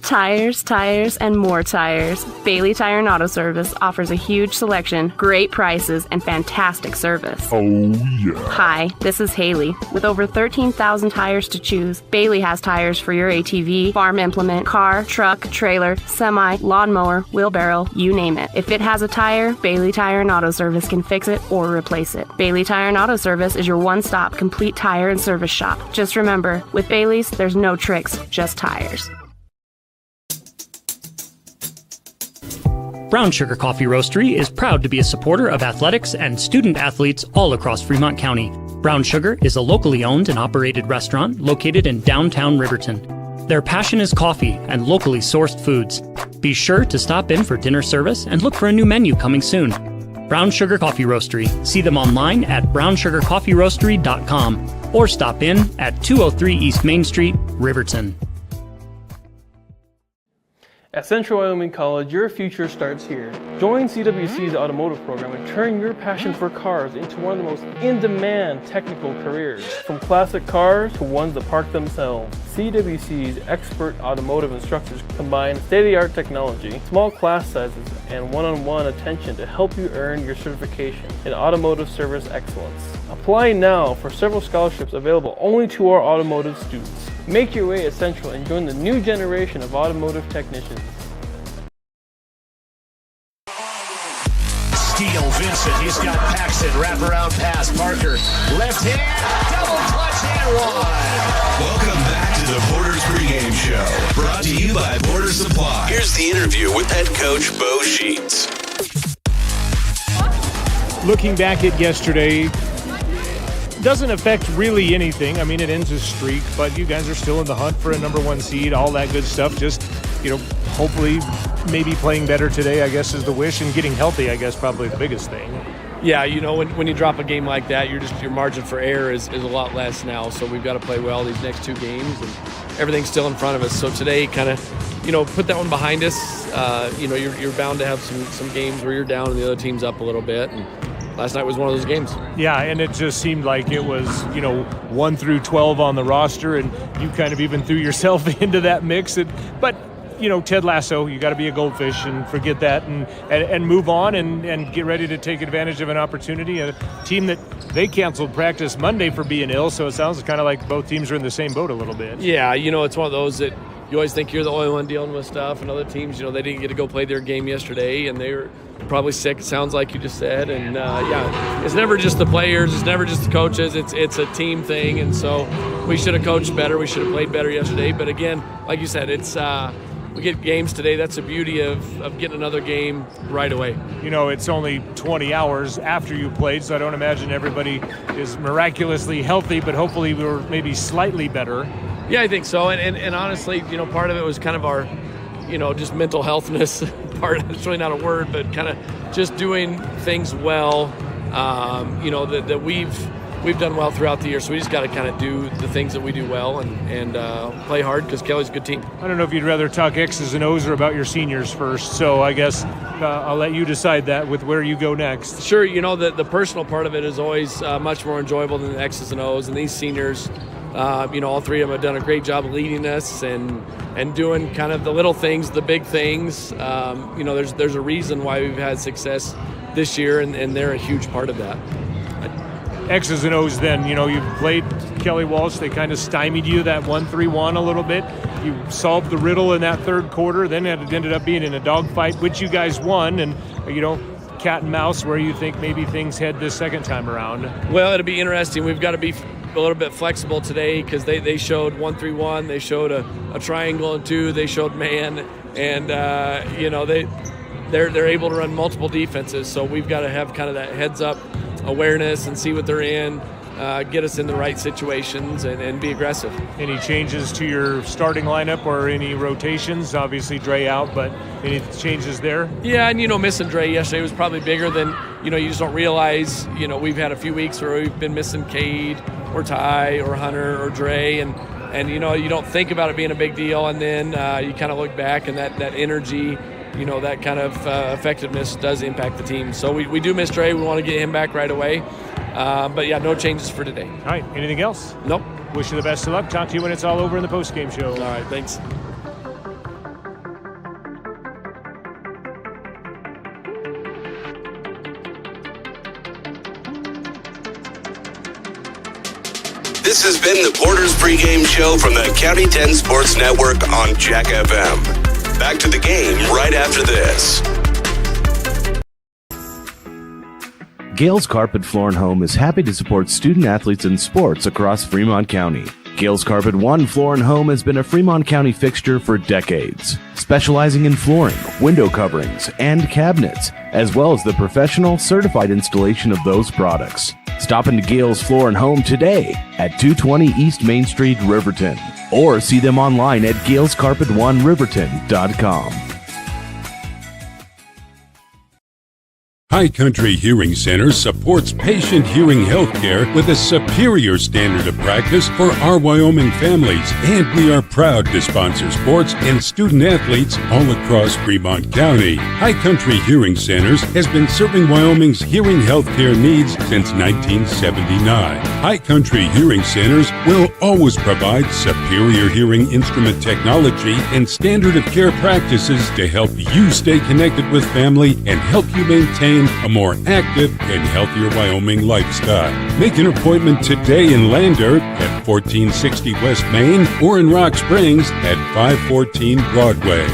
Tires, tires, and more tires. Bailey Tire and Auto Service offers a huge selection, great prices, and fantastic service. Oh, yeah. Hi, this is Haley. With over 13,000 tires to choose, Bailey has tires for your ATV, farm implement, car, truck, trailer, semi, lawnmower, wheelbarrow, you name it. If it has a tire, Bailey Tire and Auto Service can fix it or replace it. Bailey Tire and Auto Service is your one-stop complete tire and service shop. Just remember, with Bailey's, there's no tricks, just tires. Brown Sugar Coffee Roastery is proud to be a supporter of athletics and student athletes all across Fremont County. Brown Sugar is a locally owned and operated restaurant located in downtown Riverton. Their passion is coffee and locally sourced foods. Be sure to stop in for dinner service and look for a new menu coming soon. Brown Sugar Coffee Roastery. See them online at brownsugarcoffeeroastery.com or stop in at 203 East Main Street, Riverton. At Central Wyoming College, your future starts here. Join CWC's automotive program and turn your passion for cars into one of the most in-demand technical careers. From classic cars to ones that park themselves, CWC's expert automotive instructors combine state-of-the-art technology, small class sizes, and one-on-one attention to help you earn your certification in automotive service excellence. Apply now for several scholarships available only to our automotive students. Make your way at Central and join the new generation of automotive technicians. Steele Vincent, he's got Paxton, wraparound pass, Parker, left hand, double clutch Welcome back to the Porter's Pregame Show, brought to you by Porter Supply. Here's the interview with head coach Bo Sheets. Looking back at yesterday, doesn't affect really anything. I mean, it ends a streak, but you guys are still in the hunt for a number one seed, all that good stuff. Just, hopefully maybe playing better today, I guess, is the wish, and getting healthy, I guess, probably the biggest thing. Yeah, when you drop a game like that, your margin for error is a lot less now. So we've got to play well these next two games, and everything's still in front of us. So today, kind of, put that one behind us. You're bound to have some games where you're down and the other team's up a little bit. And last night was one of those games. Yeah, and it just seemed like it was, 1 through 12 on the roster, and you kind of even threw yourself into that mix. But Ted Lasso, you got to be a goldfish and forget that and move on and get ready to take advantage of an opportunity. A team that they canceled practice Monday for being ill, so it sounds kind of like both teams are in the same boat a little bit. Yeah, it's one of those that you always think you're the only one dealing with stuff, and other teams, they didn't get to go play their game yesterday, and they were probably sick, it sounds like you just said. And it's never just the players, it's never just the coaches, it's a team thing. And so we should have coached better, we should have played better yesterday. But again, like you said, it's we get games today. That's the beauty of getting another game right away. It's only 20 hours after you played, so I don't imagine everybody is miraculously healthy, but hopefully we were maybe slightly better. Yeah, I think so. And honestly, part of it was kind of our, just mental healthness part. It's really not a word, but kind of just doing things well, that we've done well throughout the year. So we just got to kind of do the things that we do well and play hard, because Kelly's a good team. I don't know if you'd rather talk X's and O's or about your seniors first. So I guess I'll let you decide that with where you go next. Sure. The personal part of it is always much more enjoyable than the X's and O's. And these seniors, all three of them have done a great job of leading us and doing kind of the little things, the big things. There's a reason why we've had success this year, and they're a huge part of that. X's and O's then, you played Kelly Walsh. They kind of stymied you, that 1-3-1 a little bit. You solved the riddle in that third quarter. Then it ended up being in a dogfight, which you guys won. And, cat and mouse, where you think maybe things head this second time around. Well, it'll be interesting. We've got to be a little bit flexible today, because they showed 1-3-1. They showed a triangle and 2. They showed man. And, they're able to run multiple defenses. So we've got to have kind of that heads-up awareness and see what they're in, get us in the right situations and be aggressive. Any changes to your starting lineup or any rotations? Obviously Dre out, but any changes there? Yeah, and missing Dre yesterday was probably bigger than, you just don't realize. We've had a few weeks where we've been missing Cade or Ty or Hunter or Dre, and you don't think about it being a big deal, and then you kind of look back, and that energy, that kind of effectiveness does impact the team. So we do miss Dre. We want to get him back right away. But yeah, no changes for today. All right. Anything else? Nope. Wish you the best of luck. Talk to you when it's all over in the postgame show. All right. Thanks. This has been the Porter's Pregame Show from the County 10 Sports Network on Jack FM. Back to the game right after this. Gales Carpet Floor and Home is happy to support student athletes in sports across Fremont County. Gales Carpet One Floor and Home has been a Fremont County fixture for decades, specializing in flooring, window coverings, and cabinets, as well as the professional, certified installation of those products. Stop into Gales Floor and Home today at 220 East Main Street, Riverton, or see them online at galescarpet1riverton.com. High Country Hearing Center supports patient hearing health care with a superior standard of practice for our Wyoming families, and we are proud to sponsor sports and student athletes all across Fremont County. High Country Hearing Centers has been serving Wyoming's hearing health care needs since 1979. High Country Hearing Centers will always provide superior hearing instrument technology and standard of care practices to help you stay connected with family and help you maintain a more active and healthier Wyoming lifestyle. Make an appointment today in Lander at 1460 West Main or in Rock Springs at 514 Broadway.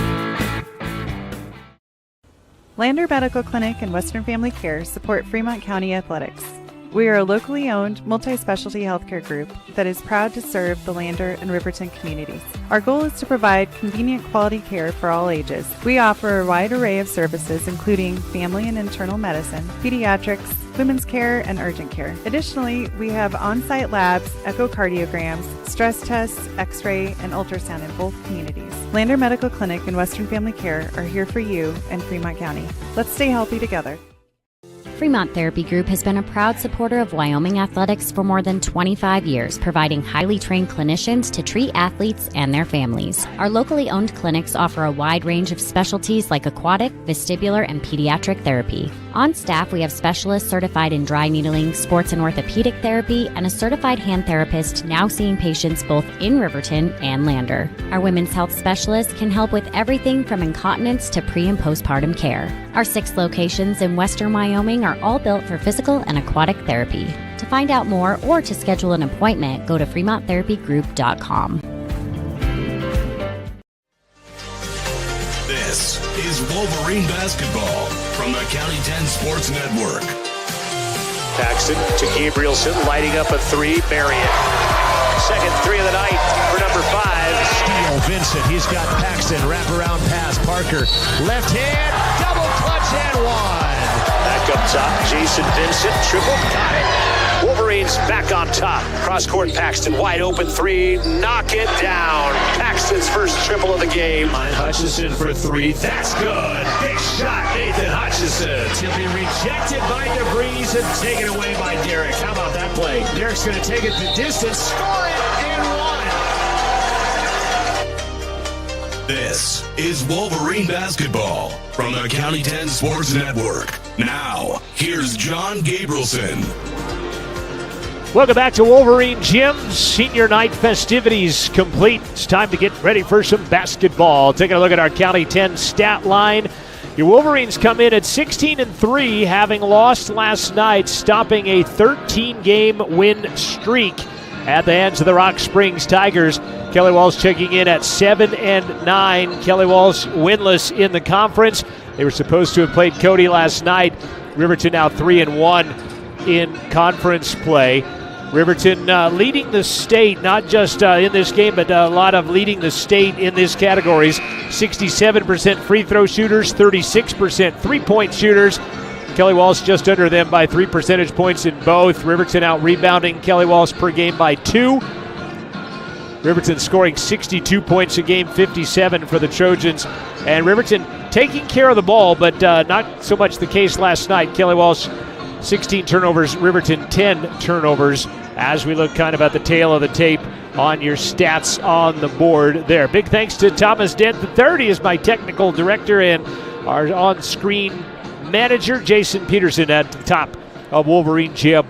Lander Medical Clinic and Western Family Care support Fremont County Athletics. We are a locally owned, multi-specialty healthcare group that is proud to serve the Lander and Riverton communities. Our goal is to provide convenient quality care for all ages. We offer a wide array of services including family and internal medicine, pediatrics, women's care, and urgent care. Additionally, we have on-site labs, echocardiograms, stress tests, x-ray, and ultrasound in both communities. Lander Medical Clinic and Western Family Care are here for you in Fremont County. Let's stay healthy together. Fremont Therapy Group has been a proud supporter of Wyoming athletics for more than 25 years, providing highly trained clinicians to treat athletes and their families. Our locally owned clinics offer a wide range of specialties like aquatic, vestibular, and pediatric therapy. On staff, we have specialists certified in dry needling, sports and orthopedic therapy, and a certified hand therapist now seeing patients both in Riverton and Lander. Our women's health specialists can help with everything from incontinence to pre- and postpartum care. Our 6 locations in western Wyoming are all built for physical and aquatic therapy. To find out more or to schedule an appointment, go to FremontTherapyGroup.com. This is Wolverine basketball from the County 10 Sports Network. Paxton to Gabrielson, lighting up a 3, bury it. Second 3 of the night for number 5. Steele Vincent, he's got Paxton, wraparound pass, Parker, left hand, double clutch and one. Back up top, Jason Vincent, triple, got it. Wolverines back on top. Cross-court Paxton, wide open 3, knock it down. Paxton's first triple of the game. Hutchison for 3, that's good. Big shot, Nathan Hutchison. He'll be rejected by DeVries and taken away by Derek. How about that play? Derek's going to take it the distance, score it, and one. This is Wolverine basketball from the County 10 Sports Network. Now, here's John Gabrielson. Welcome back to Wolverine Gym. Senior night festivities complete. It's time to get ready for some basketball. Taking a look at our County 10 stat line. Your Wolverines come in at 16-3, having lost last night, stopping a 13-game win streak at the hands of the Rock Springs Tigers. Kelly Walsh checking in at 7-9. Kelly Walsh winless in the conference. They were supposed to have played Cody last night. Riverton now 3-1 in conference play. Riverton leading the state, not just in this game, but a lot of leading the state in these categories. 67% free throw shooters, 36% three-point shooters. Kelly Walsh just under them by 3 percentage points in both. Riverton out rebounding Kelly Walsh per game by 2. Riverton scoring 62 points a game, 57 for the Trojans. And Riverton taking care of the ball, but not so much the case last night. Kelly Walsh 16 turnovers, Riverton 10 turnovers, as we look kind of at the tail of the tape on your stats on the board there. Big thanks to Thomas Dent III. He is my technical director, and our on-screen manager, Jason Peterson, at the top of Wolverine Gym,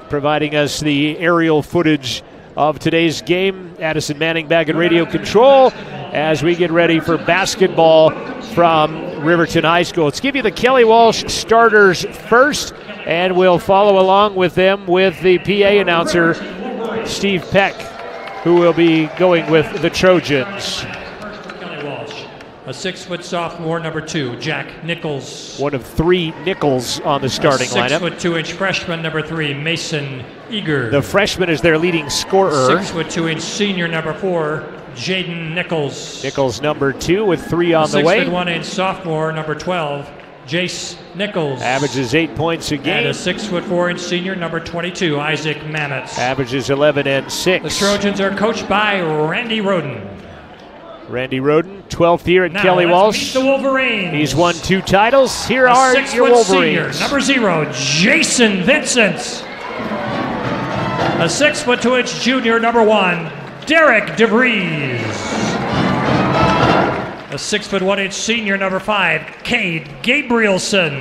providing us the aerial footage of today's game. Addison Manning back in radio control as we get ready for basketball from Riverton High School. Let's give you the Kelly Walsh starters first, and we'll follow along with them with the PA announcer, Steve Peck, who will be going with the Trojans. Kelly Walsh, a 6-foot sophomore, number 2, Jack Nichols. One of 3 Nichols on the starting lineup. 6-foot 2-inch freshman, number 3, Mason Eager. The freshman is their leading scorer. 6-foot 2-inch senior, number 4, Jaden Nichols. Nichols, number 2, with 3 on the way. 6-foot 1-inch sophomore, number 12, Jace Nichols. Averages 8 points a game. And a 6-foot 4-inch senior, number 22, Isaac Mametz. Averages 11 and 6. The Trojans are coached by Randy Roden. Randy Roden, 12th year at now, Kelly Walsh. Meet the Wolverines. He's won 2 titles. Here are your Wolverines. Senior, number 0, Jason Vincent. A 6-foot 2-inch junior, number 1, Derek DeVries. A 6-foot 1-inch senior, number 5, Cade Gabrielson.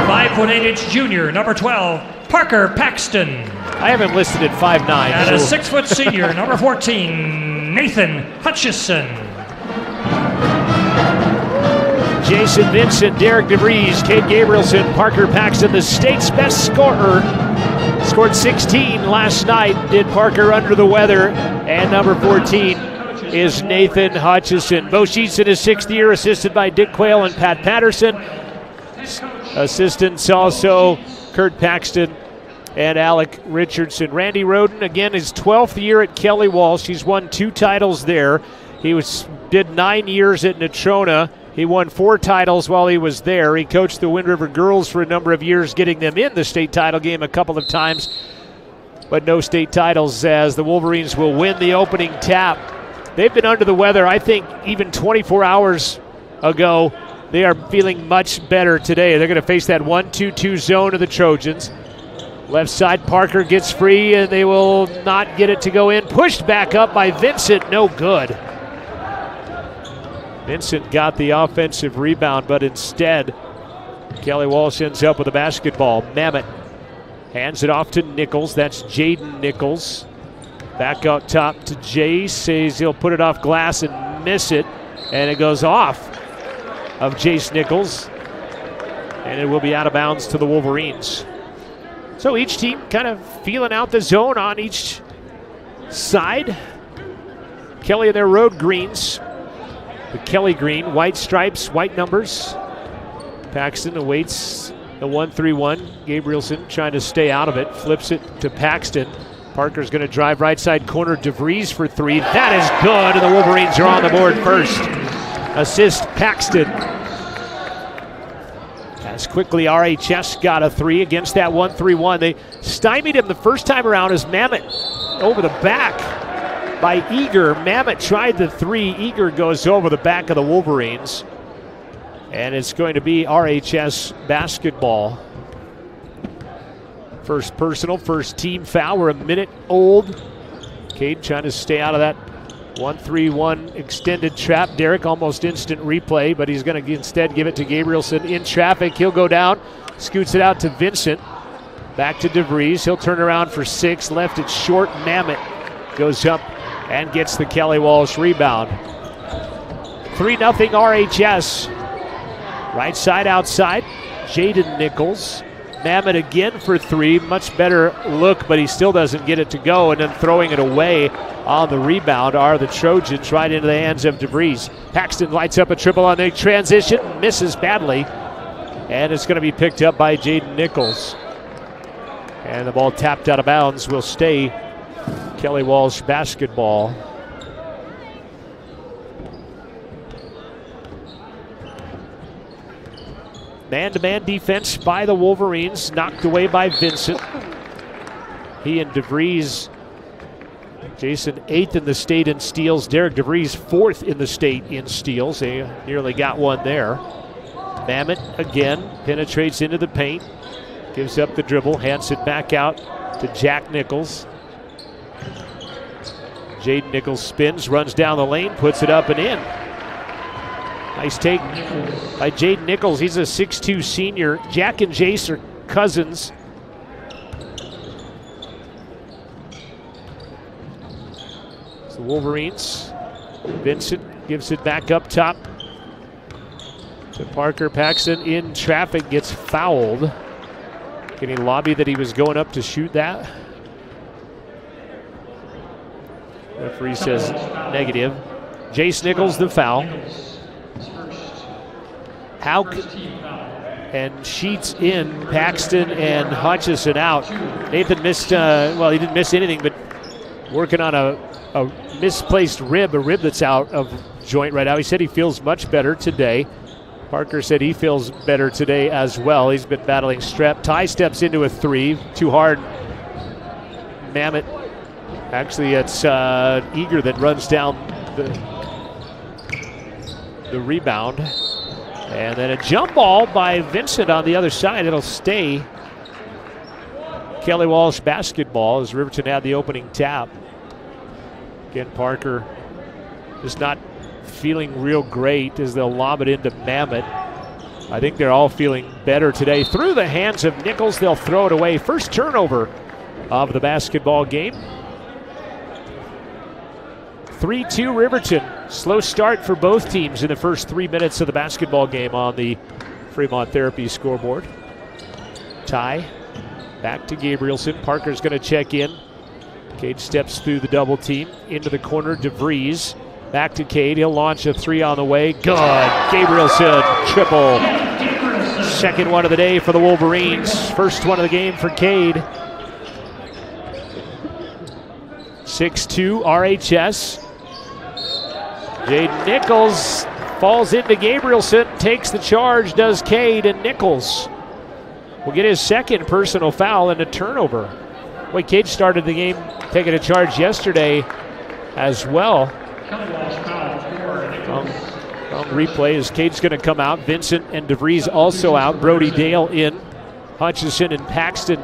5-foot 8-inch junior, number 12, Parker Paxton. I have him listed at 5'9". And a 6-foot senior, number 14, Nathan Hutchison. Jason Vincent, Derek DeVries, Cade Gabrielson, Parker Paxton, the state's best scorer. Scored 16 last night, did Parker under the weather. And number 14 is Nathan Hutchison. Bo Sheets in his 6th year, assisted by Dick Quayle and Pat Patterson. Assistants also Kurt Paxton and Alec Richardson. Randy Roden, again, his 12th year at Kelly Walsh. He's won 2 titles there. He did 9 years at Natrona. He won 4 titles while he was there. He coached the Wind River girls for a number of years, getting them in the state title game a couple of times, but no state titles, as the Wolverines will win the opening tap. They've been under the weather. I think even 24 hours ago, they are feeling much better today. They're going to face that 1-2-2 zone of the Trojans. Left side, Parker gets free, and they will not get it to go in. Pushed back up by Vincent, no good. Vincent got the offensive rebound, but instead, Kelly Walsh ends up with a basketball. Mamet hands it off to Nichols. That's Jaden Nichols. Back out top to Jace. Says he'll put it off glass and miss it. And it goes off of Jace Nichols. And it will be out of bounds to the Wolverines. So each team kind of feeling out the zone on each side. Kelly in their road greens. The Kelly green, white stripes, white numbers. Paxton awaits the 1-3-1. Gabrielson trying to stay out of it. Flips it to Paxton. Parker's going to drive right side corner. DeVries for 3. That is good, and the Wolverines are on the board first. Assist Paxton. As quickly RHS got a 3 against that 1-3-1. They stymied him the first time around as Mamet over the back by Eager. Mamet tried the 3. Eager goes over the back of the Wolverines. And it's going to be RHS basketball. First personal, first team foul. We're a minute old. Cade trying to stay out of that 1-3-1 extended trap. Derek almost instant replay, but he's going to instead give it to Gabrielson in traffic. He'll go down, scoots it out to Vincent. Back to DeVries. He'll turn around for 6. Left it short. Mamet goes up and gets the Kelly Walsh rebound. 3-0 RHS. Right side outside. Jaden Nichols. Mamet again for 3. Much better look, but he still doesn't get it to go. And then throwing it away on the rebound are the Trojans, right into the hands of DeVries. Paxton lights up a triple on the transition. Misses badly. And it's going to be picked up by Jaden Nichols. And the ball tapped out of bounds will stay Kelly Walsh basketball. Man-to-man defense by the Wolverines, knocked away by Vincent. He and DeVries, Jason 8th in the state in steals. Derek DeVries 4th in the state in steals. They nearly got one there. Mamet again penetrates into the paint, gives up the dribble, hands it back out to Jack Nichols. Jaden Nichols spins, runs down the lane, puts it up and in. Nice take by Jaden Nichols. He's a 6'2 senior. Jack and Jace are cousins. It's the Wolverines. Vincent gives it back up top to Parker. Paxton in traffic, gets fouled. Can he lobby that he was going up to shoot that? Referee says negative. Jace Nichols the foul. Hauk and Sheets in, Paxton and Hutchison out. Nathan missed, he didn't miss anything, but working on a misplaced rib, a rib that's out of joint right now. He said he feels much better today. Parker said he feels better today as well. He's been battling strep. Ty steps into a 3, too hard. Mamet. Actually, it's Eager that runs down the rebound. And then a jump ball by Vincent on the other side. It'll stay Kelly Walsh basketball as Riverton had the opening tap. Again, Parker is not feeling real great as they'll lob it into Mamet. I think they're all feeling better today. Through the hands of Nichols, they'll throw it away. First turnover of the basketball game. 3-2 Riverton. Slow start for both teams in the first 3 minutes of the basketball game on the Fremont Therapy scoreboard. Ty back to Gabrielson. Parker's going to check in. Cade steps through the double team into the corner. DeVries back to Cade. He'll launch a 3 on the way. Good. Gabrielson triple. Second one of the day for the Wolverines. First one of the game for Cade. 6'2", RHS. Jaden Nichols falls into Gabrielson, takes the charge, does Cade, and Nichols will get his second personal foul and a turnover. Boy, Cade started the game taking a charge yesterday as well. Replay as Cade's going to come out. Vincent and DeVries also out. Brody Dale in. Hutchison and Paxton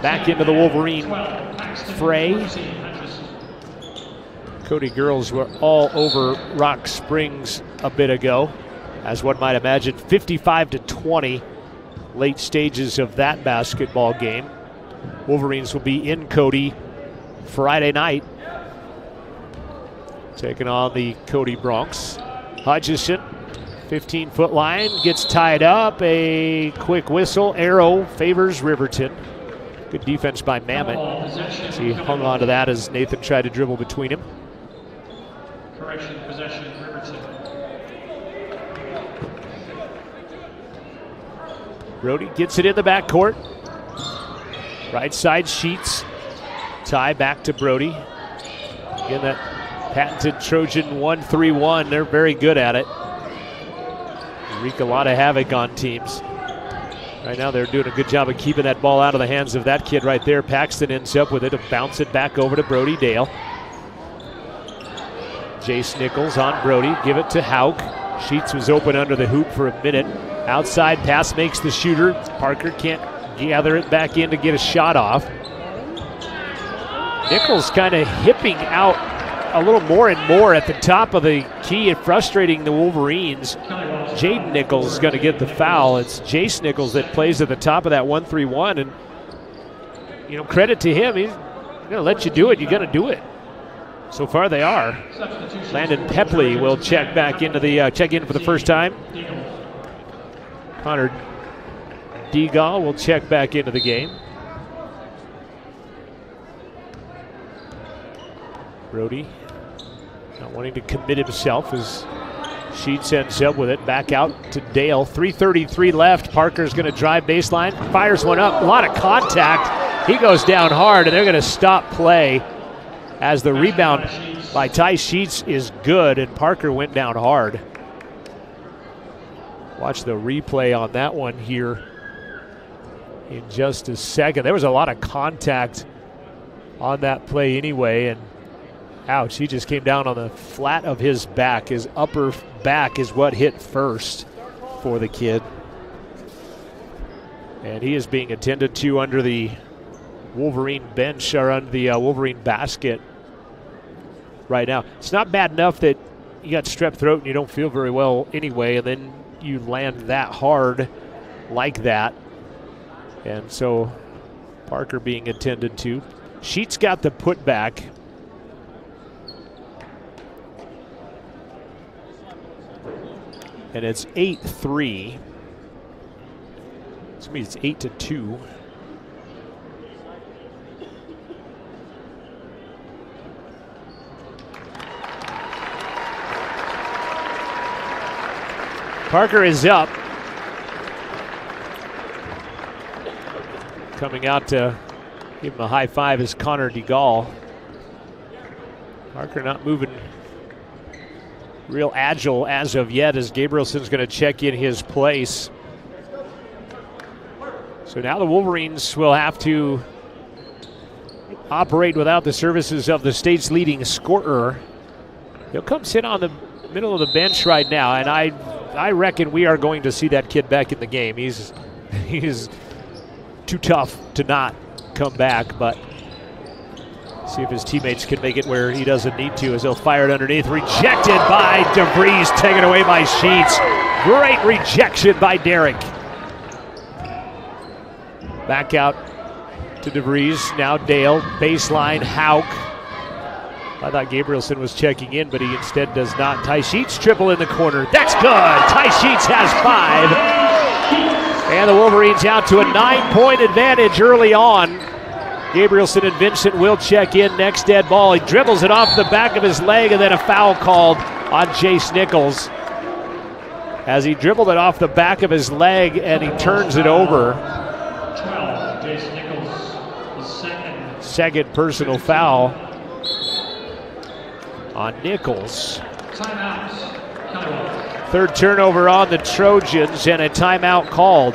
back into the Wolverine fray. Cody girls were all over Rock Springs a bit ago, as one might imagine. 55-20, late stages of that basketball game. Wolverines will be in Cody Friday night, taking on the Cody Bronx. Hutchison, 15-foot line, gets tied up. A quick whistle. Arrow favors Riverton. Good defense by Mamet. So he hung on to that as Nathan tried to dribble between him. Correction, possession, Riverton. Brody gets it in the backcourt. Right side, Sheets. Tie back to Brody. Again, that patented Trojan 1-3-1. They're very good at it. Wreak a lot of havoc on teams. Right now they're doing a good job of keeping that ball out of the hands of that kid right there. Paxton ends up with it to bounce it back over to Brody Dale. Jace Nichols on Brody. Give it to Hauk. Sheets was open under the hoop for a minute. Outside pass makes the shooter. Parker can't gather it back in to get a shot off. Nichols kind of hipping out a little more and more at the top of the key and frustrating the Wolverines. Jaden Nichols is going to get the foul. It's Jace Nichols that plays at the top of that 1-3-1, and you know, credit to him. He's going to let you do it. You're going to do it. So far they are. Landon Pepley will check back into the check in for the first time. Connor Degal will check back into the game. Brody not wanting to commit himself as Sheets ends up with it. Back out to Dale. 3:33 left. Parker's going to drive baseline. Fires one up. A lot of contact. He goes down hard, and they're going to stop play as the rebound by Ty Sheets is good, and Parker went down hard. Watch the replay on that one here in just a second. There was a lot of contact on that play anyway, and ouch, he just came down on the flat of his back. His upper back is what hit first for the kid. And he is being attended to under the Wolverine bench, or under the Wolverine basket right now. It's not bad enough that you got strep throat and you don't feel very well anyway, and then you land that hard like that. And so Parker being attended to. Sheets got the putback. And it's 8-3. This means it's 8-2. Parker is up. Coming out to give him a high five is Connor Degal. Parker not moving real agile as of yet, as Gabrielson's going to check in his place. So now the Wolverines will have to operate without the services of the state's leading scorer. He'll come sit on the middle of the bench right now, and I reckon we are going to see that kid back in the game. He's too tough to not come back, but see if his teammates can make it where he doesn't need to, as he'll fire it underneath. Rejected by DeVries, taken away by Sheets. Great rejection by Derek. Back out to DeVries, now Dale, baseline, Hauk. I thought Gabrielson was checking in, but he instead does not. Ty Sheets triple in the corner. That's good. Ty Sheets has 5. And the Wolverines out to a 9-point advantage early on. Gabrielson and Vincent will check in. Next dead ball. He dribbles it off the back of his leg, and then a foul called on Jace Nichols. as he dribbled it off the back of his leg and he turns it over. 12, Jason Nichols, his second personal foul on Nichols. Timeout. Third turnover on the Trojans and a timeout called.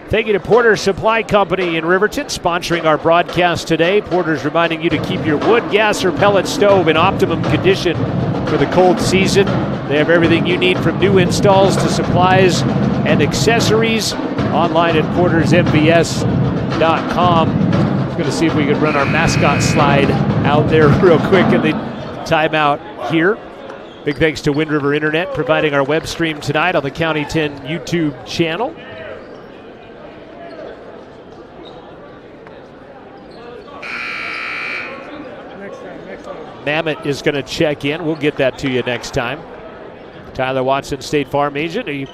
Thank you to Porter's Supply Company in Riverton, sponsoring our broadcast today. Porter's reminding you to keep your wood, gas, or pellet stove in optimum condition for the cold season. They have everything you need from new installs to supplies and accessories. Online at portersmbs.com. I'm going to see if we can run our mascot slide out there real quick in the timeout here. Big thanks to Wind River Internet providing our web stream tonight on the County 10 YouTube channel. Mammoth is going to check in. We'll get that to you next time. Tyler Watson, State Farm agent, a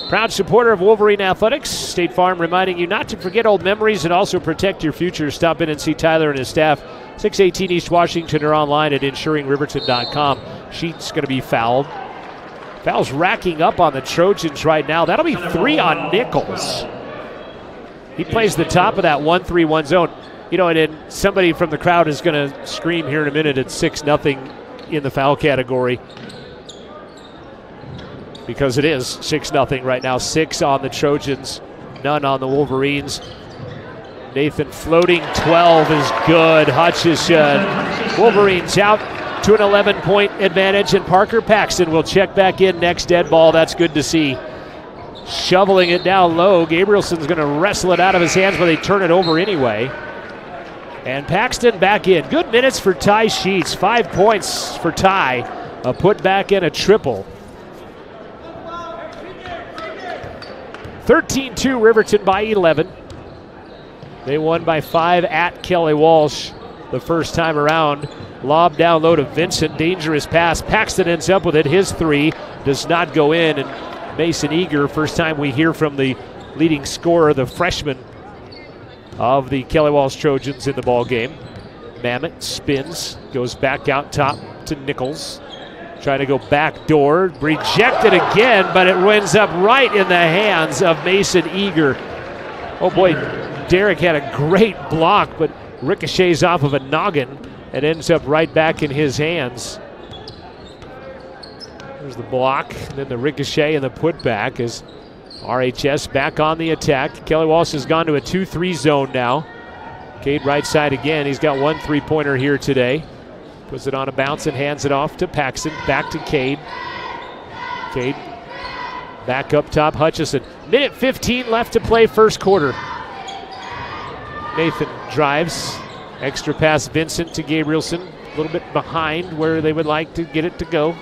proud supporter of Wolverine Athletics. State Farm reminding you not to forget old memories and also protect your future. Stop in and see Tyler and his staff. 618 East Washington or online at insuringriverton.com. Sheet's going to be fouled. Fouls racking up on the Trojans right now. That'll be 3 on Nichols. He plays the top of that 1-3-1 zone. You know, and then somebody from the crowd is going to scream here in a minute at 6-0 in the foul category. Because it is 6-0 right now. 6 on the Trojans, none on the Wolverines. Nathan floating 12 is good. Hutchison. Wolverines out to an 11-point advantage, and Parker Paxton will check back in next dead ball. That's good to see. Shoveling it down low. Gabrielson's going to wrestle it out of his hands, but they turn it over anyway. And Paxton back in. Good minutes for Ty Sheets. 5 points for Ty. A put back and a triple. 13-2 Riverton by 11. They won by 5 at Kelly Walsh the first time around. Lob down low to Vincent. Dangerous pass. Paxton ends up with it. His 3 does not go in. And Mason Eager, first time we hear from the leading scorer, the freshman of the Kelly Walsh Trojans in the ball game. Mammoth spins, goes back out top to Nichols. Trying to go back door, rejected again, but it ends up right in the hands of Mason Eager. Oh boy, Derek had a great block, but ricochets off of a noggin and ends up right back in his hands. There's the block, and then the ricochet and the putback as RHS back on the attack. Kelly Walsh has gone to a 2-3 zone now. Cade right side again. He's got 1 3-pointer here today. Puts it on a bounce and hands it off to Paxton. Back to Cade. Cade back up top. Hutchison. Minute 15 left to play first quarter. Nathan drives. Extra pass Vincent to Gabrielson. A little bit behind where they would like to get it to go.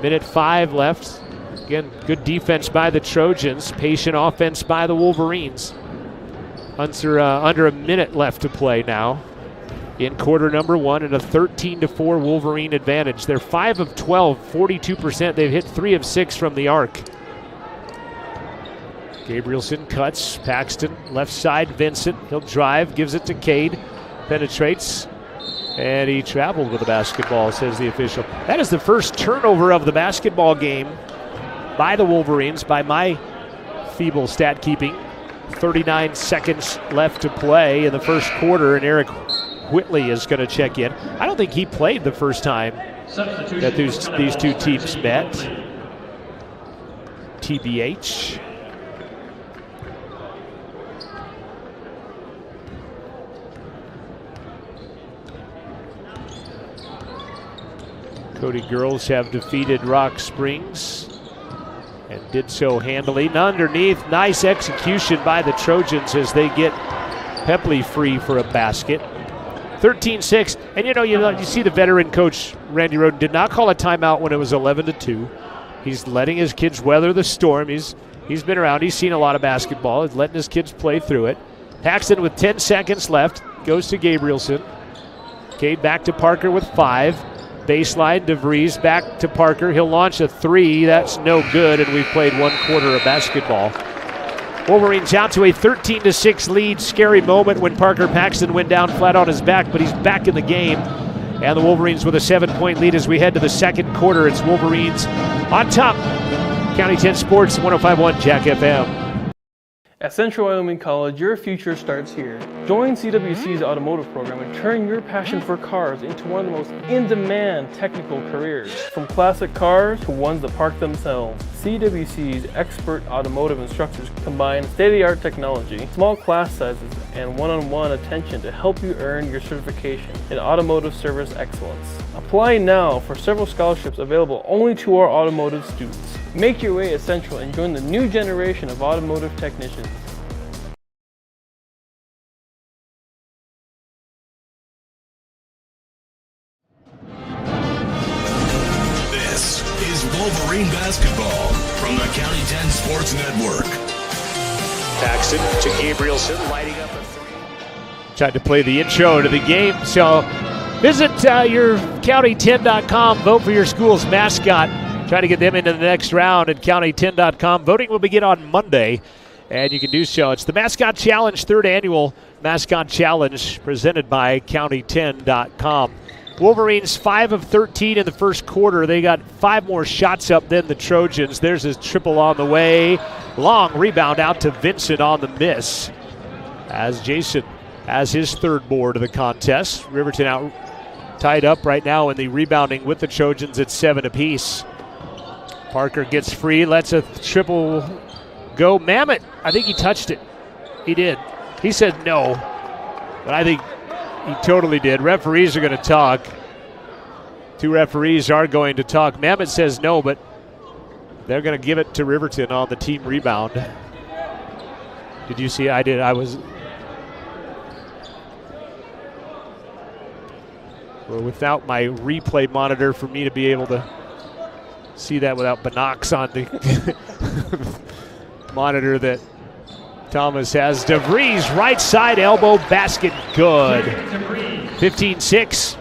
Minute 5 left. Again, good defense by the Trojans. Patient offense by the Wolverines. Under a minute left to play now in quarter number 1, and a 13-4 Wolverine advantage. They're 5 of 12, 42%. They've hit 3 of 6 from the arc. Gabrielson cuts. Paxton, left side, Vincent. He'll drive, gives it to Cade. Penetrates, and he traveled with the basketball, says the official. That is the first turnover of the basketball game by the Wolverines, by my feeble stat keeping. 39 seconds left to play in the first quarter, and Eric Whitley is going to check in. I don't think he played the first time that these two teams met. TBH. Cody girls have defeated Rock Springs and did so handily. And underneath, nice execution by the Trojans as they get Pepley free for a basket. 13-6, and you see the veteran coach, Randy Roden, did not call a timeout when it was 11-2. He's letting his kids weather the storm. He's been around. He's seen a lot of basketball. He's letting his kids play through it. Paxton with 10 seconds left goes to Gabrielson. Cade back to Parker with 5. Baseline, DeVries back to Parker. He'll launch a 3. That's no good, and we've played 1 quarter of basketball. Wolverines out to a 13-6 lead. Scary moment when Parker Paxton went down flat on his back, but he's back in the game. And the Wolverines with a 7-point lead as we head to the second quarter. It's Wolverines on top. County 10 Sports, 105.1 Jack FM. At Central Wyoming College, your future starts here. Join CWC's automotive program and turn your passion for cars into one of the most in-demand technical careers. From classic cars to ones that park themselves, CWC's expert automotive instructors combine state-of-the-art technology, small class sizes, and one-on-one attention to help you earn your certification in automotive service excellence. Apply now for several scholarships available only to our automotive students. Make your way at Central and join the new generation of automotive technicians. This is Wolverine basketball from the County 10 Sports Network. Paxton to Gabrielson, lighting up a three. Tried to play the intro to the game, so visit your county10.com, vote for your school's mascot. Try to get them into the next round at county10.com. Voting will begin on Monday, and you can do so. It's the Mascot Challenge, 3rd annual Mascot Challenge presented by county10.com. Wolverines 5 of 13 in the first quarter. They got 5 more shots up than the Trojans. There's his triple on the way. Long rebound out to Vincent on the miss as Jason has his 3rd board of the contest. Riverton out tied up right now in the rebounding with the Trojans at 7 apiece. Parker gets free, lets a triple go. Mamet, I think he touched it. He did. He said no, but I think he totally did. Referees are going to talk. 2 referees are going to talk. Mamet says no, but they're going to give it to Riverton on the team rebound. Did you see? I did. I was. Well, without my replay monitor for me to be able to see that without binocs on the monitor that Thomas has. DeVries, right side elbow basket, good. 15-6.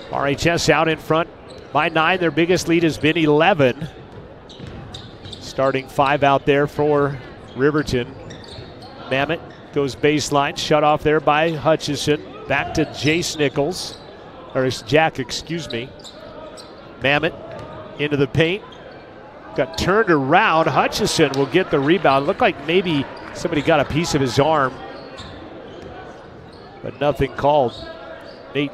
RHS out in front by 9. Their biggest lead has been 11. Starting 5 out there for Riverton. Mamet goes baseline, shut off there by Hutchison. Back to Jace Nichols, or Jack, excuse me. Mamet into the paint. Got turned around. Hutchison will get the rebound. Looked like maybe somebody got a piece of his arm, but nothing called. Nate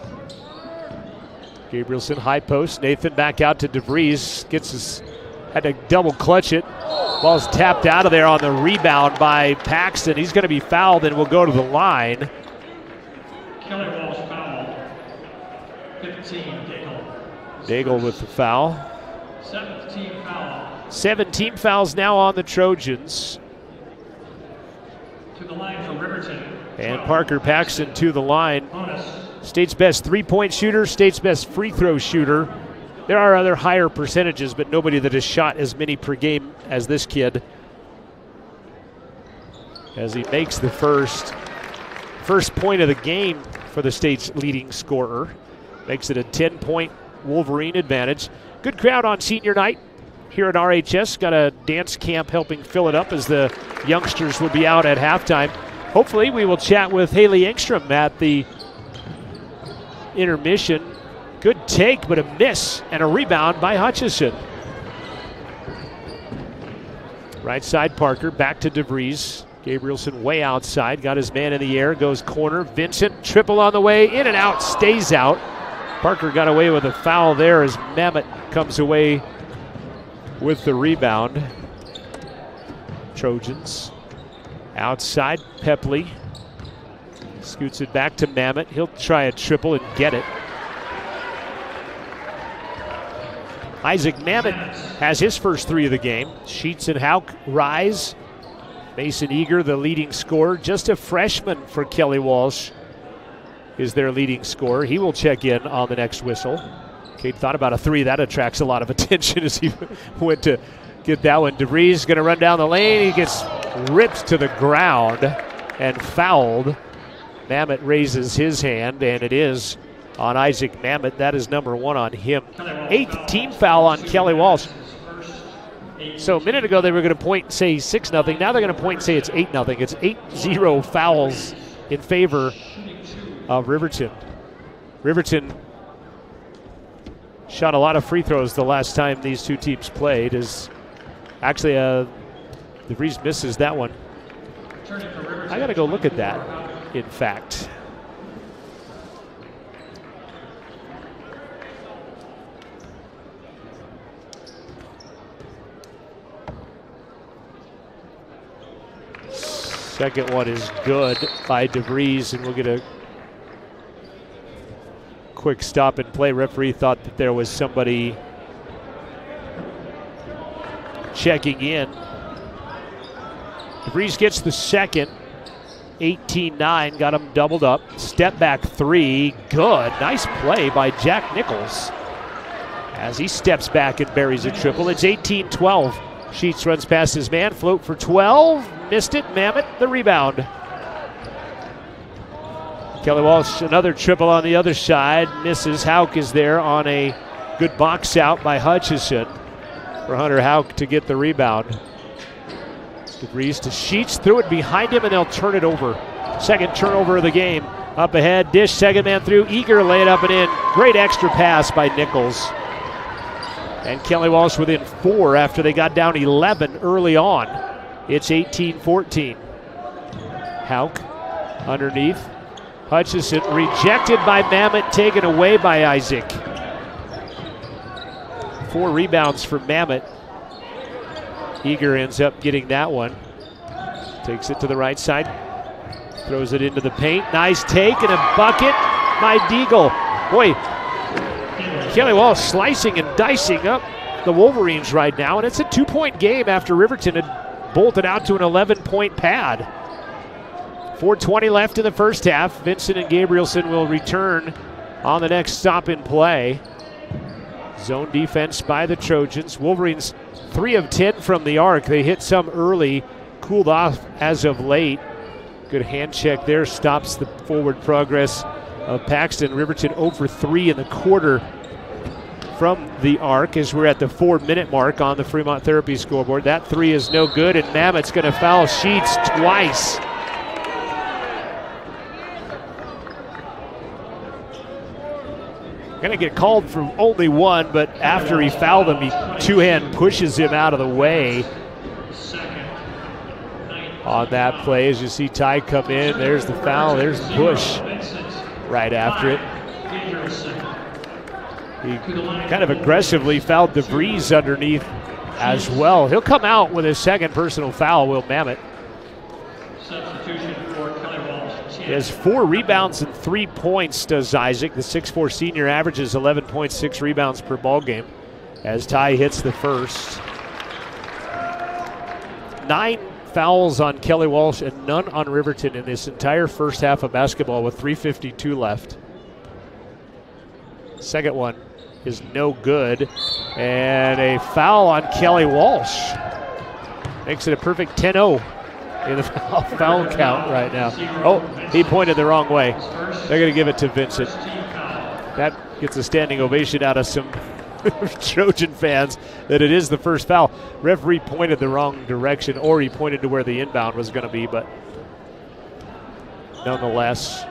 Gabrielson, high post. Nathan back out to DeVries. Had to double clutch it. Ball's tapped out of there on the rebound by Paxton. He's going to be fouled and will go to the line. Kelly Walsh foul. 15, Daigle. Daigle with the foul. 17 foul. 17 fouls now on the Trojans. To the line for Riverton. And Parker Paxton to the line. State's best three-point shooter, state's best free throw shooter. There are other higher percentages, but nobody that has shot as many per game as this kid. As he makes the first point of the game for the state's leading scorer. Makes it a 10-point Wolverine advantage. Good crowd on senior night here at RHS. Got a dance camp helping fill it up as the youngsters will be out at halftime. Hopefully we will chat with Haley Engstrom at the intermission. Good take, but a miss and a rebound by Hutchison. Right side Parker, back to DeVries. Gabrielson way outside, got his man in the air, goes corner. Vincent, triple on the way, in and out, stays out. Parker got away with a foul there as Mamet comes away with the rebound. Trojans outside, Pepley scoots it back to Mamet. He'll try a triple and get it. Isaac Mamet has his first 3 of the game. Sheets and Hauk rise. Mason Eager, the leading scorer. Just a freshman for Kelly Walsh is their leading scorer. He will check in on the next whistle. Cade thought about a 3. That attracts a lot of attention as he went to get that one. DeVries going to run down the lane. He gets ripped to the ground and fouled. Mamet raises his hand, and it is on Isaac Mamet. That is number 1 on him. 8th team foul on Kelly Walsh. So a minute ago they were going to point and say 6-0. Now they're going to point and say it's 8-0. It's 8-0 fouls in favor of Riverton. Riverton shot a lot of free throws the last time these two teams played. Actually, DeVries misses that one. I got to go look at that, in fact. Second one is good by DeVries, and we'll get a quick stop and play. Referee thought that there was somebody checking in. DeVries gets the second. 18-9, got him doubled up. Step back three, good. Nice play by Jack Nichols as he steps back and buries a triple. It's 18-12. Sheets runs past his man, float for 12. Missed it, Mamet the rebound. Kelly Walsh, another triple on the other side. Misses. Hauk is there on a good box out by Hutchison for Hunter Hauk to get the rebound. DeVries to Sheets, threw it behind him, and they'll turn it over. Second turnover of the game. Up ahead, dish, second man through. Eager, lay it up and in. Great extra pass by Nichols. And Kelly Walsh within 4 after they got down 11 early on. It's 18-14. Hauk underneath. Hutchison rejected by Mamet, taken away by Isaac. 4 rebounds for Mamet. Eager ends up getting that one. Takes it to the right side. Throws it into the paint. Nice take and a bucket by Deagle. Boy, Kelly Walsh slicing and dicing up the Wolverines right now, and it's a 2-point game after Riverton had bolted out to an 11-point pad. 4:20 left in the first half. Vincent and Gabrielson will return on the next stop in play. Zone defense by the Trojans. Wolverines 3 of 10 from the arc. They hit some early, cooled off as of late. Good hand check there, stops the forward progress of Paxton. Riverton 0 for 3 in the quarter from the arc as we're at the 4-minute mark on the Fremont Therapy scoreboard. That 3 is no good, and Mamet's going to foul Sheets twice. Going to get called for only one, but after he fouled him, he two-hand pushes him out of the way. On that play, as you see Ty come in, there's the foul, there's the push right after it. He kind of aggressively fouled DeVries underneath as well. He'll come out with his second personal foul, Will Mamet. He has 4 rebounds and 3 points, does Isaac. The 6'4 senior averages 11.6 rebounds per ball game as Ty hits the first. 9 fouls on Kelly Walsh and none on Riverton in this entire first half of basketball with 3:52 left. Second one is no good, and a foul on Kelly Walsh. Makes it a perfect 10-0 in the foul count right now. Oh, he pointed the wrong way. They're going to give it to Vincent. That gets a standing ovation out of some Trojan fans that it is the first foul. Referee pointed the wrong direction, or he pointed to where the inbound was going to be, but nonetheless.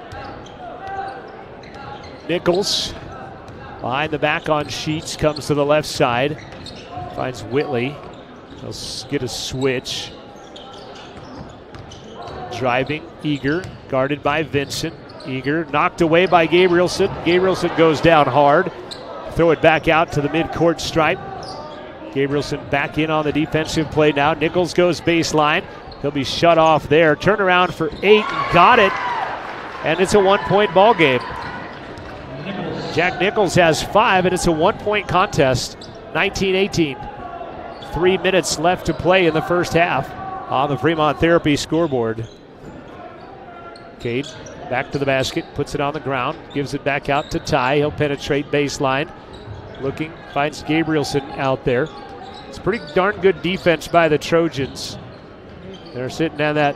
Nichols behind the back on Sheets, comes to the left side, finds Whitley. He'll get a switch. Driving, Eager, guarded by Vincent. Eager, knocked away by Gabrielson. Gabrielson goes down hard. Throw it back out to the midcourt stripe. Gabrielson back in on the defensive play now. Nichols goes baseline. He'll be shut off there. Turnaround for 8, got it. And it's a 1-point ball game. Jack Nichols has 5, and it's a 1-point contest. 19-18. 3 minutes left to play in the first half on the Fremont Therapy scoreboard. Cade back to the basket, puts it on the ground, gives it back out to Ty. He'll penetrate baseline. Looking, finds Gabrielson out there. It's pretty darn good defense by the Trojans. They're sitting on that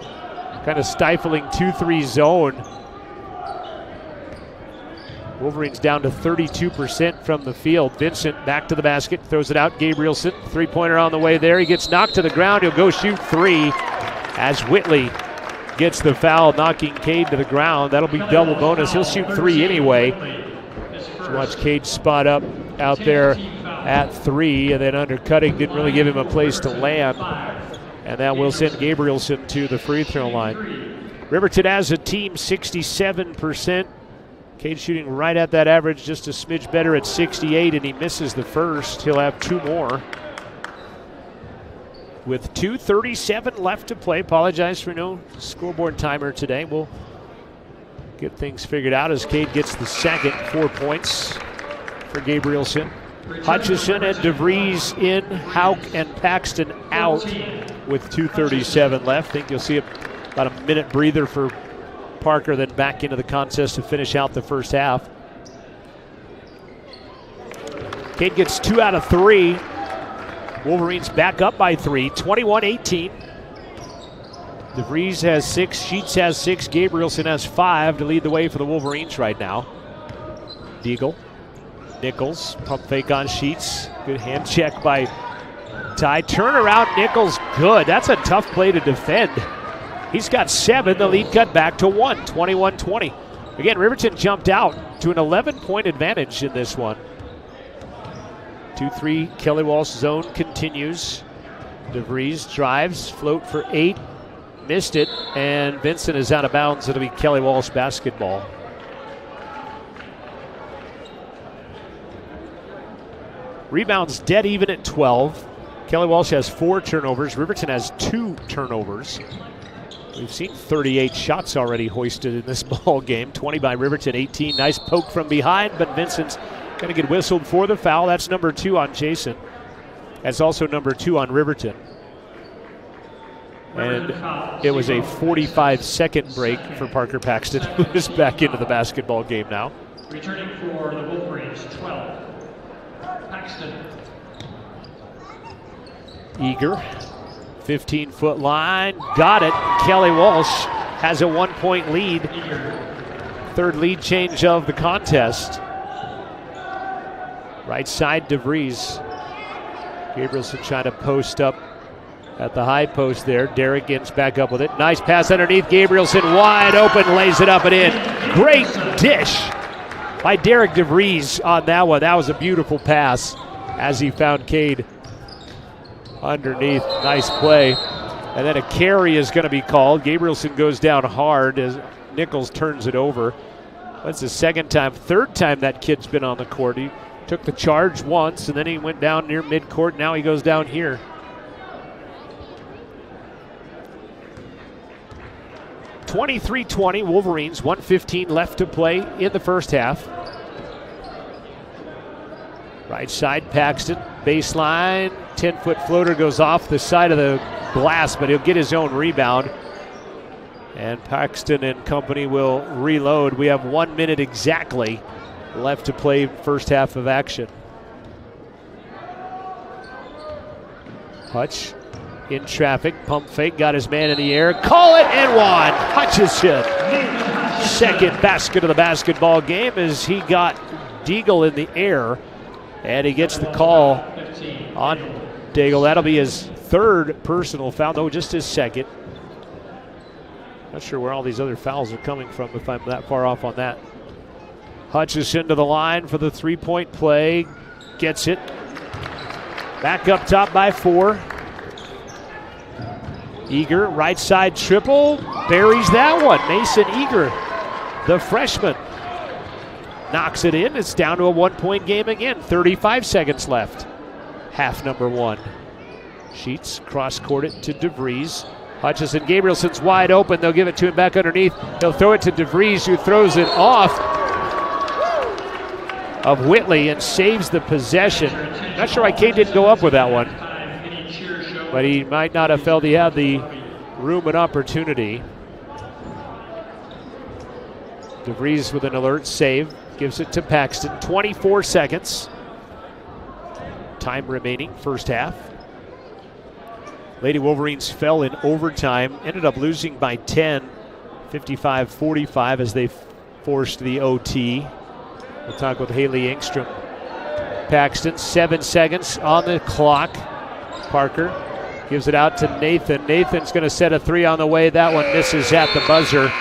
kind of stifling 2-3 zone. Wolverines down to 32% from the field. Vincent back to the basket, throws it out. Gabrielson, 3-pointer on the way there. He gets knocked to the ground. He'll go shoot 3 as Whitley gets the foul, knocking Cade to the ground. That'll be double bonus. He'll shoot 3 anyway. Watch Cade spot up out there at 3, and then undercutting didn't really give him a place to land. And that will send Gabrielson to the free throw line. Riverton as a team, 67%. Cade shooting right at that average, just a smidge better at 68, and he misses the first. He'll have 2 more. With 2:37 left to play. Apologize for no scoreboard timer today. We'll get things figured out as Cade gets the second. 4 points for Gabrielson. Hutchison and DeVries in, Hauk and Paxton out with 2:37 left. I think you'll see about a minute breather for Parker, then back into the contest to finish out the first half. Cade gets 2 out of 3. Wolverines back up by 3, 21-18. DeVries has 6, Sheets has 6, Gabrielson has 5 to lead the way for the Wolverines right now. Deagle, Nichols, pump fake on Sheets. Good hand check by Ty. Turnaround, Nichols, good. That's a tough play to defend. He's got 7, the lead cut back to 1, 21-20. Again, Riverton jumped out to an 11-point advantage in this one. 2-3 Kelly Walsh zone continues. DeVries drives, float for 8, missed it, and Vincent is out of bounds. It'll be Kelly Walsh basketball. Rebounds dead even at 12. Kelly Walsh has 4 turnovers. Riverton has 2 turnovers. We've seen 38 shots already hoisted in this ball game. 20 by Riverton, 18. Nice poke from behind, but Vincent's going to get whistled for the foul. That's number 2 on Jason. That's also number 2 on Riverton. And it was a 45-second break for Parker Paxton, who is back into the basketball game now. Returning for the Wolverines, 12. Paxton. Eager. 15-foot line. Got it. Kelly Walsh has a 1-point lead. Third lead change of the contest. Right side, DeVries. Gabrielson trying to post up at the high post there. Derek gets back up with it. Nice pass underneath. Gabrielson wide open, lays it up and in. Great dish by Derek DeVries on that one. That was a beautiful pass as he found Cade underneath. Nice play. And then a carry is going to be called. Gabrielson goes down hard as Nichols turns it over. That's the third time that kid's been on the court. He took the charge once, and then he went down near midcourt. Now he goes down here. (23-20) Wolverines, 1:15 left to play in the first half. Right side, Paxton, baseline, 10-foot floater goes off the side of the glass, but he'll get his own rebound. And Paxton and company will reload. We have 1 minute exactly left to play first half of action. Hutch in traffic, pump fake, got his man in the air, call it and one. Hutchison, second basket of the basketball game as he got Deagle in the air, and he gets the call on Deagle. That'll be his third personal foul, no, just his second. Not sure where all these other fouls are coming from if I'm that far off on that. Hutchison to the line for the three-point play. Gets it. Back up top by 4. Eager, right side triple. Buries that one. Mason Eager, the freshman, knocks it in. It's down to a 1-point game again. 35 seconds left. Half number 1. Sheets cross-court it to DeVries. Hutchison, Gabrielson's wide open. They'll give it to him back underneath. He'll throw it to DeVries, who throws it off of Whitley and saves the possession. Not sure why Cade didn't go up with that one, but he might not have felt he had the room and opportunity. DeVries with an alert save, gives it to Paxton. 24 seconds. Time remaining, first half. Lady Wolverines fell in overtime, ended up losing by 10, 55-45 as they forced the OT. We'll talk with Haley Engstrom. Paxton, 7 seconds on the clock. Parker gives it out to Nathan. Nathan's going to set a 3 on the way. That one misses at the buzzer.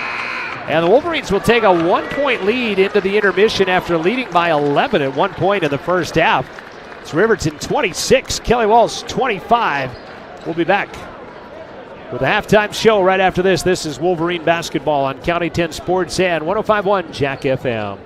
And the Wolverines will take a 1-point lead into the intermission after leading by 11 at 1 point in the first half. It's Riverton 26, Kelly Walsh 25. We'll be back with a halftime show right after this. This is Wolverine basketball on County 10 Sports and 105.1 Jack FM.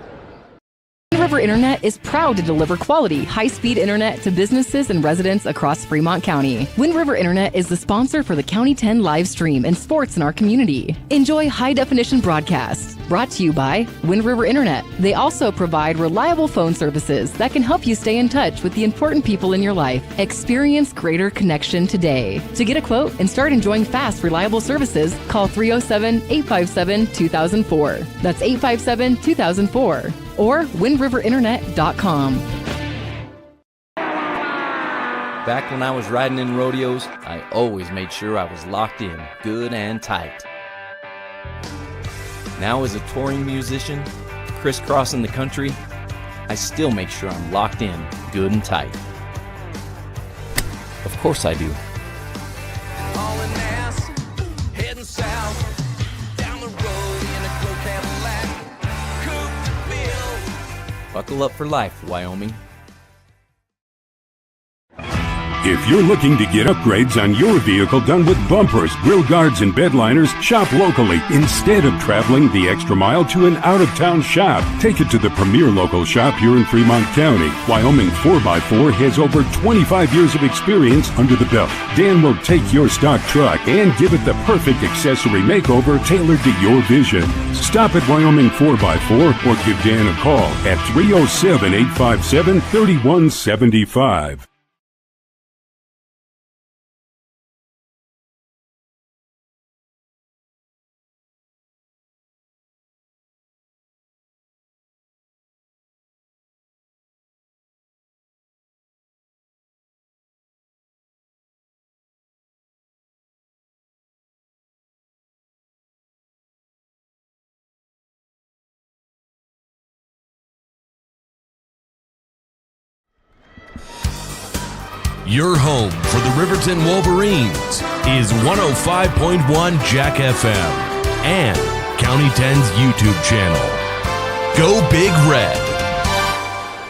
Wind River Internet is proud to deliver quality, high-speed internet to businesses and residents across Fremont County. Wind River Internet is the sponsor for the County 10 live stream and sports in our community. Enjoy high-definition broadcasts. Brought to you by Wind River Internet. They also provide reliable phone services that can help you stay in touch with the important people in your life. Experience greater connection today. To get a quote and start enjoying fast, reliable services, call 307-857-2004. That's 857-2004. Or windriverinternet.com. Back when I was riding in rodeos, I always made sure I was locked in, good and tight. Now as a touring musician, crisscrossing the country, I still make sure I'm locked in, good and tight. Of course I do. Hauling ass, heading south, down the road in a gray Cadillac, coupe to bill. Buckle up for life, Wyoming. If you're looking to get upgrades on your vehicle done with bumpers, grill guards, and bedliners, shop locally. Instead of traveling the extra mile to an out-of-town shop, take it to the premier local shop here in Fremont County. Wyoming 4x4 has over 25 years of experience under the belt. Dan will take your stock truck and give it the perfect accessory makeover tailored to your vision. Stop at Wyoming 4x4 or give Dan a call at 307-857-3175. Your home for the Riverton Wolverines is 105.1 Jack FM and County 10's YouTube channel. Go Big Red.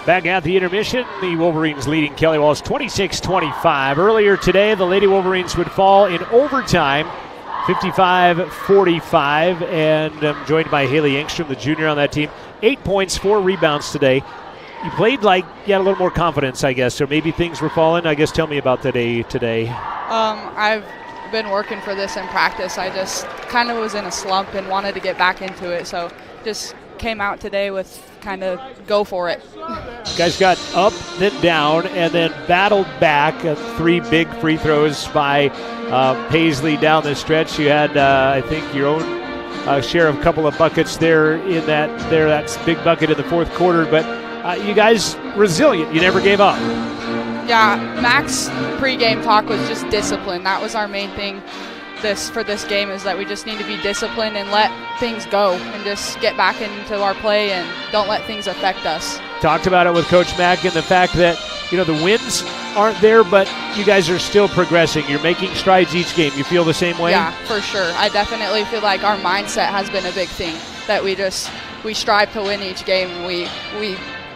Back at the intermission, the Wolverines leading Kelly Walsh 26-25. Earlier today, the Lady Wolverines would fall in overtime, 55-45, and I'm joined by Haley Engstrom, the junior on that team. 8 points, 4 rebounds today. You played like you had a little more confidence, I guess, or maybe things were falling. I guess tell me about today. I've been working for this in practice. I just kind of was in a slump and wanted to get back into it, so just came out today with kind of go for it. Guys got up, then down, and then battled back. 3 big free throws by Paisley down the stretch. You had, I think, your own share of a couple of buckets there in that's big bucket in the fourth quarter, but you guys resilient. You never gave up. Yeah, Mac's pregame talk was just discipline. That was our main thing for this game, is that we just need to be disciplined and let things go and just get back into our play and don't let things affect us. Talked about it with Coach Mack and the fact that, the wins aren't there, but you guys are still progressing. You're making strides each game. You feel the same way? Yeah, for sure. I definitely feel like our mindset has been a big thing, that we strive to win each game. We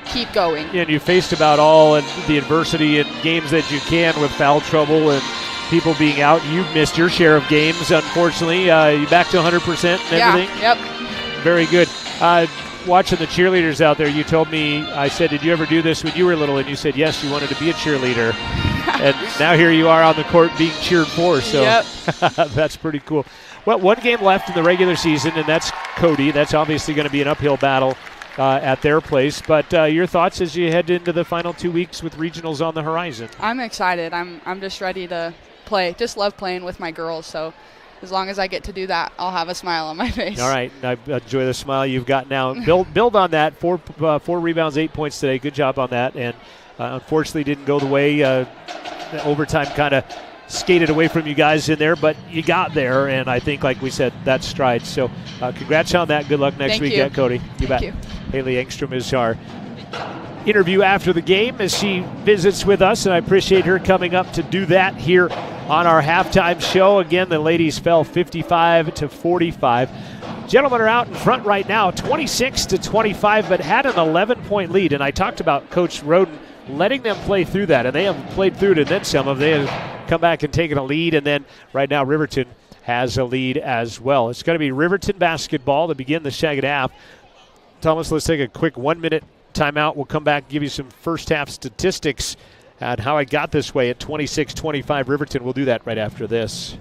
keep going. And you faced about all and the adversity in games that you can with foul trouble and people being out. You've missed your share of games, unfortunately. You back to 100% and everything? Yeah, yep. Very good. Watching the cheerleaders out there, you told me, I said, did you ever do this when you were little? And you said, yes, you wanted to be a cheerleader. And now here you are on the court being cheered for, so yep. That's pretty cool. Well, 1 game left in the regular season, and that's Cody. That's obviously going to be an uphill battle at their place. But your thoughts as you head into the final 2 weeks with regionals on the horizon? I'm excited. I'm just ready to play. Just love playing with my girls, so as long as I get to do that, I'll have a smile on my face. All right. I enjoy the smile you've got now. Build on that. 4 rebounds, 8 points today. Good job on that. And unfortunately didn't go the way. The overtime kind of skated away from you guys in there, but you got there, and I think, like we said, that's strides. So congrats on that. Good luck next week at Cody. You bet. Thank you. Haley Engstrom is our interview after the game as she visits with us, and I appreciate her coming up to do that here on our halftime show. Again, the ladies fell 55-45. Gentlemen are out in front right now, 26-25, but had an 11-point lead. And I talked about Coach Roden letting them play through that, and they have played through it and then some. They have come back and taken a lead, and then right now Riverton has a lead as well. It's going to be Riverton basketball to begin the second half. Thomas, let's take a quick 1-minute timeout. We'll come back and give you some first half statistics and how I got this way at 26-25 Riverton. We'll do that right after this.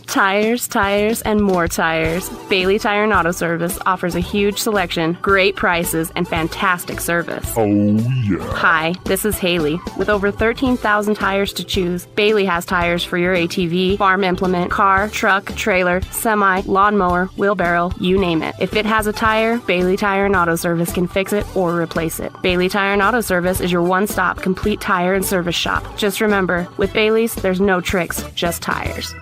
Tires, tires, and more tires. Bailey Tire and Auto Service offers a huge selection, great prices, and fantastic service. Oh, yeah. Hi, this is Haley. With over 13,000 tires to choose, Bailey has tires for your ATV, farm implement, car, truck, trailer, semi, lawnmower, wheelbarrow, you name it. If it has a tire, Bailey Tire and Auto Service can fix it or replace it. Bailey Tire and Auto Service is your one-stop complete tire and service shop. Just remember, with Bailey's, there's no tricks, just tires.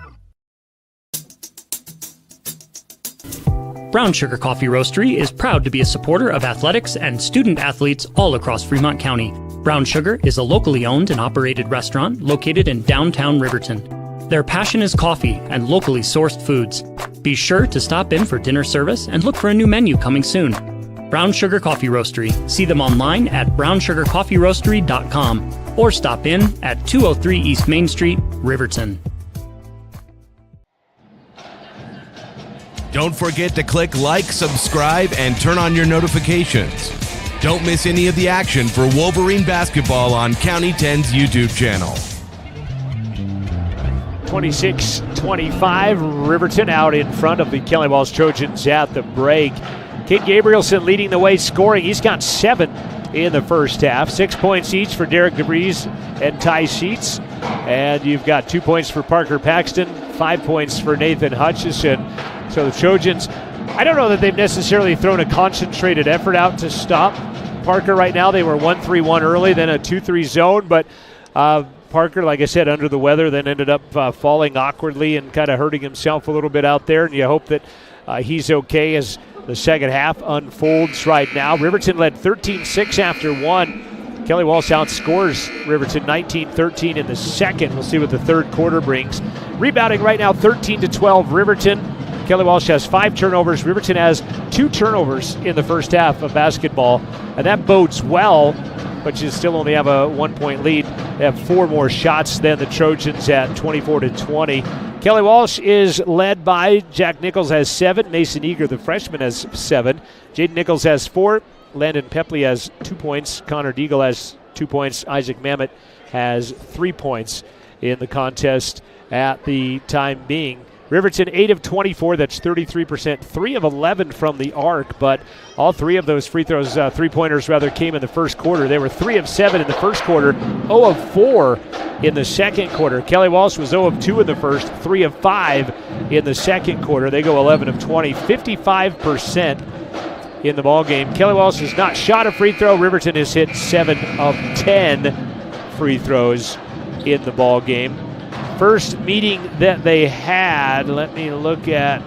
Brown Sugar Coffee Roastery is proud to be a supporter of athletics and student athletes all across Fremont County. Brown Sugar is a locally owned and operated restaurant located in downtown Riverton. Their passion is coffee and locally sourced foods. Be sure to stop in for dinner service and look for a new menu coming soon. Brown Sugar Coffee Roastery. See them online at brownsugarcoffeeroastery.com or stop in at 203 East Main Street, Riverton. Don't forget to click like, subscribe, and turn on your notifications. Don't miss any of the action for Wolverine basketball on County 10's YouTube channel. 26-25, Riverton out in front of the Kelly Walsh Trojans at the break. Kate Gabrielson leading the way scoring. He's got 7 in the first half. 6 points each for Derek DeVries and Ty Sheets. And you've got 2 points for Parker Paxton, 5 points for Nathan Hutchison. So the Trojans, I don't know that they've necessarily thrown a concentrated effort out to stop Parker right now. They were 1-3-1 early, then a 2-3 zone. But Parker, like I said, under the weather, then ended up falling awkwardly and kind of hurting himself a little bit out there. And you hope that he's okay as the second half unfolds right now. Riverton led 13-6 after one. Kelly Walsh outscores Riverton 19-13 in the second. We'll see what the third quarter brings. Rebounding right now 13-12 Riverton. Kelly Walsh has 5 turnovers. Riverton has 2 turnovers in the first half of basketball, and that bodes well, but you still only have a 1-point lead. They have 4 more shots than the Trojans at 24-20. Kelly Walsh is led by Jack Nichols has 7. Mason Eager, the freshman, has 7. Jaden Nichols has 4. Landon Pepley has 2 points. Connor Deagle has 2 points. Isaac Mamet has 3 points in the contest at the time being. Riverton 8 of 24, that's 33%, 3 of 11 from the arc, but all 3 of those free throws, 3-pointers rather, came in the first quarter. They were 3 of 7 in the first quarter, 0 of 4 in the second quarter. Kelly Walsh was 0 of 2 in the first, 3 of 5 in the second quarter. They go 11 of 20, 55% in the ball game. Kelly Walsh has not shot a free throw. Riverton has hit 7 of 10 free throws in the ball game. First meeting that they had, let me look at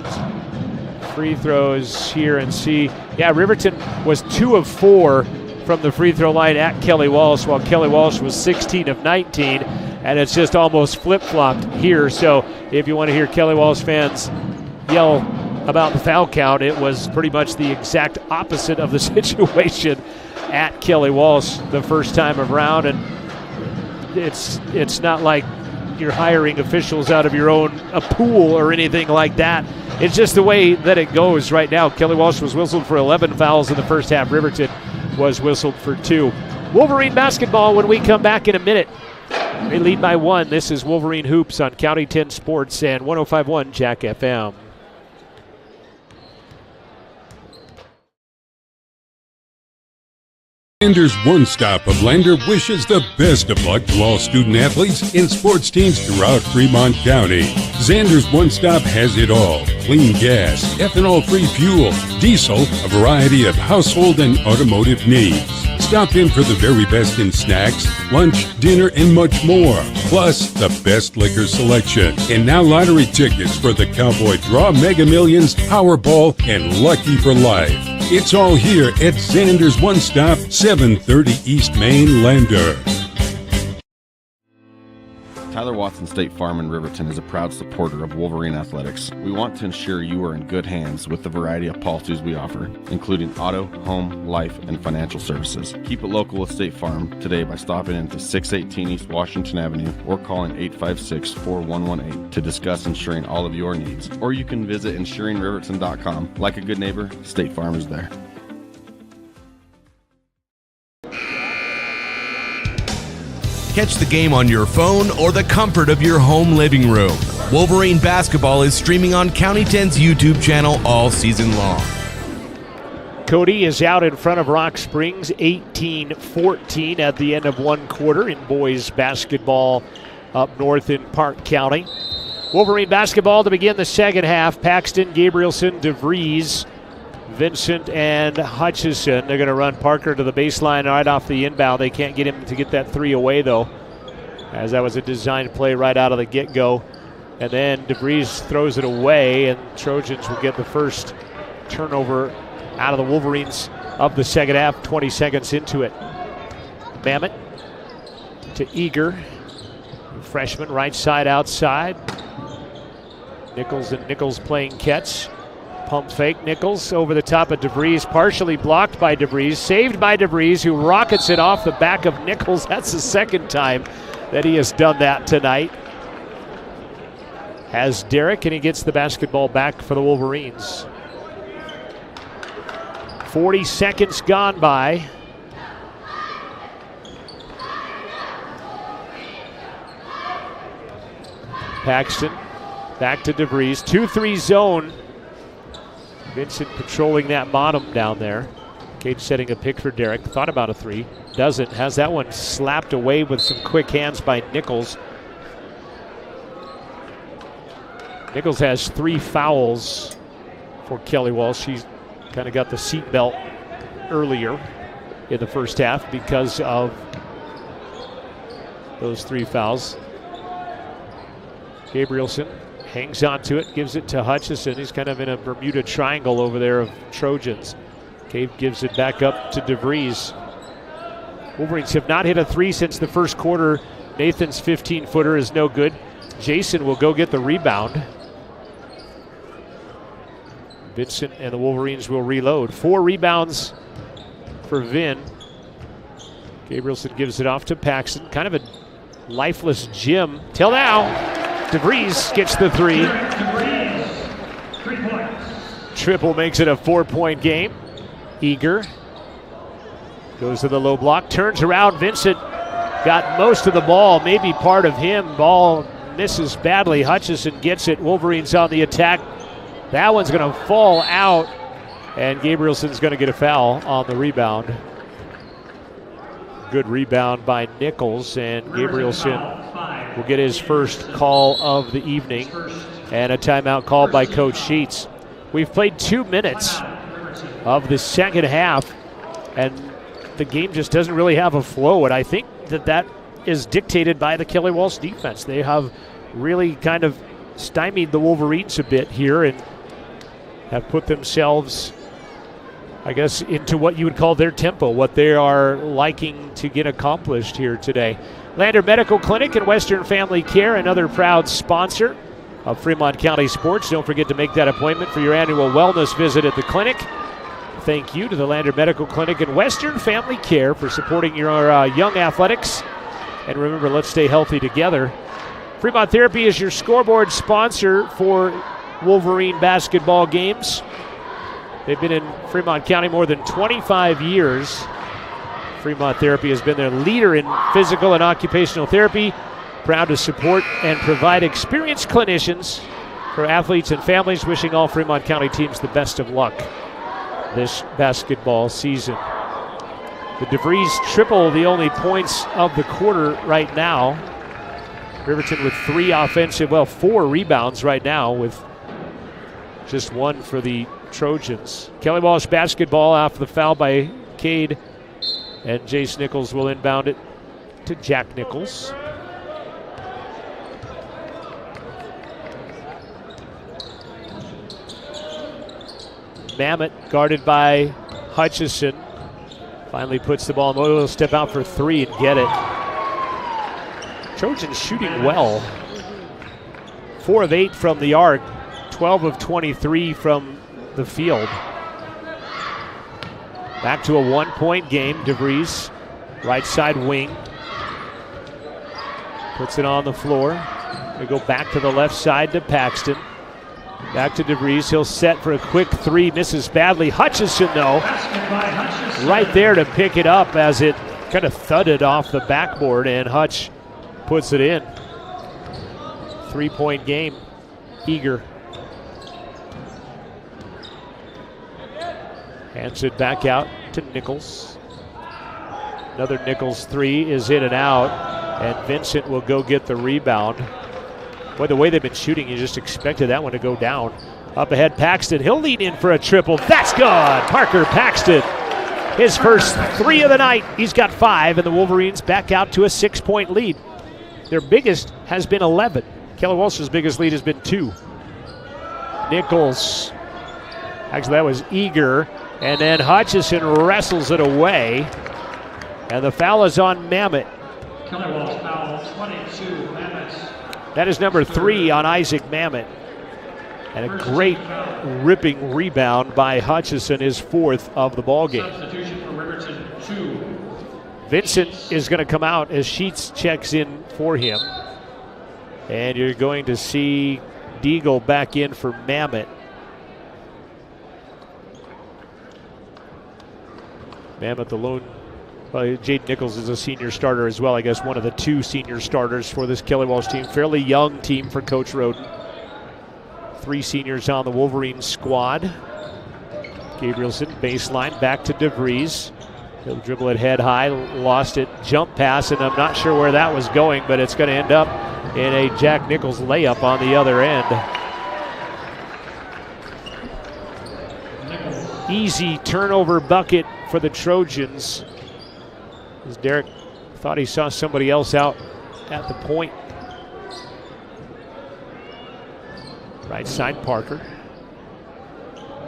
free throws here and see. Yeah, Riverton was 2 of 4 from the free throw line at Kelly Walsh, while Kelly Walsh was 16 of 19, and it's just almost flip-flopped here. So if you want to hear Kelly Walsh fans yell about the foul count, it was pretty much the exact opposite of the situation at Kelly Walsh the first time around, and it's not like you're hiring officials out of your own pool or anything like that. It's just the way that it goes right now. Kelly Walsh was whistled for 11 fouls in the first half. Riverton was whistled for 2. Wolverine basketball when we come back in a minute. They lead by 1. This is Wolverine Hoops on County 10 Sports and 105.1 Jack FM. Lander's One Stop of Lander wishes the best of luck to all student athletes and sports teams throughout Fremont County. Xander's One Stop has it all. Clean gas, ethanol-free fuel, diesel, a variety of household and automotive needs. Stop in for the very best in snacks, lunch, dinner, and much more. Plus, the best liquor selection. And now lottery tickets for the Cowboy Draw, Mega Millions, Powerball, and Lucky for Life. It's all here at Xander's One Stop, 730 East Main, Lander. Tyler Watson State Farm in Riverton is a proud supporter of Wolverine Athletics. We want to ensure you are in good hands with the variety of policies we offer, including auto, home, life, and financial services. Keep it local with State Farm today by stopping into 618 East Washington Avenue or calling 856-4118 to discuss insuring all of your needs. Or you can visit insuringriverton.com. Like a good neighbor, State Farm is there. Catch the game on your phone or the comfort of your home living room. Wolverine basketball is streaming on County 10's YouTube channel all season long. Cody is out in front of Rock Springs 18-14 at the end of one quarter in boys basketball up north in Park County. Wolverine basketball to begin the second half. Paxton, Gabrielson, DeVries, Vincent, and Hutchison. They're going to run Parker to the baseline right off the inbound. They can't get him to get that three away, though, as that was a designed play right out of the get-go. And then DeVries throws it away, and Trojans will get the first turnover out of the Wolverines of the second half, 20 seconds into it. Mamet to Eager. Freshman right side outside. Nichols and Nichols playing catch. Pump fake. Nichols over the top of DeVries, partially blocked by DeVries, saved by DeVries, who rockets it off the back of Nichols. That's the second time that he has done that tonight. Has Derek, and he gets the basketball back for the Wolverines. 40 seconds gone by. Paxton back to DeVries. 2-3 zone. Vincent patrolling that bottom down there. Cage setting a pick for Derek. Thought about a three. Doesn't. Has that one slapped away with some quick hands by Nichols. Nichols has 3 fouls for Kelly Walsh. She's kind of got the seat belt earlier in the first half because of those 3 fouls. Gabrielson hangs on to it, gives it to Hutchison. He's kind of in a Bermuda Triangle over there of Trojans. Cave gives it back up to DeVries. Wolverines have not hit a three since the first quarter. Nathan's 15-footer is no good. Jason will go get the rebound. Vincent and the Wolverines will reload. 4 rebounds for Vin. Gabrielson gives it off to Paxton. Kind of a lifeless Jim till now. DeVries gets the three. Triple makes it a 4-point game. Eager goes to the low block, turns around. Vincent got most of the ball, maybe part of him. Ball misses badly. Hutchison gets it. Wolverines on the attack. That one's going to fall out, and Gabrielson's going to get a foul on the rebound. Good rebound by Nichols, and Gabrielson will get his first call of the evening, and a timeout called by Coach Sheets. We've played 2 minutes of the second half, and the game just doesn't really have a flow, and I think that is dictated by the Kelly Walsh defense. They have really kind of stymied the Wolverines a bit here and have put themselves, I guess, into what you would call their tempo, what they are liking to get accomplished here today. Lander Medical Clinic and Western Family Care, another proud sponsor of Fremont County Sports. Don't forget to make that appointment for your annual wellness visit at the clinic. Thank you to the Lander Medical Clinic and Western Family Care for supporting your young athletics. And remember, let's stay healthy together. Fremont Therapy is your scoreboard sponsor for Wolverine basketball games. They've been in Fremont County more than 25 years. Fremont Therapy has been their leader in physical and occupational therapy. Proud to support and provide experienced clinicians for athletes and families. Wishing all Fremont County teams the best of luck this basketball season. The DeVries triple, the only points of the quarter right now. Riverton with 4 rebounds right now, with just 1 for the Trojans. Kelly Walsh basketball after the foul by Cade, and Jace Nichols will inbound it to Jack Nichols. Mamet guarded by Hutchison. Finally puts the ball in. He'll step out for 3 and get it. Trojans shooting well. 4 of 8 from the arc, 12 of 23 from the field. Back to a 1-point game. DeVries, right side wing. Puts it on the floor. We go back to the left side to Paxton. Back to DeVries. He'll set for a quick 3. Misses badly. Hutchison, though, right there to pick it up as it kind of thudded off the backboard, and Hutch puts it in. 3-point game. Eager. Hands it back out to Nichols. Another Nichols 3 is in and out, and Vincent will go get the rebound. Boy, the way they've been shooting, you just expected that one to go down. Up ahead, Paxton. He'll lean in for a triple. That's good! Parker Paxton. His first 3 of the night. He's got 5, and the Wolverines back out to a 6-point lead. Their biggest has been 11. Kelly Walsh's biggest lead has been 2. Nichols. Actually, that was Eager. And then Hutchison wrestles it away. And the foul is on Mamet. Kelly Walsh foul, 22, Mamet. That is number 3 on Isaac Mamet. And a great ripping rebound by Hutchison, his 4th of the ball game. Substitution for Riverton, 2. Vincent is going to come out as Sheets checks in for him. And you're going to see Deagle back in for Mamet. Mamet, the lone. Well, Jade Nichols is a senior starter as well. I guess one of the 2 senior starters for this Kelly Walsh team. Fairly young team for Coach Roden. 3 seniors on the Wolverines squad. Gabrielson, baseline, back to DeVries. He'll dribble it head high, lost it, jump pass, and I'm not sure where that was going, but it's going to end up in a Jack Nichols layup on the other end. Easy turnover bucket for the Trojans, as Derek thought he saw somebody else out at the point. Right side, Parker.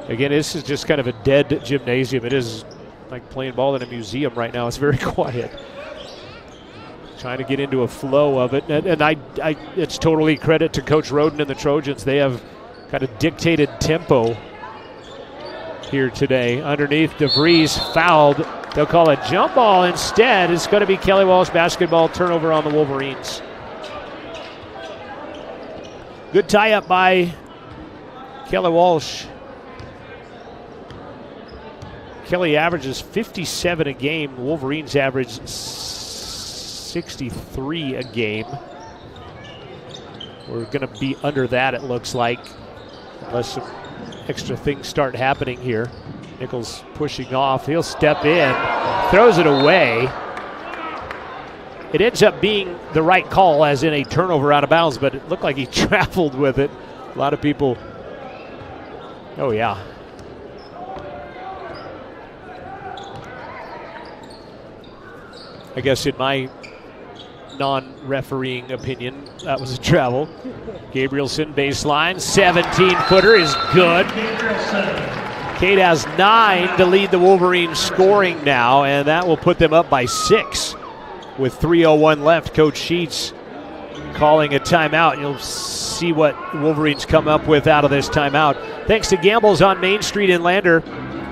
Again, this is just kind of a dead gymnasium. It is like playing ball in a museum right now. It's very quiet. Trying to get into a flow of it. And it's totally credit to Coach Roden and the Trojans. They have kind of dictated tempo here today. Underneath, DeVries fouled. They'll call a jump ball instead. It's going to be Kelly Walsh basketball, turnover on the Wolverines. Good tie-up by Kelly Walsh. Kelly averages 57 a game. Wolverines average 63 a game. We're going to be under that, it looks like, unless some extra things start happening here. Nichols pushing off. He'll step in, throws it away. It ends up being the right call, as in a turnover out of bounds, but it looked like he traveled with it. A lot of people, oh yeah. I guess in my non-refereeing opinion, that was a travel. Gabrielson baseline, 17-footer is good. Cade has 9 to lead the Wolverines scoring now, and that will put them up by 6. With 3:01 left, Coach Sheets calling a timeout. You'll see what Wolverines come up with out of this timeout. Thanks to Gamble's on Main Street in Lander.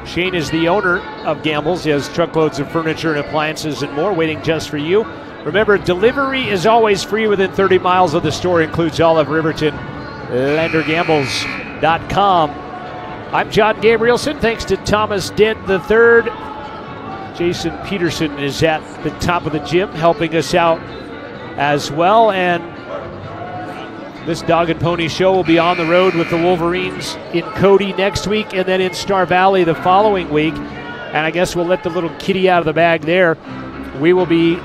Shane is the owner of Gamble's. He has truckloads of furniture and appliances and more waiting just for you. Remember, delivery is always free within 30 miles of the store. Includes all of Riverton. LanderGambles.com. I'm John Gabrielson. Thanks to Thomas Dent III. Jason Peterson is at the top of the gym helping us out as well. And this Dog and Pony Show will be on the road with the Wolverines in Cody next week and then in Star Valley the following week. And I guess we'll let the little kitty out of the bag there. We will be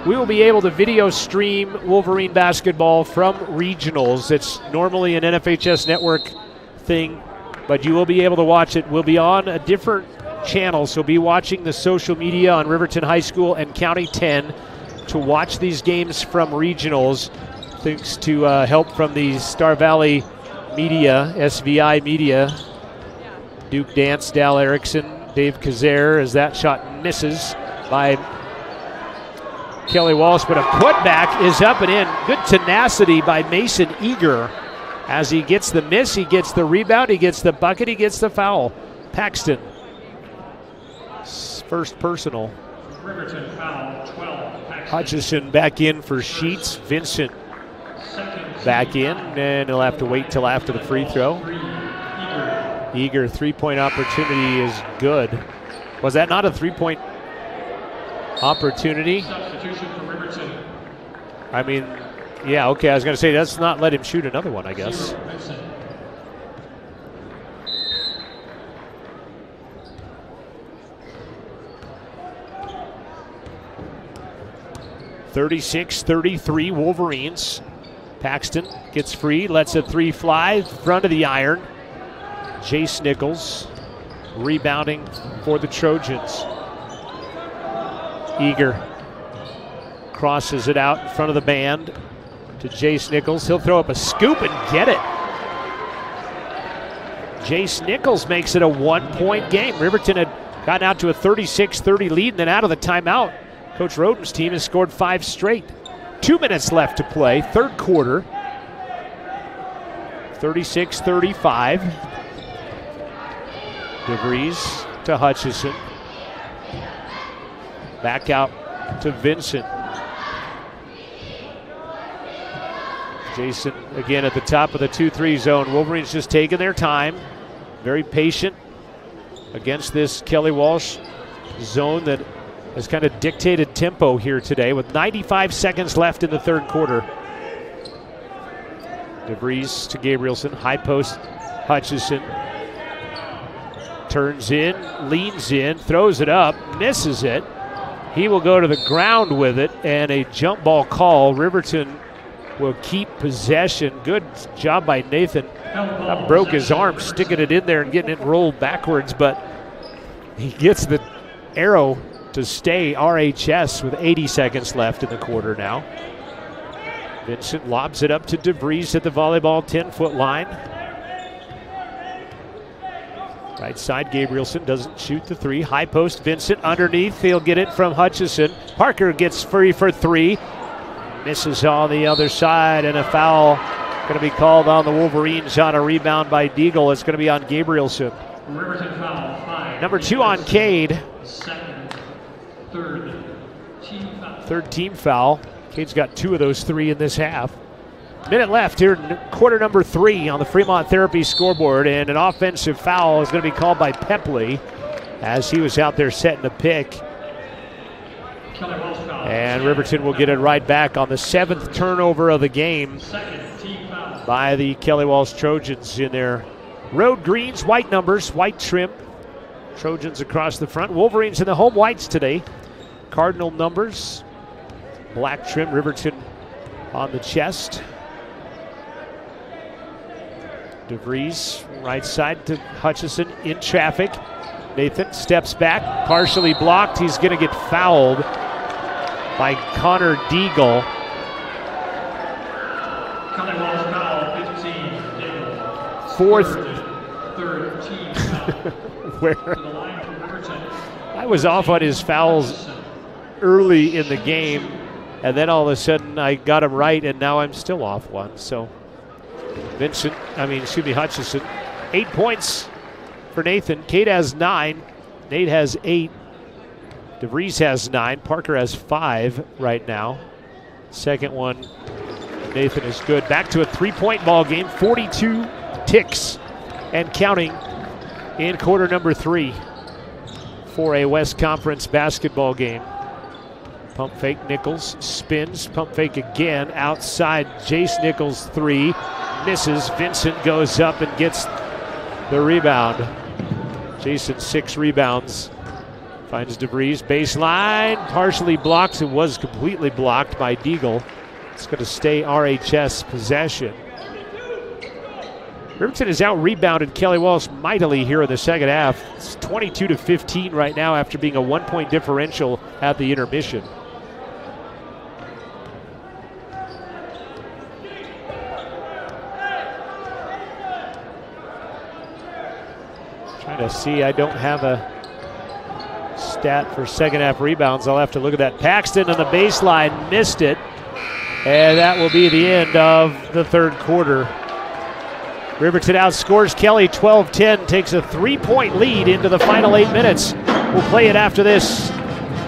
able to video stream Wolverine basketball from regionals. It's normally an NFHS network thing, but you will be able to watch it. We'll be on a different channel, so be watching the social media on Riverton High School and County 10 to watch these games from regionals. Thanks to help from the Star Valley Media, SVI Media. Duke Dance, Dal Erickson, Dave Kazer, as that shot misses by Kelly Walsh, but a putback is up and in. Good tenacity by Mason Eager. As he gets the miss, he gets the rebound, he gets the bucket, he gets the foul. Paxton. First personal. Riverton foul 12. Paxton. Hutchison back in for Sheets. Vincent back in, and he'll have to wait till after the free throw. Eager, three-point opportunity is good. Was that not a three-point opportunity? Substitution for Riverton. I mean, yeah, okay, I was going to say, let's not let him shoot another one, I guess. 36-33 Wolverines. Paxton gets free, lets a three fly, front of the iron. Jace Nichols rebounding for the Trojans. Eager crosses it out in front of the band to Jace Nichols. He'll throw up a scoop and get it. Jace Nichols makes it a 1-point game. Riverton had gotten out to a 36-30 lead, and then out of the timeout, Coach Roden's team has scored 5 straight. 2 minutes left to play, third quarter. 36-35. DeVries to Hutchison. Back out to Vincent. Jason again at the top of the 2-3 zone. Wolverines just taking their time. Very patient against this Kelly Walsh zone that has kind of dictated tempo here today with 95 seconds left in the third quarter. DeVries to Gabrielson. High post Hutchison. Turns in, leans in, throws it up, misses it. He will go to the ground with it, and a jump ball call. Riverton will keep possession. Good job by Nathan. That broke his arm, sticking it in there and getting it rolled backwards, but he gets the arrow to stay RHS with 80 seconds left in the quarter now. Vincent lobs it up to DeVries at the volleyball 10-foot line. Right side, Gabrielson doesn't shoot the three. High post, Vincent underneath. He'll get it from Hutchison. Parker gets free for three. Misses on the other side, and a foul going to be called on the Wolverines on a rebound by Deagle. It's going to be on Gabrielson. Riverton foul 5. Number 2 on Cade. Second, third team foul. Third team foul. Cade's got 2 of those 3 in this half. Minute left here in quarter number 3 on the Fremont Therapy scoreboard, and an offensive foul is going to be called by Pepley as he was out there setting a pick. And Riverton will get it right back on the 7th turnover of the game by the Kelly Walsh Trojans in their road greens, white numbers, white trim. Trojans across the front. Wolverines in the home whites today. Cardinal numbers, black trim, Riverton on the chest. DeVries, right side to Hutchison in traffic. Nathan steps back, partially blocked. He's going to get fouled by Connor Deagle. Kelly Walsh foul 15. Deagle. Fourth. Third team foul. Where To the line for Riverton. I was off on his fouls early in the game, and then all of a sudden I got him right, and now I'm still off one. So Hutchison. 8 points for Nathan. Cade has 9. Nate has 8. DeVries has 9. Parker has 5 right now. Second one, Nathan is good. Back to a 3-point ball game. 42 ticks and counting in quarter number 3 for a West Conference basketball game. Pump fake, Nichols spins. Pump fake again. Outside, Jace Nichols 3. Misses. Vincent goes up and gets the rebound. Jason 6 rebounds. Finds DeVries. Baseline. Partially blocked. It was completely blocked by Deagle. It's going to stay RHS possession. Riverton has out-rebounded Kelly Walsh mightily here in the second half. It's 22-15 right now after being a 1-point differential at the intermission. Trying to see, I don't have a stat for second half rebounds. I'll have to look at that. Paxton on the baseline, missed it. And that will be the end of the third quarter. Riverton outscores Kelly 12-10, takes a 3-point lead into the final 8 minutes. We'll play it after this.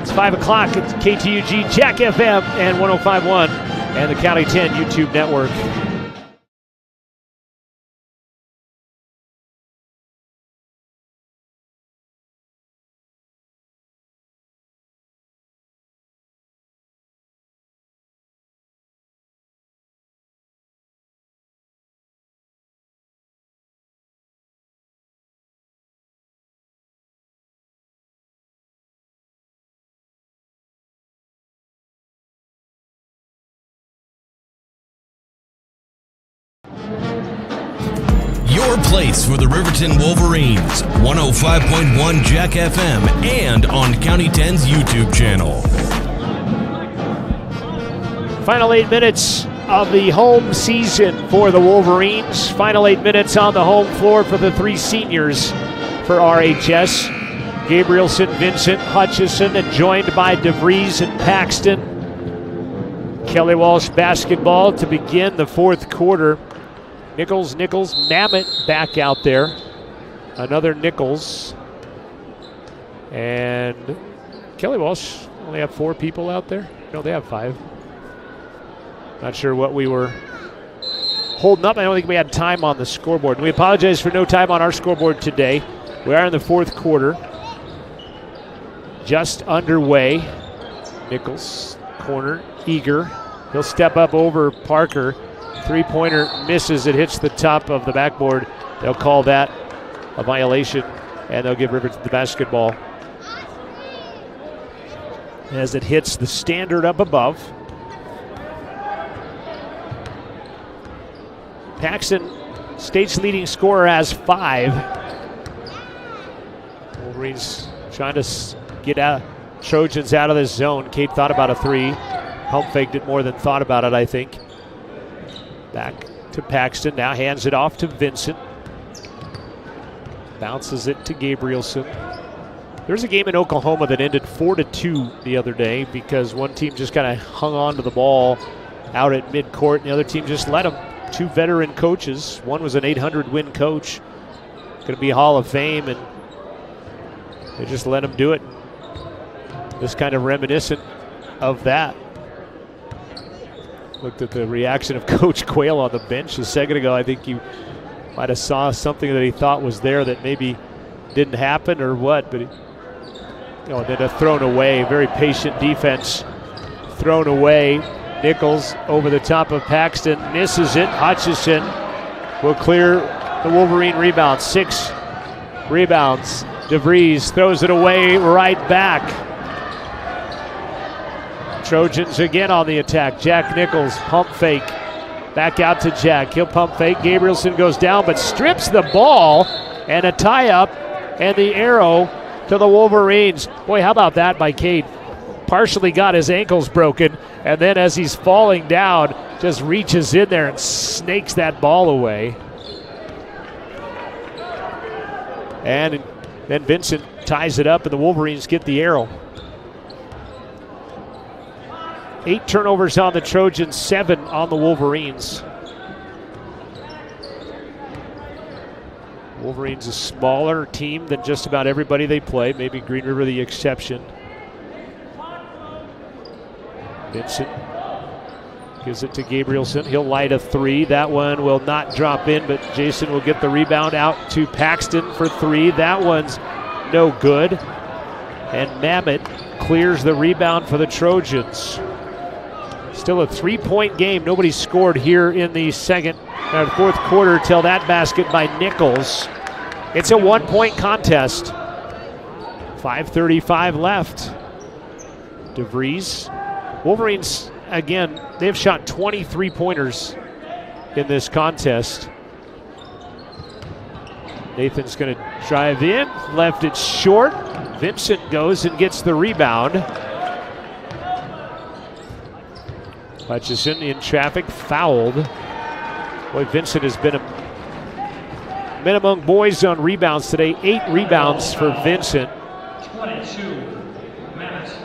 It's 5 o'clock. It's KTUG, Jack FM, and 105.1, and the County 10 YouTube network. Your place for the Riverton Wolverines, 105.1 Jack FM, and on County 10's YouTube channel. Final 8 minutes of the home season for the Wolverines. Final 8 minutes on the home floor for the three seniors for RHS. Gabrielson, Vincent, Hutchison, and joined by DeVries and Paxton. Kelly Walsh basketball to begin the fourth quarter. Nichols, Mamet back out there. Another Nichols. And Kelly Walsh only have 4 people out there? No, they have 5. Not sure what we were holding up. I don't think we had time on the scoreboard. We apologize for no time on our scoreboard today. We are in the fourth quarter. Just underway. Nichols, corner, eager. He'll step up over Parker. Three-pointer misses. It hits the top of the backboard. They'll call that a violation, and they'll give Riverton the basketball as it hits the standard up above. Paxton, state's leading scorer, has 5. Wolverines trying to get Trojans out of this zone. Kate thought about a 3. Pump faked it more than thought about it, I think. Back to Paxton, now hands it off to Vincent. Bounces it to Gabrielson. There's a game in Oklahoma that ended 4-2 the other day because one team just kind of hung on to the ball out at midcourt, and the other team just let them. 2 veteran coaches. One was an 800-win coach, going to be Hall of Fame, and they just let him do it. This kind of reminiscent of that. Looked at the reaction of Coach Quayle on the bench a second ago. I think you might have saw something that he thought was there that maybe didn't happen or what, but then a thrown away, very patient defense. Thrown away. Nichols over the top of Paxton, misses it. Hutchison will clear the Wolverine rebound. 6 rebounds. DeVries throws it away, right back. Trojans again on the attack. Jack Nichols, pump fake. Back out to Jack. He'll pump fake. Gabrielson goes down but strips the ball, and a tie-up and the arrow to the Wolverines. Boy, how about that by Cade? Partially got his ankles broken, and then as he's falling down, just reaches in there and snakes that ball away. And then Vincent ties it up, and the Wolverines get the arrow. 8 turnovers on the Trojans, 7 on the Wolverines. Wolverines a smaller team than just about everybody they play, maybe Green River the exception. Vincent gives it to Gabrielson. He'll light a 3. That one will not drop in, but Jason will get the rebound out to Paxton for 3. That one's no good. And Mamet clears the rebound for the Trojans. Still a 3-point game. Nobody scored here in the fourth quarter till that basket by Nichols. It's a 1-point contest. 5:35 left. DeVries. Wolverines, again, they've shot 23 pointers in this contest. Nathan's going to drive in, left it short. Vincent goes and gets the rebound. Hutchison in traffic, fouled. Boy, Vincent has been men among boys on rebounds today. 8 rebounds for Vincent. 22.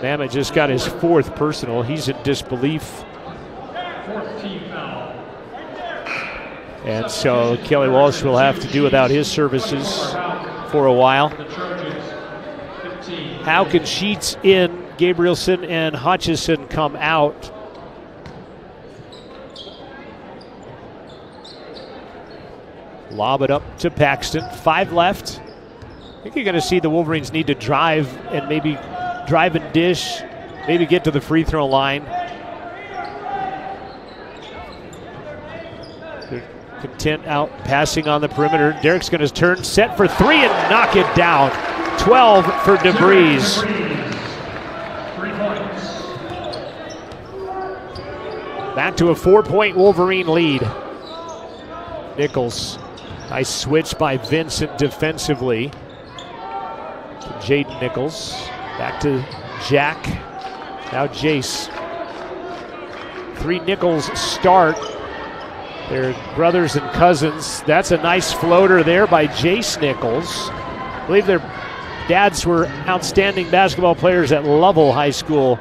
Mamet just got his 4th personal. He's in disbelief. And so Kelly Walsh will have to do without his services for a while. How can Sheets in, Gabrielson and Hutchison come out? Lob it up to Paxton. 5 left. I think you're going to see the Wolverines need to drive and maybe drive and dish, maybe get to the free throw line. They're content out passing on the perimeter. Derek's going to turn, set for 3 and knock it down. 12 for DeVries. Back to a 4-point Wolverine lead. Nichols. Nice switch by Vincent defensively. To Jaden Nichols. Back to Jack. Now Jace. 3 Nichols start. They're brothers and cousins. That's a nice floater there by Jace Nichols. I believe their dads were outstanding basketball players at Lovell High School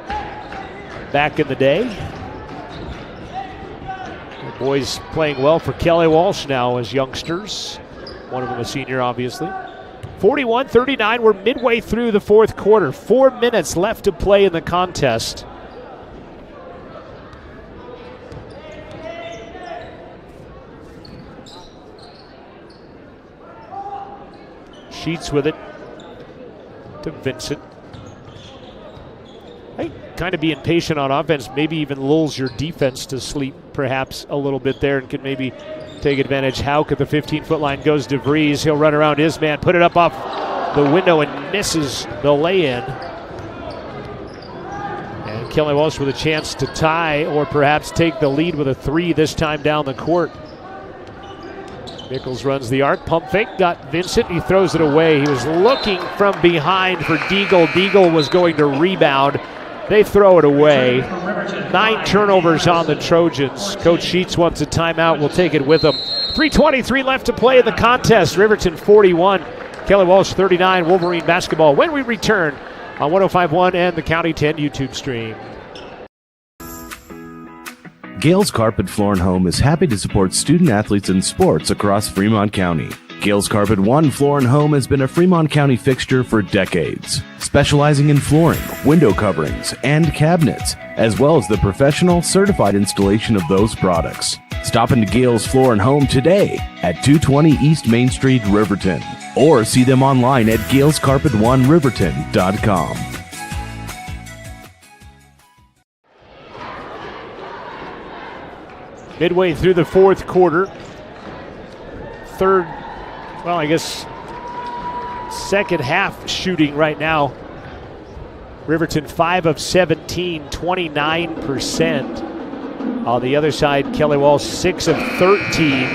back in the day. The boys playing well for Kelly Walsh now as youngsters. One of them a senior, obviously. 41-39, we're midway through the 4th quarter. 4 minutes left to play in the contest. Sheets with it to Vincent. I kind of be impatient on offense, maybe even lulls your defense to sleep perhaps a little bit there and can maybe take advantage. Houck at the 15-foot line goes DeVries. He'll run around his man, put it up off the window and misses the lay-in. And Kelly Walsh with a chance to tie or perhaps take the lead with a 3 this time down the court. Nichols runs the arc, pump fake, got Vincent, he throws it away. He was looking from behind for Deagle. Deagle was going to rebound. They throw it away. 9 turnovers on the Trojans. Coach Sheets wants a timeout. We'll take it with him. 3:23 left to play in the contest. Riverton 41, Kelly Walsh 39. Wolverine basketball when we return on 105.1 and the County 10 YouTube stream. Gales Carpet Floor and Home is happy to support student athletes in sports across Fremont County. Gales Carpet One Floor and Home has been a Fremont County fixture for decades, specializing in flooring, window coverings, and cabinets, as well as the professional certified installation of those products. Stop into Gales Floor and Home today at 220 East Main Street, Riverton, or see them online at galescarpet1riverton.com. Midway through the 4th quarter. Second half shooting right now. Riverton 5 of 17, 29%. On the other side, Kelly Walsh 6 of 13,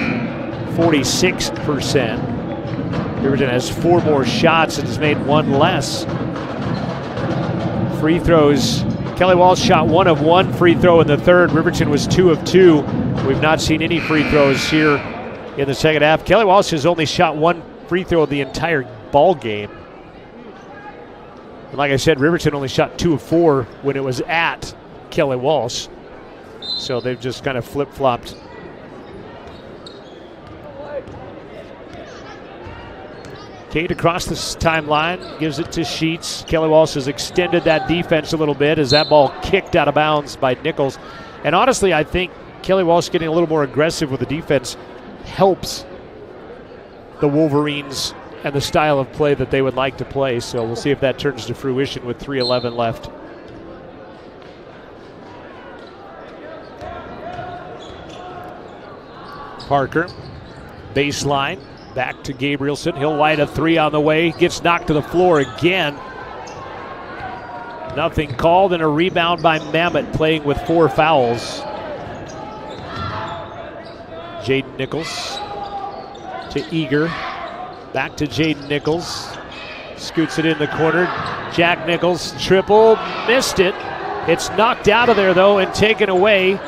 46%. Riverton has 4 more shots and has made 1 less. Free throws. Kelly Walsh shot 1 of 1 free throw in the 3rd. Riverton was 2 of 2. We've not seen any free throws here in the second half. Kelly Walsh has only shot 1 free throw the entire ball game. And like I said, Riverton only shot 2 of 4 when it was at Kelly Walsh. So they've just kind of flip-flopped. Kate across the timeline, gives it to Sheets. Kelly Walsh has extended that defense a little bit as that ball kicked out of bounds by Nichols. And honestly, I think Kelly Walsh getting a little more aggressive with the defense helps the Wolverines and the style of play that they would like to play. So we'll see if that turns to fruition with 3:11 left. Parker, baseline, back to Gabrielson. He'll light a 3 on the way, gets knocked to the floor again. Nothing called, and a rebound by Mamet, playing with 4 fouls. Jaden Nichols to Eager. Back to Jaden Nichols. Scoots it in the corner. Jack Nichols, triple, missed it. It's knocked out of there, though, and taken away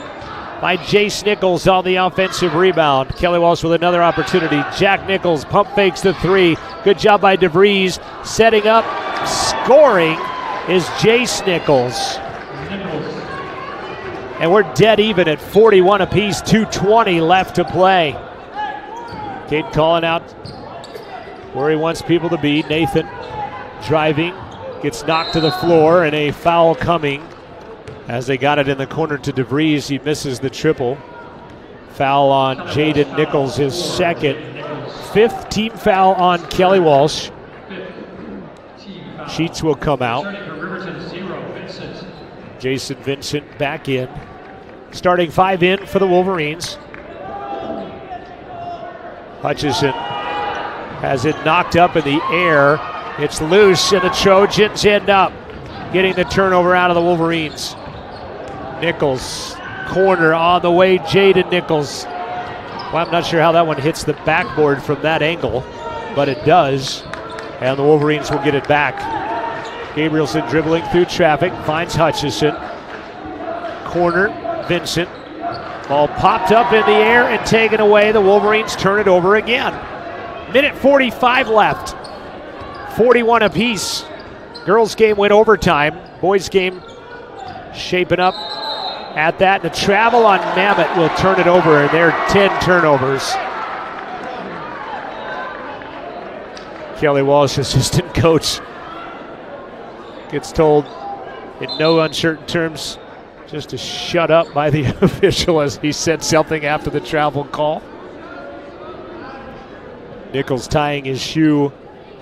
by Jace Nichols on the offensive rebound. Kelly Walsh with another opportunity. Jack Nichols pump fakes the 3. Good job by DeVries, setting up, scoring, is Jace Nichols. And we're dead even at 41 apiece, 2:20 left to play. Cade calling out where he wants people to be. Nathan driving, gets knocked to the floor, and a foul coming as they got it in the corner to DeVries. He misses the triple. Foul on Jaden Nichols, his second. 5th team foul on Kelly Walsh. Sheets will come out. Jason Vincent back in. Starting 5 in for the Wolverines. Hutchison has it knocked up in the air. It's loose, and the Trojans end up getting the turnover out of the Wolverines. Nichols, corner on the way, Jaden Nichols. Well, I'm not sure how that one hits the backboard from that angle, but it does, and the Wolverines will get it back. Gabrielson dribbling through traffic, finds Hutchison. Corner, Vincent. Ball popped up in the air and taken away. The Wolverines turn it over again. Minute 45 left. 41 apiece. Girls game went overtime. Boys game shaping up at that. The travel on Mammoth will turn it over, and there are 10 turnovers. Kelly Walsh, assistant coach, gets told in no uncertain terms just to shut up by the official as he said something after the travel call. Nichols tying his shoe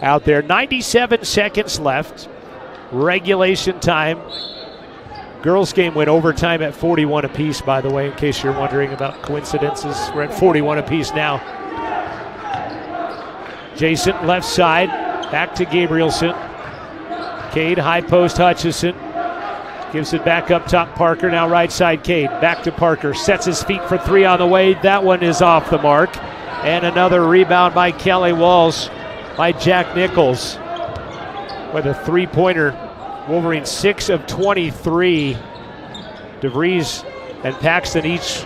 out there. 97 seconds left. Regulation time. Girls game went overtime at 41 apiece, by the way, in case you're wondering about coincidences. We're at 41 apiece now. Jason, left side, back to Gabrielson. Cade, high post, Hutchison. Gives it back up top, Parker. Now right side, Cade. Back to Parker. Sets his feet for 3 on the way. That one is off the mark. And another rebound by Kelly Walsh by Jack Nichols with a 3-pointer. Wolverines 6 of 23. DeVries and Paxton each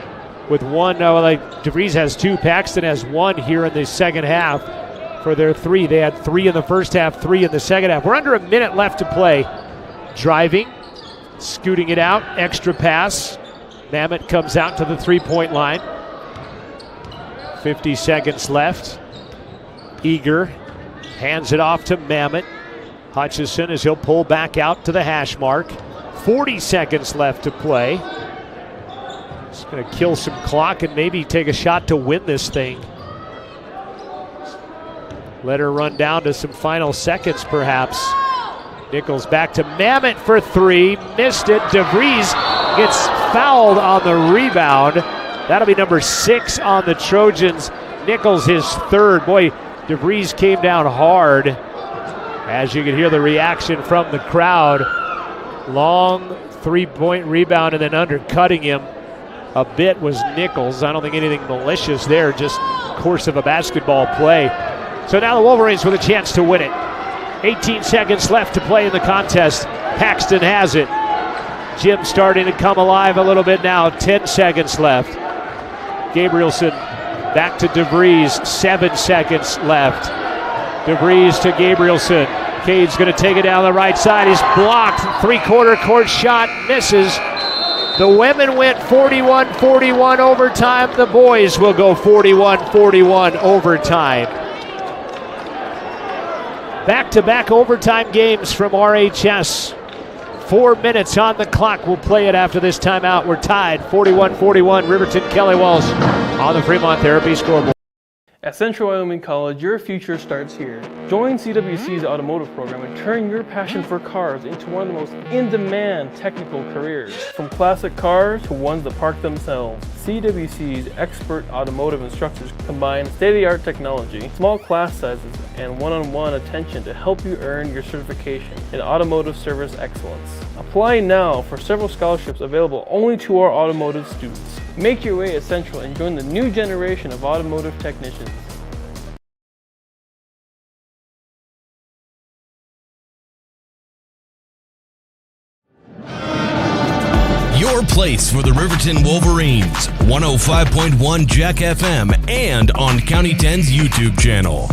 with 1. DeVries has 2. Paxton has 1 here in the second half for their 3. They had 3 in the first half, 3 in the second half. We're under a minute left to play. Driving, scooting it out, extra pass. Mammoth comes out to the 3-point line. 50 seconds left. Eager hands it off to Mammoth. Hutchison as he'll pull back out to the hash mark. 40 seconds left to play. Just going to kill some clock and maybe take a shot to win this thing. Let her run down to some final seconds perhaps. Nichols back to Mammoth for 3. Missed it. DeVries gets fouled on the rebound. That'll be number 6 on the Trojans. Nichols his 3rd. Boy, DeVries came down hard. As you can hear the reaction from the crowd. Long 3-point rebound, and then undercutting him a bit was Nichols. I don't think anything malicious there, just course of a basketball play. So now the Wolverines with a chance to win it. 18 seconds left to play in the contest. Paxton has it. Jim starting to come alive a little bit now. 10 seconds left. Gabrielson back to DeVries. 7 seconds left. DeVries to Gabrielson. Cade's going to take it down the right side. He's blocked. 3-quarter court shot misses. The women went 41-41 overtime. The boys will go 41-41 overtime. Back-to-back overtime games from RHS. 4 minutes on the clock. We'll play it after this timeout. We're tied 41-41. Riverton, Kelly Walsh on the Fremont Therapy scoreboard. At Central Wyoming College, your future starts here. Join CWC's automotive program and turn your passion for cars into one of the most in-demand technical careers. From classic cars to ones that park themselves, CWC's expert automotive instructors combine state-of-the-art technology, small class sizes, and one-on-one attention to help you earn your certification in automotive service excellence. Apply now for several scholarships available only to our automotive students. Make your way at Central and join the new generation of automotive technicians. Your place for the Riverton Wolverines, 105.1 Jack FM and on County 10's YouTube channel.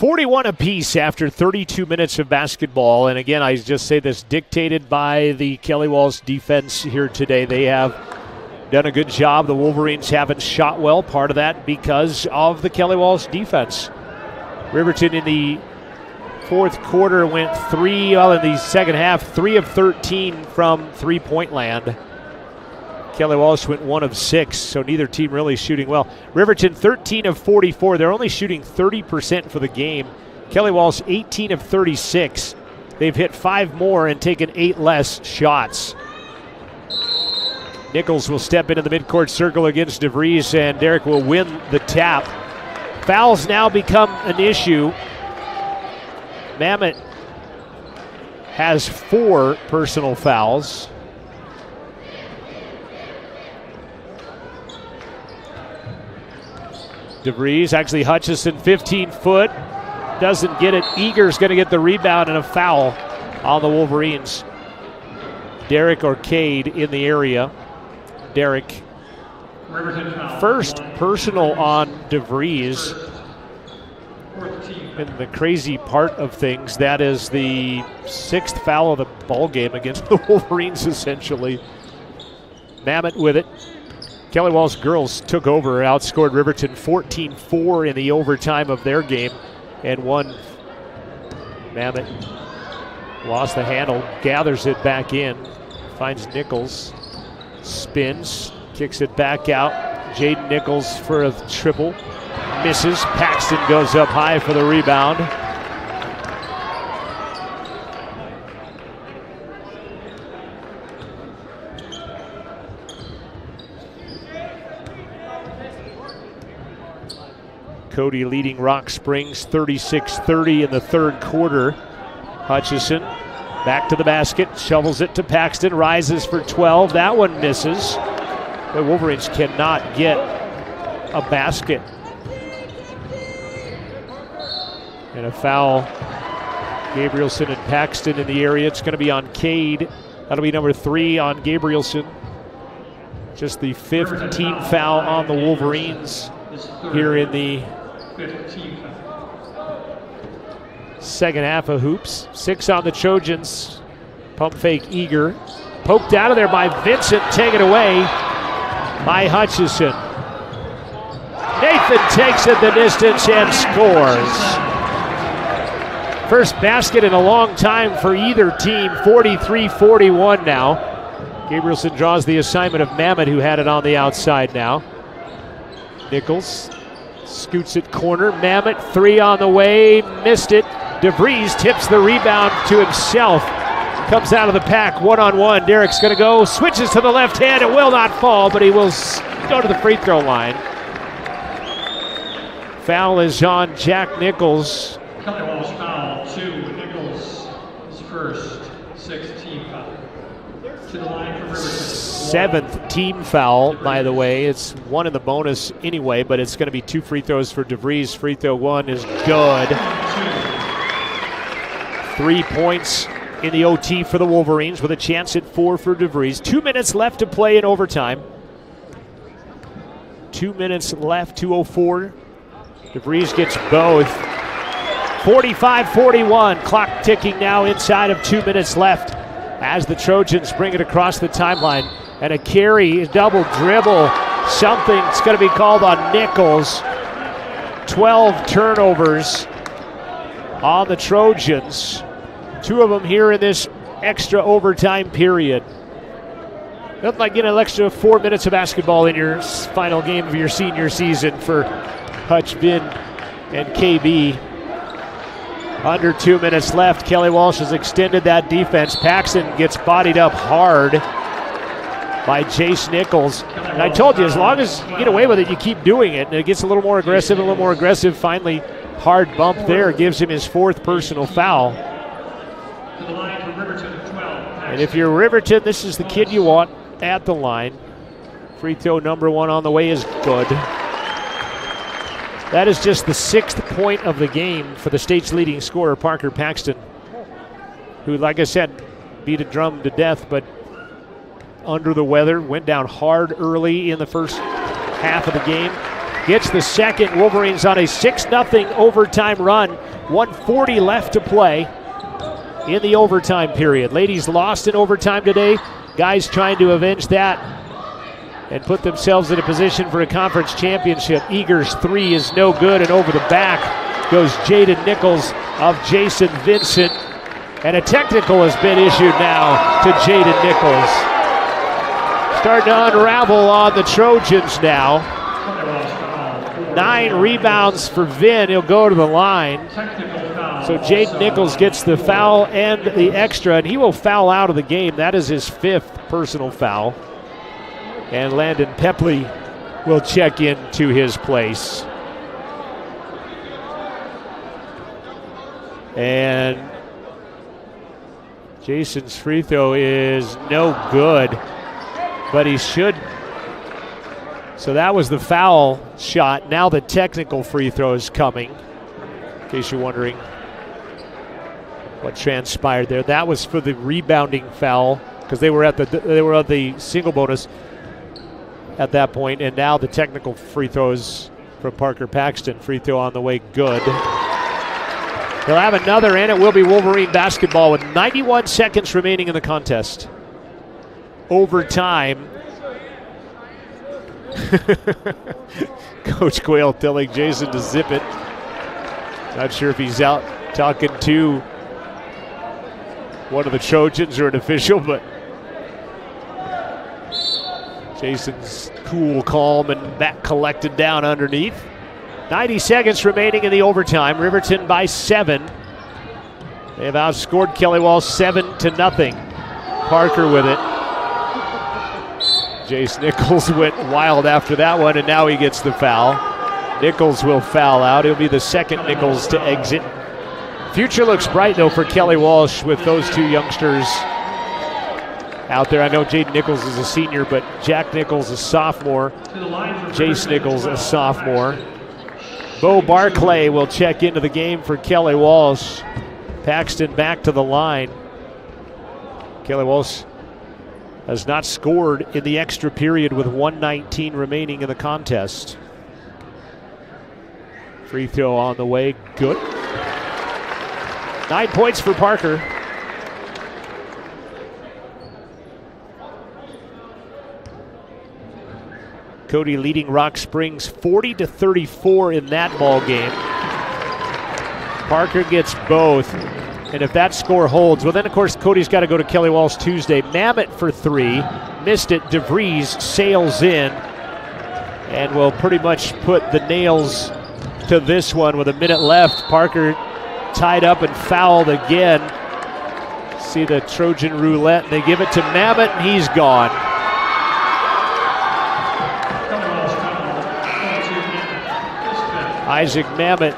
41 apiece after 32 minutes of basketball. And again, I just say this dictated by the Kelly Walsh defense here today. They have done a good job. The Wolverines haven't shot well. Part of that because of the Kelly Walsh defense. Riverton in the fourth quarter went in the second half, 3 of 13 from three-point land. Kelly Walsh went 1 of 6, so neither team really shooting well. Riverton 13 of 44. They're only shooting 30% for the game. Kelly Walsh 18 of 36. They've hit 5 more and taken 8 less shots. Nichols will step into the midcourt circle against DeVries, and Derek will win the tap. Fouls now become an issue. Mamet has 4 personal fouls. DeVries, actually Hutchison, 15-foot, doesn't get it. Eager's going to get the rebound and a foul on the Wolverines. Derek Arcade in the area. Derek, first personal on DeVries. And the crazy part of things, that is the 6th foul of the ball game against the Wolverines, essentially. Mamet with it. Kelly Walsh girls took over, outscored Riverton 14-4 in the overtime of their game, and won. Mamet lost the handle, gathers it back in, finds Nichols, spins, kicks it back out. Jaden Nichols for a triple, misses. Paxton goes up high for the rebound. Cody leading Rock Springs 36-30 in the third quarter. Hutchison back to the basket, shovels it to Paxton, rises for 12. That one misses. The Wolverines cannot get a basket. And a foul. Gabrielson and Paxton in the area. It's going to be on Cade. That'll be number 3 on Gabrielson. Just the 5th team foul on the Wolverines here in the second half of hoops. 6 on the Trojans. Pump fake Eager. Poked out of there by Vincent. Taken away by Hutchison. Nathan takes it the distance and scores. First basket in a long time for either team. 43-41 now. Gabrielson draws the assignment of Mamet, who had it on the outside now. Nichols scoots it corner. Mamet, 3 on the way, missed it. DeVries tips the rebound to himself. Comes out of the pack, 1-on-1. Derek's going to go, switches to the left hand. It will not fall, but he will go to the free throw line. Foul is on Jack Nichols. Kelly Walsh foul, 2. Nichols is first, 6th team foul. To the line for Riverton. 7th team foul, by the way. It's 1 in the bonus anyway, but it's going to be 2 free throws for DeVries. Free throw 1 is good. 3 points in the OT for the Wolverines with a chance at 4 for DeVries. 2 minutes left to play in overtime. 2 minutes left, 2:04. DeVries gets both. 45-41, clock ticking now inside of 2 minutes left as the Trojans bring it across the timeline. And a carry, a double dribble, something's going to be called on Nichols. 12 turnovers on the Trojans. 2 of them here in this extra overtime period. Nothing like getting an extra 4 minutes of basketball in your final game of your senior season for Hutch, Vin, and KB. Under 2 minutes left. Kelly Walsh has extended that defense. Paxton gets bodied up hard by Jace Nichols. And I told you, as long as you get away with it, you keep doing it. And it gets a little more aggressive, Finally, hard bump there gives him his 4th personal foul. And if you're Riverton, this is the kid you want at the line. Free throw number 1 on the way is good. That is just the 6th point of the game for the state's leading scorer, Parker Paxton, who, like I said, beat a drum to death, but under the weather, went down hard early in the first half of the game. gets the second. Wolverines on a 6-0 overtime run. 1:40 left to play in the overtime period. Ladies lost in overtime today. Guys trying to avenge that and put themselves in a position for a conference championship. Eager's three is no good, and over the back goes Jaden Nichols of Jason Vincent. And a technical has been issued now to Jaden Nichols. Starting to unravel on the Trojans now. 9 rebounds for Vin. He'll go to the line. So Jaden Nichols gets the foul and the extra, and he will foul out of the game. That is his 5th personal foul. And Landon Pepley will check in to his place. And Jason's free throw is no good, but he should. So that was the foul shot. Now the technical free throw is coming, in case you're wondering what transpired there. That was for the rebounding foul because they were at the single bonus at that point, and now the technical free throws from Parker Paxton. Free throw on the way, good. He'll have another, and it will be Wolverine basketball with 91 seconds remaining in the contest. Overtime. Coach Quayle telling Jason to zip it. Not sure if he's out talking to one of the Trojans or an official, but Jason's cool, calm, and back collected down underneath. 90 seconds remaining in the overtime. Riverton by 7. They have outscored Kelly Walsh 7-0. Parker with it. Jace Nichols went wild after that one, and now he gets the foul. Nichols will foul out. He'll be the second Nichols to exit. Future looks bright, though, for Kelly Walsh with those two youngsters out there. I know Jaden Nichols is a senior, but Jack Nichols a sophomore. Jace Nichols a sophomore. Bo Barclay will check into the game for Kelly Walsh. Paxton back to the line. Kelly Walsh has not scored in the extra period with 1:19 remaining in the contest. Free throw on the way, good. 9 points for Parker. Cody leading Rock Springs 40-34 in that ball game. Parker gets both, and if that score holds, well then of course Cody's got to go to Kelly Walsh Tuesday. Mamet for 3, missed it. DeVries sails in and will pretty much put the nails to this one with a minute left. Parker tied up and fouled again. See the Trojan roulette, and they give it to Mamet, and he's gone. Isaac Mamet.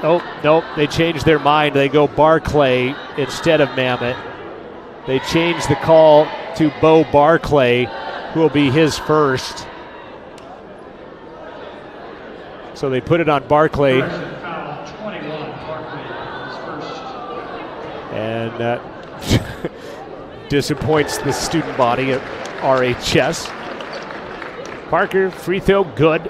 Oh, nope, they changed their mind. They go Barclay instead of Mamet. They changed the call to Bo Barclay, who will be his first. So they put it on Barclay. And disappoints the student body at RHS. Parker, free throw, good.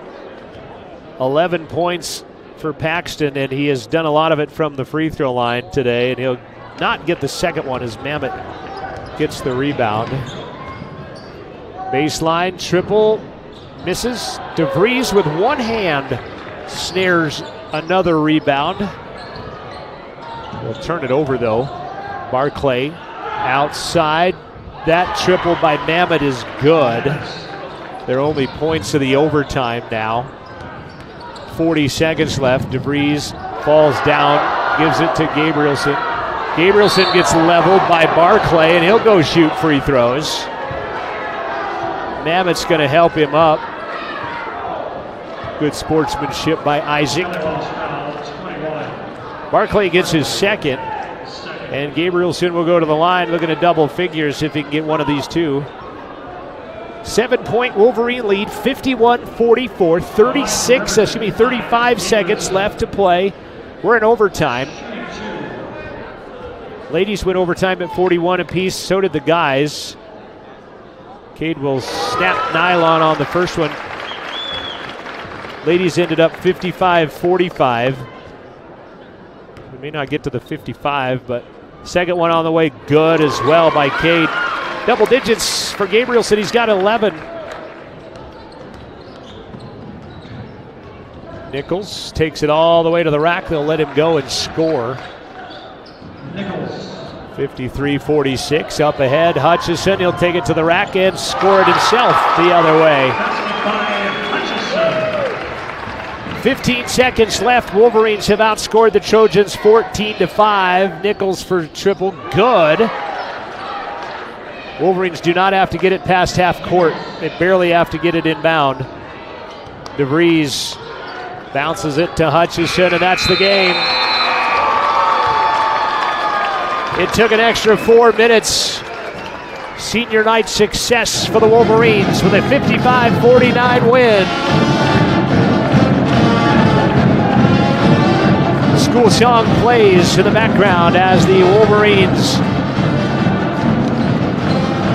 11 points for Paxton, and he has done a lot of it from the free throw line today, and he'll not get the second one as Mamet gets the rebound. Baseline, triple, misses. DeVries with one hand snares another rebound. We'll turn it over though. Barclay outside. That triple by Mamet is good. They're only points of the overtime now. 40 seconds left. DeVries falls down, gives it to Gabrielson. Gabrielson gets leveled by Barclay, and he'll go shoot free throws. Mamet's going to help him up. Good sportsmanship by Isaac. Barclay gets his second, and Gabrielson will go to the line looking at double figures if he can get one of these two. 7-point Wolverine lead, 51-44, 35 seconds left to play. We're in overtime. Ladies went overtime at 41 apiece, so did the guys. Cade will snap nylon on the first one. Ladies ended up 55-45. We may not get to the 55, but second one on the way, good as well by Cade. Double digits for Gabrielson. He's got 11. Nichols takes it all the way to the rack. They'll let him go and score. 53-46 up ahead. Hutchison, he'll take it to the rack and score it himself the other way. 15 seconds left. Wolverines have outscored the Trojans 14-5. Nichols for triple, good. Wolverines do not have to get it past half court. They barely have to get it inbound. DeVries bounces it to Hutchison, and that's the game. It took an extra 4 minutes. Senior night success for the Wolverines with a 55-49 win. School song plays in the background as the Wolverines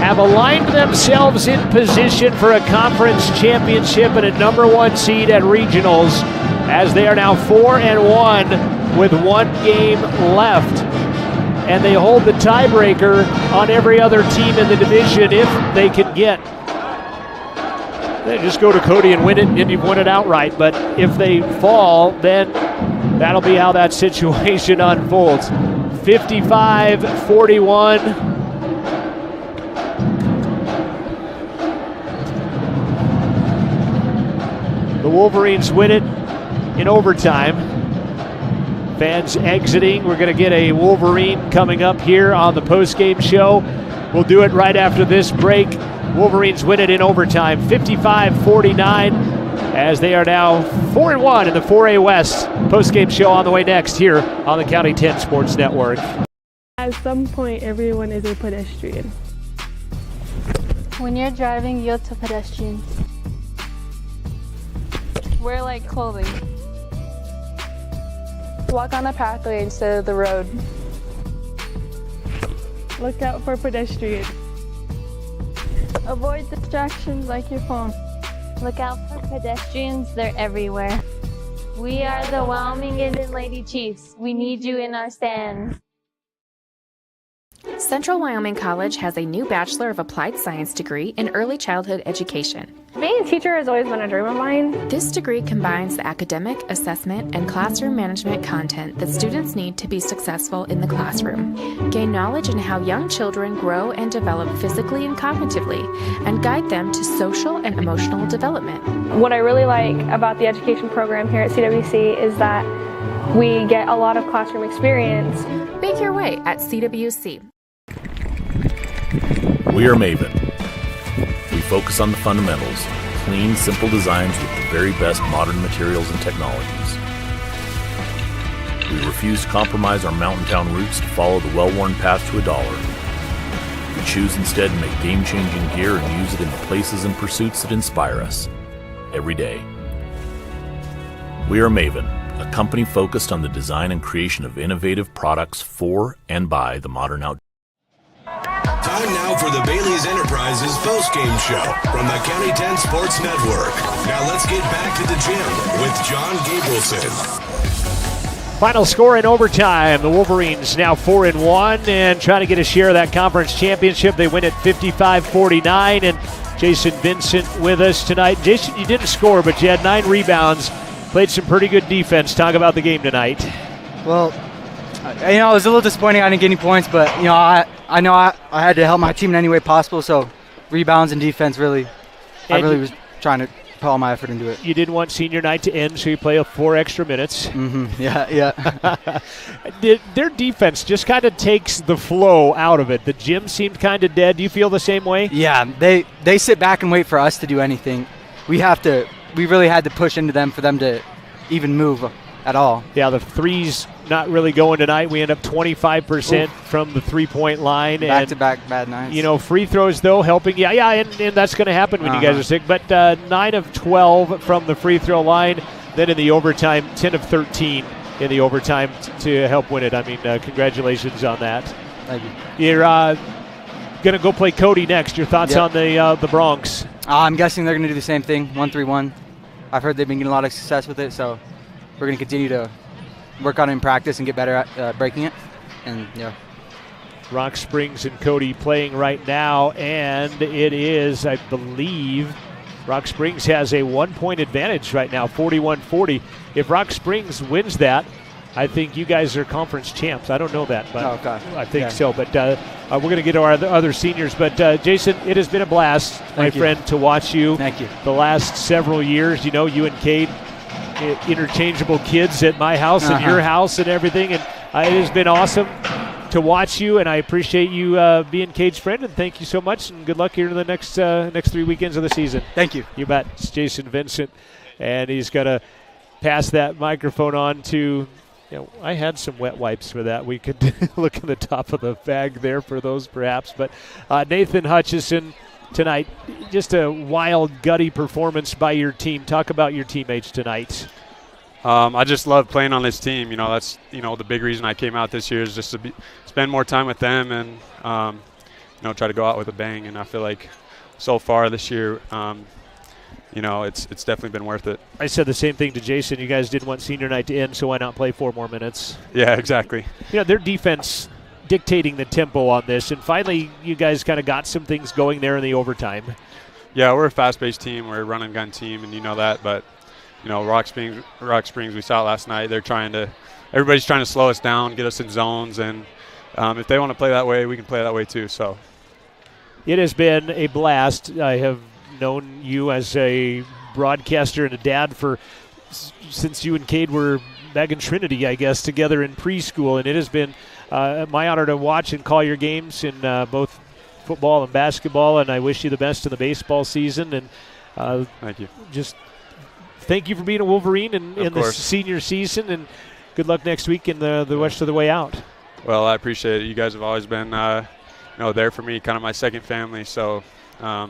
have aligned themselves in position for a conference championship and a #1 seed at regionals, as they are now 4-1 with 1 game left. And they hold the tiebreaker on every other team in the division if they can get. They just go to Cody and win it, and you've won it outright. But if they fall, then that'll be how that situation unfolds. 55-41. The Wolverines win it in overtime. Fans exiting. We're going to get a Wolverine coming up here on the postgame show. We'll do it right after this break. Wolverines win it in overtime, 55-49, as they are now 4-1 in the 4A West. Postgame show on the way next here on the County 10 Sports Network. At some point, everyone is a pedestrian. When you're driving, yield to pedestrians. Wear light clothing. Walk on the pathway instead of the road. Look out for pedestrians. Avoid distractions like your phone. Look out for pedestrians, they're everywhere. We are the Wyoming Indian Lady Chiefs. We need you in our stands. Central Wyoming College has a new Bachelor of Applied Science degree in Early Childhood Education. Being a teacher has always been a dream of mine. This degree combines the academic, assessment, and classroom management content that students need to be successful in the classroom. Gain knowledge in how young children grow and develop physically and cognitively, and guide them to social and emotional development. What I really like about the education program here at CWC is that we get a lot of classroom experience. Make your way at CWC. We are Maven. We focus on the fundamentals, clean, simple designs with the very best modern materials and technologies. We refuse to compromise our mountain town roots to follow the well-worn path to $1. We choose instead to make game-changing gear and use it in the places and pursuits that inspire us every day. We are Maven, a company focused on the design and creation of innovative products for and by the modern outdoors. Time now for the Bailey's Enterprises postgame show from the County 10 Sports Network. Now let's get back to the gym with John Gabrielson. Final score in overtime. The Wolverines now 4-1 and trying to get a share of that conference championship. They win at 55-49, and Jason Vincent with us tonight. Jason, you didn't score, but you had 9 rebounds. Played some pretty good defense. Talk about the game tonight. Well, it was a little disappointing I didn't get any points, but I know I had to help my team in any way possible, so rebounds and defense I really was trying to put all my effort into it. You didn't want senior night to end, so you play 4 extra minutes. Mm-hmm. Yeah. Their defense just kind of takes the flow out of it. The gym seemed kind of dead. Do you feel the same way? Yeah, they sit back and wait for us to do anything. We really had to push into them for them to even move at all. Yeah, the threes not really going tonight. We end up 25% from the three-point line. Back-to-back bad nights. Free throws, though, helping. Yeah, and that's going to happen when you guys are sick. But 9 of 12 from the free throw line. Then in the overtime, 10 of 13 in the overtime to help win it. I mean, congratulations on that. Thank you. You're going to go play Cody next. Your thoughts on the Bronx? I'm guessing they're going to do the same thing, 1-3-1. I've heard they've been getting a lot of success with it, so we're going to continue to work on it in practice and get better at breaking it. And yeah. Rock Springs and Cody playing right now, and it is, I believe, Rock Springs has a 1-point advantage right now, 41-40. If Rock Springs wins that, I think you guys are conference champs. I don't know that, but I think so. But we're going to get to our other seniors. But, Jason, it has been a blast, my friend, to watch you. Thank you. The last several years, you know, you and Cade, interchangeable kids at my house and your house and everything. And it has been awesome to watch you, and I appreciate you being Cade's friend, and thank you so much, and good luck here in the next 3 weekends of the season. Thank you. You bet. It's Jason Vincent, and he's going to pass that microphone on to, I had some wet wipes for that. We could look in the top of the bag there for those perhaps, but Nathan Hutchison tonight, just a wild, gutty performance by your team. Talk about your teammates tonight. I just love playing on this team. That's the big reason I came out this year is just to spend more time with them and try to go out with a bang. And I feel like so far this year, it's definitely been worth it. I said the same thing to Jason. You guys didn't want senior night to end, so why not play 4 more minutes? Yeah, exactly. Their defense dictating the tempo on this, and finally you guys kind of got some things going there in the overtime. Yeah, we're a fast-paced team. We're a run-and-gun team, and you know that, but Rock Springs, we saw it last night. Everybody's trying to slow us down, get us in zones, and if they want to play that way, we can play that way too. So, it has been a blast. I have known you as a broadcaster and a dad since you and Cade were back in Trinity, I guess, together in preschool, and it has been my honor to watch and call your games in both football and basketball. And I wish you the best in the baseball season. And thank you. Thank you for being a Wolverine in the senior season, and good luck next week in the rest of the way out. Well, I appreciate it. You guys have always been, there for me, kind of my second family. So, a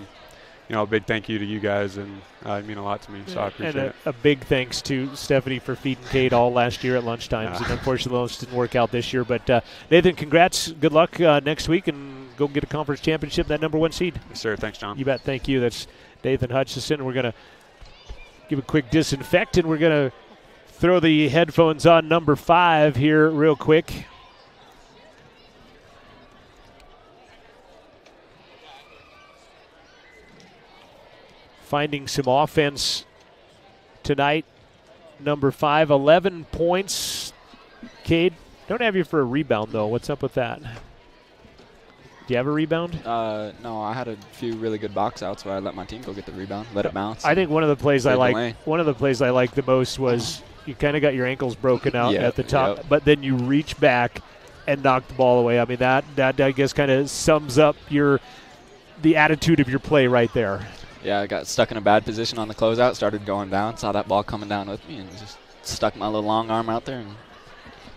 big thank you to you guys, and you mean a lot to me. So I appreciate it. A big thanks to Stephanie for feeding Cade all last year at lunchtimes, and unfortunately those didn't work out this year. But Nathan, congrats. Good luck next week, and go get a conference championship, that number 1 seed. Yes, sir. Thanks, John. You bet. Thank you. That's Nathan Hutchison. We're going to give a quick disinfect, and we're going to throw the headphones on number 5 here real quick. Finding some offense tonight. Number 5, 11 points. Cade, don't have you for a rebound, though. What's up with that? Do you have a rebound? No, I had a few really good box outs where I let my team go get the rebound, let it bounce. I think one of the plays I liked the most was you kind of got your ankles broken out at the top, but then you reach back and knock the ball away. I mean, that I guess kind of sums up the attitude of your play right there. Yeah, I got stuck in a bad position on the closeout, started going down, saw that ball coming down with me, and just stuck my little long arm out there and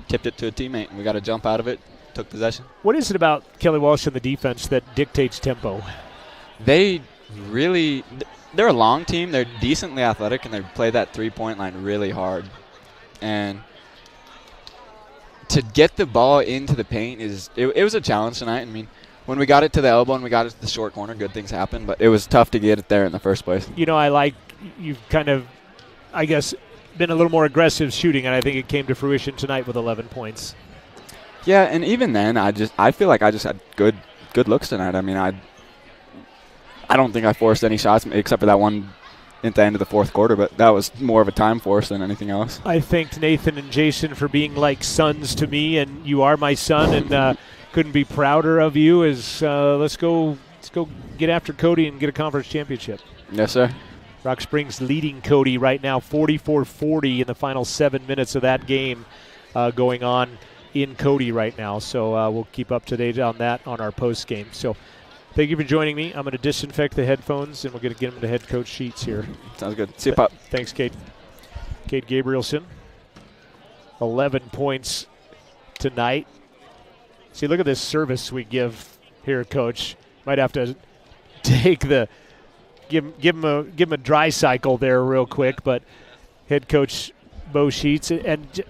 tipped it to a teammate, and we got a jump out of it. Took possession. What is it about Kelly Walsh and the defense that dictates tempo? They're a long team. They're decently athletic, and they play that three-point line really hard. And to get the ball into the paint it was a challenge tonight. I mean, when we got it to the elbow and we got it to the short corner, good things happen, but it was tough to get it there in the first place. You've kind of, I guess, been a little more aggressive shooting, and I think it came to fruition tonight with 11 points. Yeah, and even then, I feel like I just had good looks tonight. I mean, I don't think I forced any shots except for that one at the end of the fourth quarter, but that was more of a time force than anything else. I thanked Nathan and Jason for being like sons to me, and you are my son, and couldn't be prouder of you. Let's go get after Cody and get a conference championship. Yes, sir. Rock Springs leading Cody right now, 44-40 in the final 7 minutes of that game going on in Cody right now. So we'll keep up to date on that on our post game. So thank you for joining me. I'm going to disinfect the headphones, and we're going to get them to head coach sheets here. Sounds good. See you, Pop. Thanks, Cade. Cade Gabrielson, 11 points tonight. See, look at this service we give here, Coach. Might have to take give him a dry cycle there real quick, but head coach Bo Sheets, and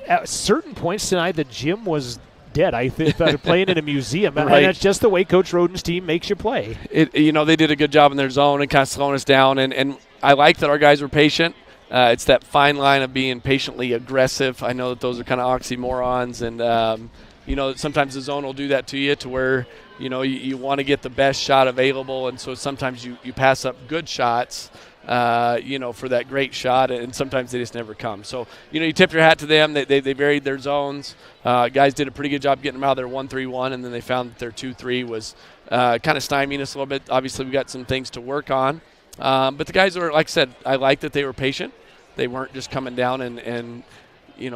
at certain points tonight, the gym was dead. I think playing in a museum. Right. And that's just the way Coach Roden's team makes you play. They did a good job in their zone and kind of slowing us down. And I like that our guys were patient. It's that fine line of being patiently aggressive. I know that those are kind of oxymorons, and sometimes the zone will do that to you, to where you want to get the best shot available, and so sometimes you pass up good shots. For that great shot, and sometimes they just never come. So, you tip your hat to them. They varied their zones. Guys did a pretty good job getting them out of their 1-3-1, and then they found that their 2-3 was kind of stymieing us a little bit. Obviously, we got some things to work on. But the guys were, like I said, I like that they were patient. They weren't just coming down and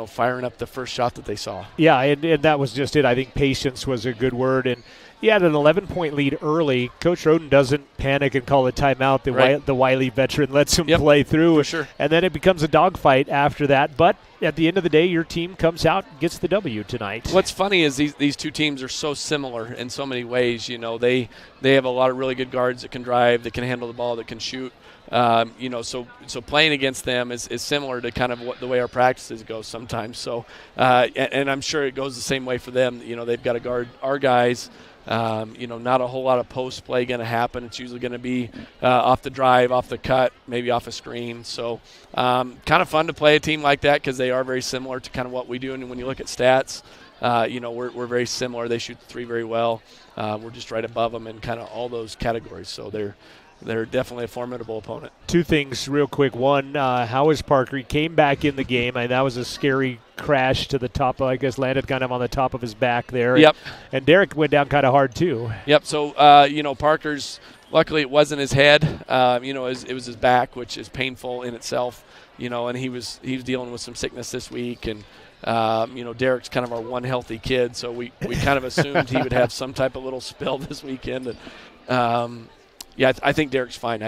firing up the first shot that they saw. Yeah, and that was just it. I think patience was a good word. And he had an 11-point lead early. Coach Roden doesn't panic and call a timeout. The wily veteran lets him play through. For sure. And then it becomes a dogfight after that. But at the end of the day, your team comes out and gets the W tonight. What's funny is these two teams are so similar in so many ways. They have a lot of really good guards that can drive, that can handle the ball, that can shoot. So playing against them is similar to kind of the way our practices go sometimes. So, and I'm sure it goes the same way for them. They've got to guard our guys. Not a whole lot of post play going to happen. It's usually going to be off the drive, off the cut, maybe off a screen. So kind of fun to play a team like that, because they are very similar to kind of what we do. And when you look at stats, we're very similar. They shoot the three very well. We're just right above them in kind of all those categories. So they're definitely a formidable opponent. Two things real quick. One, how is Parker? He came back in the game, and that was a scary crash to the top. I guess landed kind of on the top of his back there. Yep. And Derek went down kind of hard too. Yep. So, Parker's, luckily it wasn't his head. It was his back, which is painful in itself. And he was dealing with some sickness this week, and Derek's kind of our one healthy kid, so we kind of assumed he would have some type of little spill this weekend. I think Derek's fine.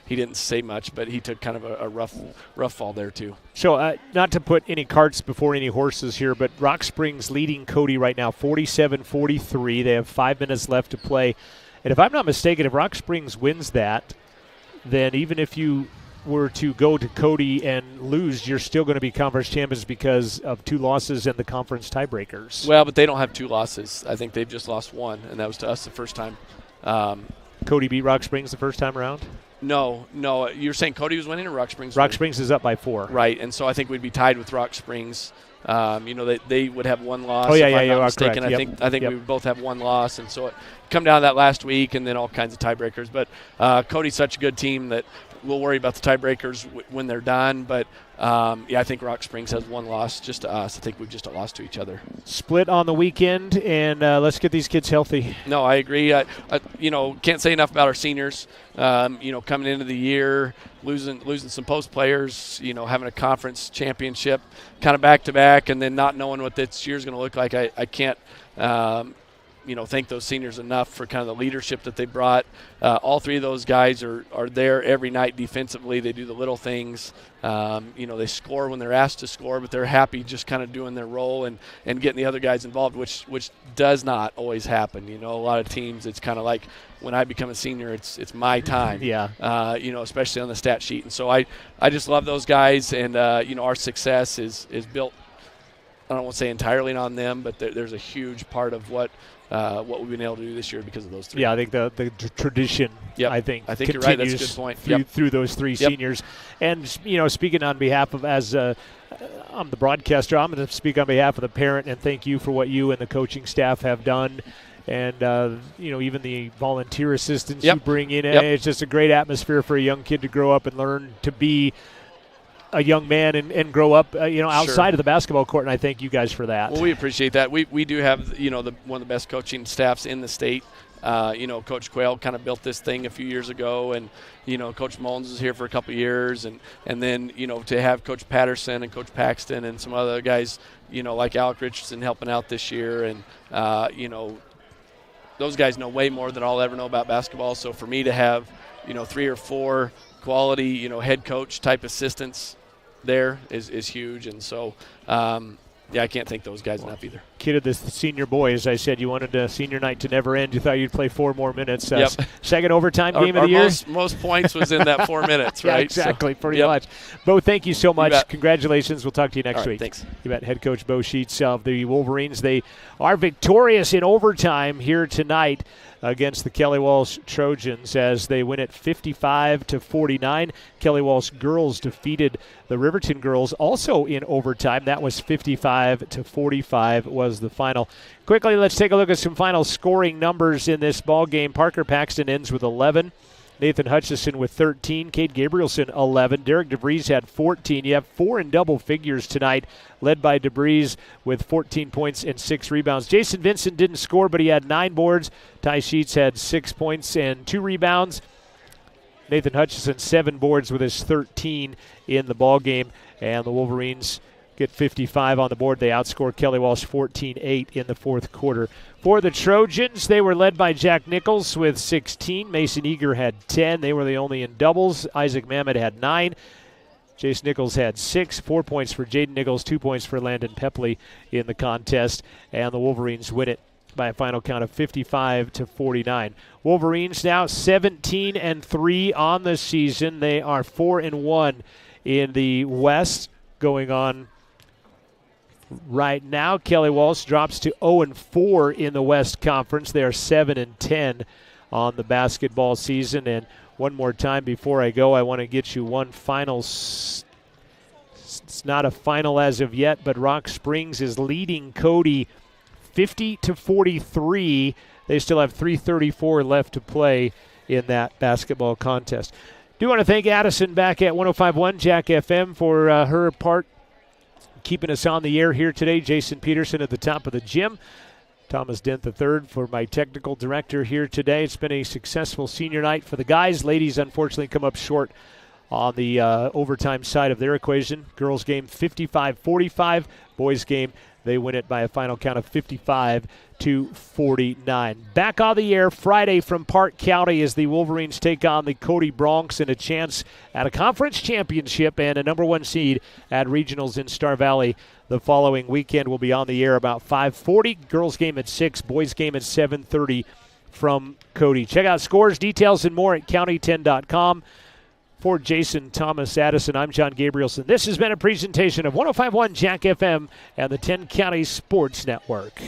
He didn't say much, but he took kind of a rough fall there too. So not to put any carts before any horses here, but Rock Springs leading Cody right now 47-43. They have 5 minutes left to play. And if I'm not mistaken, if Rock Springs wins that, then even if you were to go to Cody and lose, you're still going to be conference champions because of 2 losses and the conference tiebreakers. Well, but they don't have 2 losses. I think they've just lost 1, and that was to us the first time. Cody beat Rock Springs the first time around? No. You're saying Cody was winning or Rock Springs? Rock Springs is up by 4. Right, and so I think we'd be tied with Rock Springs. They would have 1 loss. Oh, yeah, if I'm not mistaken. Correct. I think we would both have 1 loss, and so it come down to that last week, and then all kinds of tiebreakers. But Cody's such a good team that we'll worry about the tiebreakers when they're done. But I think Rock Springs has 1 loss just to us. I think we've just lost to each other. Split on the weekend, and let's get these kids healthy. No, I agree. Can't say enough about our seniors. Coming into the year, losing some post players, having a conference championship kind of back to back, and then not knowing what this year's going to look like. I can't thank those seniors enough for kind of the leadership that they brought. All 3 of those guys are there every night defensively. They do the little things. They score when they're asked to score, but they're happy just kind of doing their role and getting the other guys involved, which does not always happen. A lot of teams, it's kind of like when I become a senior, it's my time. Yeah. Especially on the stat sheet. And so I just love those guys, and our success is built, I don't want to say entirely on them, but there's a huge part of what we've been able to do this year because of those 3. Yeah, I think the tradition, I think you're right. That's a good point. Through those 3 seniors. And, speaking on behalf of, I'm the broadcaster, I'm going to speak on behalf of the parent and thank you for what you and the coaching staff have done. And, even the volunteer assistants you bring in. It's just a great atmosphere for a young kid to grow up and learn to be a young man and grow up, outside of the basketball court, and I thank you guys for that. Well, we appreciate that. We do have, one of the best coaching staffs in the state. Coach Quayle kind of built this thing a few years ago, and, Coach Mullins was here for a couple of years, and then, to have Coach Patterson and Coach Paxton and some other guys, like Alec Richardson helping out this year, and, those guys know way more than I'll ever know about basketball. So for me to have, 3 or 4 quality, head coach type assistants there is huge. And so, I can't thank those guys enough either. Kid of the senior boy, as I said, you wanted a senior night to never end. You thought you'd play 4 more minutes. Second overtime game of the year. Most points was in that 4 minutes, right? Yeah, exactly, pretty much. Bo, thank you so much. Congratulations. We'll talk to you next week. Thanks. You bet. Head coach Bo Sheets of the Wolverines. They are victorious in overtime here tonight. against the Kelly Walsh Trojans as they win it 55-49. Kelly Walsh girls defeated the Riverton girls also in overtime. That was 55-45 was the final. Quickly, let's take a look at some final scoring numbers in this ball game. Parker Paxton ends with 11. Nathan Hutchison with 13. Cade Gabrielson, 11. Derek DeVries had 14. You have 4 in double figures tonight, led by DeVries with 14 points and 6 rebounds. Jason Vincent didn't score, but he had 9 boards. Ty Sheets had 6 points and 2 rebounds. Nathan Hutchison, 7 boards with his 13 in the ball game. And the Wolverines get 55 on the board. They outscore Kelly Walsh 14-8 in the fourth quarter. For the Trojans, they were led by Jack Nichols with 16. Mason Eager had 10. They were the only in doubles. Isaac Mamet had 9. Jace Nichols had 6. 4 points for Jaden Nichols, 2 points for Landon Pepley in the contest. And the Wolverines win it by a final count of 55-49. Wolverines now 17-3 on the season. They are 4-1 in the West going on right now. Kelly Walsh drops to 0-4 in the West Conference. They are 7-10 on the basketball season. And one more time before I go, I want to get you one final. It's not a final as of yet, but Rock Springs is leading Cody 50-43. They still have 3:34 left to play in that basketball contest. Do want to thank Addison back at 105.1 Jack FM for her part keeping us on the air here today. Jason Peterson at the top of the gym. Thomas Dent III for my technical director here today. It's been a successful senior night for the guys. Ladies, unfortunately, come up short on the overtime side of their equation. Girls game 55-45. Boys game, they win it by a final count of 55-49. Back on the air Friday from Park County as the Wolverines take on the Cody Bronx and a chance at a conference championship and a number 1 seed at regionals in Star Valley. The following weekend will be on the air about 5:40. Girls game at 6, boys game at 7:30 from Cody. Check out scores, details, and more at county10.com. For Jason Thomas Addison, I'm John Gabrielson. This has been a presentation of 105.1 Jack FM and the 10 County Sports Network.